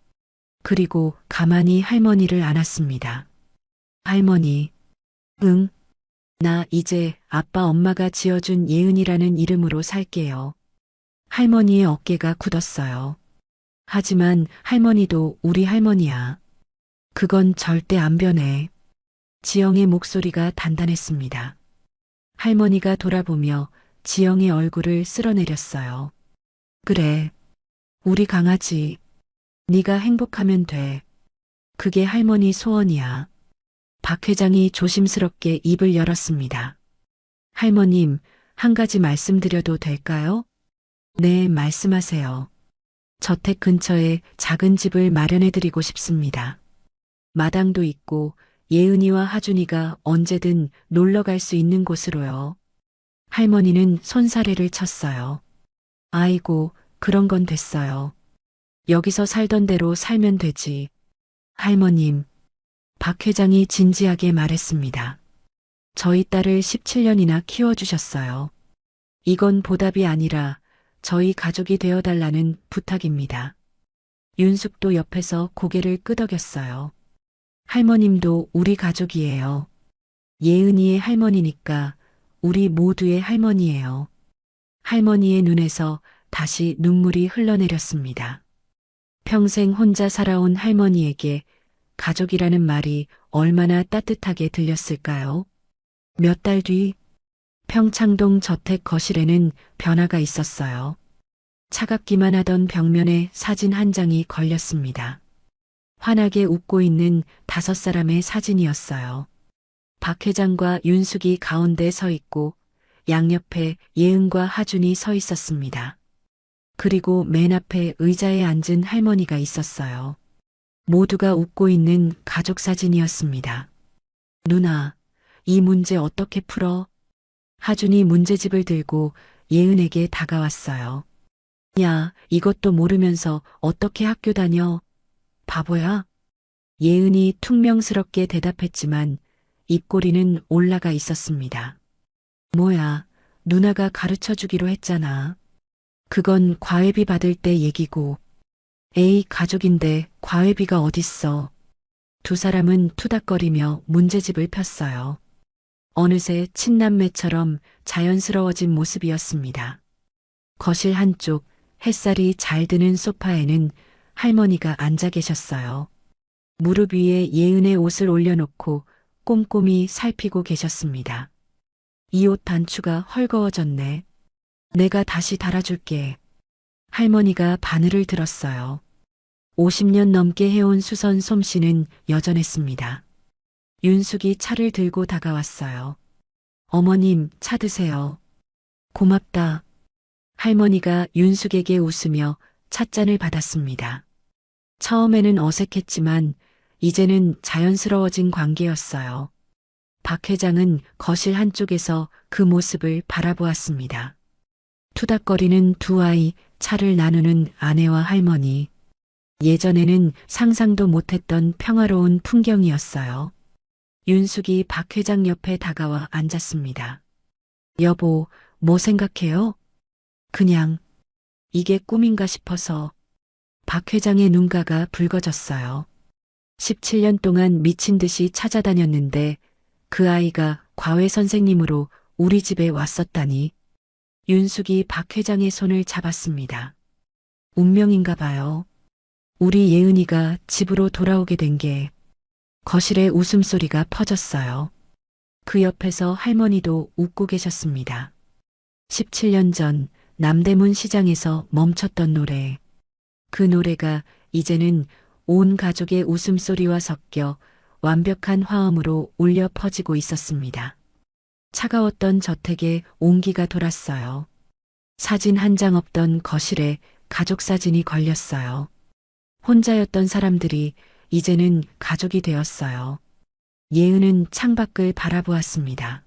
그리고 가만히 할머니를 안았습니다. 할머니, 응, 나 이제 아빠 엄마가 지어준 예은이라는 이름으로 살게요. 할머니의 어깨가 굳었어요. 하지만 할머니도 우리 할머니야. 그건 절대 안 변해. 지영의 목소리가 단단했습니다. 할머니가 돌아보며 지영의 얼굴을 쓸어내렸어요. 그래, 우리 강아지. 네가 행복하면 돼. 그게 할머니 소원이야. 박 회장이 조심스럽게 입을 열었습니다. 할머님, 한 가지 말씀드려도 될까요? 네, 말씀하세요. 저택 근처에 작은 집을 마련해드리고 싶습니다. 마당도 있고 예은이와 하준이가 언제든 놀러 갈 수 있는 곳으로요. 할머니는 손사래를 쳤어요. 아이고, 그런 건 됐어요. 여기서 살던 대로 살면 되지. 할머님, 박 회장이 진지하게 말했습니다. 저희 딸을 17년이나 키워주셨어요. 이건 보답이 아니라 저희 가족이 되어달라는 부탁입니다. 윤숙도 옆에서 고개를 끄덕였어요. 할머님도 우리 가족이에요. 예은이의 할머니니까 우리 모두의 할머니예요. 할머니의 눈에서 다시 눈물이 흘러내렸습니다. 평생 혼자 살아온 할머니에게 가족이라는 말이 얼마나 따뜻하게 들렸을까요? 몇 달 뒤 평창동 저택 거실에는 변화가 있었어요. 차갑기만 하던 벽면에 사진 한 장이 걸렸습니다. 환하게 웃고 있는 5사람의 사진이었어요. 박 회장과 윤숙이 가운데 서 있고 양옆에 예은과 하준이 서 있었습니다. 그리고 맨 앞에 의자에 앉은 할머니가 있었어요. 모두가 웃고 있는 가족 사진이었습니다. 누나, 이 문제 어떻게 풀어? 하준이 문제집을 들고 예은에게 다가왔어요. 야, 이것도 모르면서 어떻게 학교 다녀? 바보야? 예은이 퉁명스럽게 대답했지만 입꼬리는 올라가 있었습니다. 뭐야, 누나가 가르쳐 주기로 했잖아. 그건 과외비 받을 때 얘기고. 에이, 가족인데 과외비가 어딨어. 두 사람은 투닥거리며 문제집을 폈어요. 어느새 친남매처럼 자연스러워진 모습이었습니다. 거실 한쪽 햇살이 잘 드는 소파에는 할머니가 앉아 계셨어요. 무릎 위에 예은의 옷을 올려놓고 꼼꼼히 살피고 계셨습니다. 이 옷 단추가 헐거워졌네. 내가 다시 달아줄게. 할머니가 바늘을 들었어요. 50년 넘게 해온 수선 솜씨는 여전했습니다. 윤숙이 차를 들고 다가왔어요. 어머님, 차 드세요. 고맙다. 할머니가 윤숙에게 웃으며 찻잔을 받았습니다. 처음에는 어색했지만 이제는 자연스러워진 관계였어요. 박 회장은 거실 한쪽에서 그 모습을 바라보았습니다. 투닥거리는 두 아이, 차를 나누는 아내와 할머니. 예전에는 상상도 못했던 평화로운 풍경이었어요. 윤숙이 박 회장 옆에 다가와 앉았습니다. 여보, 뭐 생각해요? 그냥 이게 꿈인가 싶어서. 박 회장의 눈가가 붉어졌어요. 17년 동안 미친 듯이 찾아다녔는데 그 아이가 과외 선생님으로 우리 집에 왔었다니. 윤숙이 박 회장의 손을 잡았습니다. 운명인가 봐요. 우리 예은이가 집으로 돌아오게 된 게. 거실에 웃음소리가 퍼졌어요. 그 옆에서 할머니도 웃고 계셨습니다. 17년 전 남대문 시장에서 멈췄던 노래. 그 노래가 이제는 온 가족의 웃음소리와 섞여 완벽한 화음으로 울려 퍼지고 있었습니다. 차가웠던 저택에 온기가 돌았어요. 사진 한 장 없던 거실에 가족 사진이 걸렸어요. 혼자였던 사람들이 이제는 가족이 되었어요. 예은은 창밖을 바라보았습니다.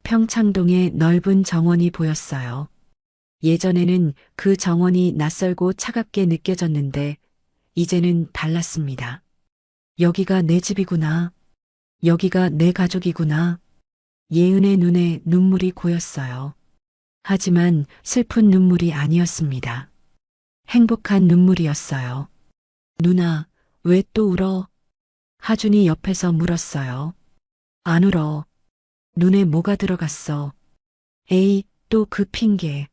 평창동의 넓은 정원이 보였어요. 예전에는 그 정원이 낯설고 차갑게 느껴졌는데 이제는 달랐습니다. 여기가 내 집이구나. 여기가 내 가족이구나. 예은의 눈에 눈물이 고였어요. 하지만 슬픈 눈물이 아니었습니다. 행복한 눈물이었어요. 누나, 왜 또 울어? 하준이 옆에서 물었어요. 안 울어. 눈에 뭐가 들어갔어. 에이, 또 그 핑계.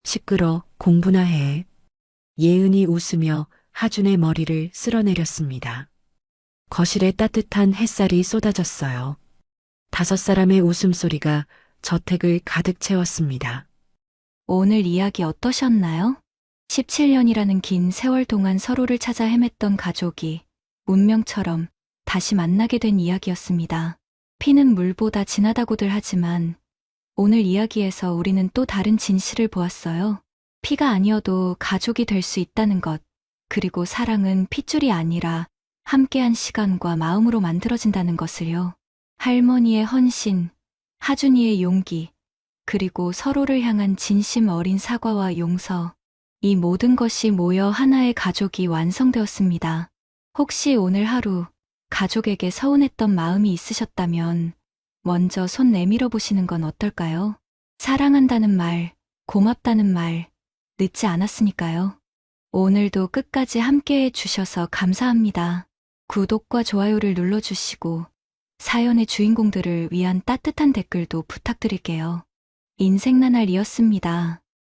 시끄러, 공부나 해. 예은이 웃으며 하준의 머리를 쓸어내렸습니다. 거실에 따뜻한 햇살이 쏟아졌어요. 5사람의 웃음소리가 저택을 가득 채웠습니다. 오늘 이야기 어떠셨나요? 17년이라는 긴 세월 동안 서로를 찾아 헤맸던 가족이 운명처럼 다시 만나게 된 이야기였습니다. 피는 물보다 진하다고들 하지만 오늘 이야기에서 우리는 또 다른 진실을 보았어요. 피가 아니어도 가족이 될 수 있다는 것, 그리고 사랑은 핏줄이 아니라 함께한 시간과 마음으로 만들어진다는 것을요. 할머니의 헌신, 하준이의 용기, 그리고 서로를 향한 진심 어린 사과와 용서, 이 모든 것이 모여 하나의 가족이 완성되었습니다. 혹시 오늘 하루 가족에게 서운했던 마음이 있으셨다면 먼저 손 내밀어 보시는 건 어떨까요? 사랑한다는 말, 고맙다는 말, 늦지 않았으니까요. 오늘도 끝까지 함께해 주셔서 감사합니다. 구독과 좋아요를 눌러주시고 사연의 주인공들을 위한 따뜻한 댓글도 부탁드릴게요. 인생나날이었습니다.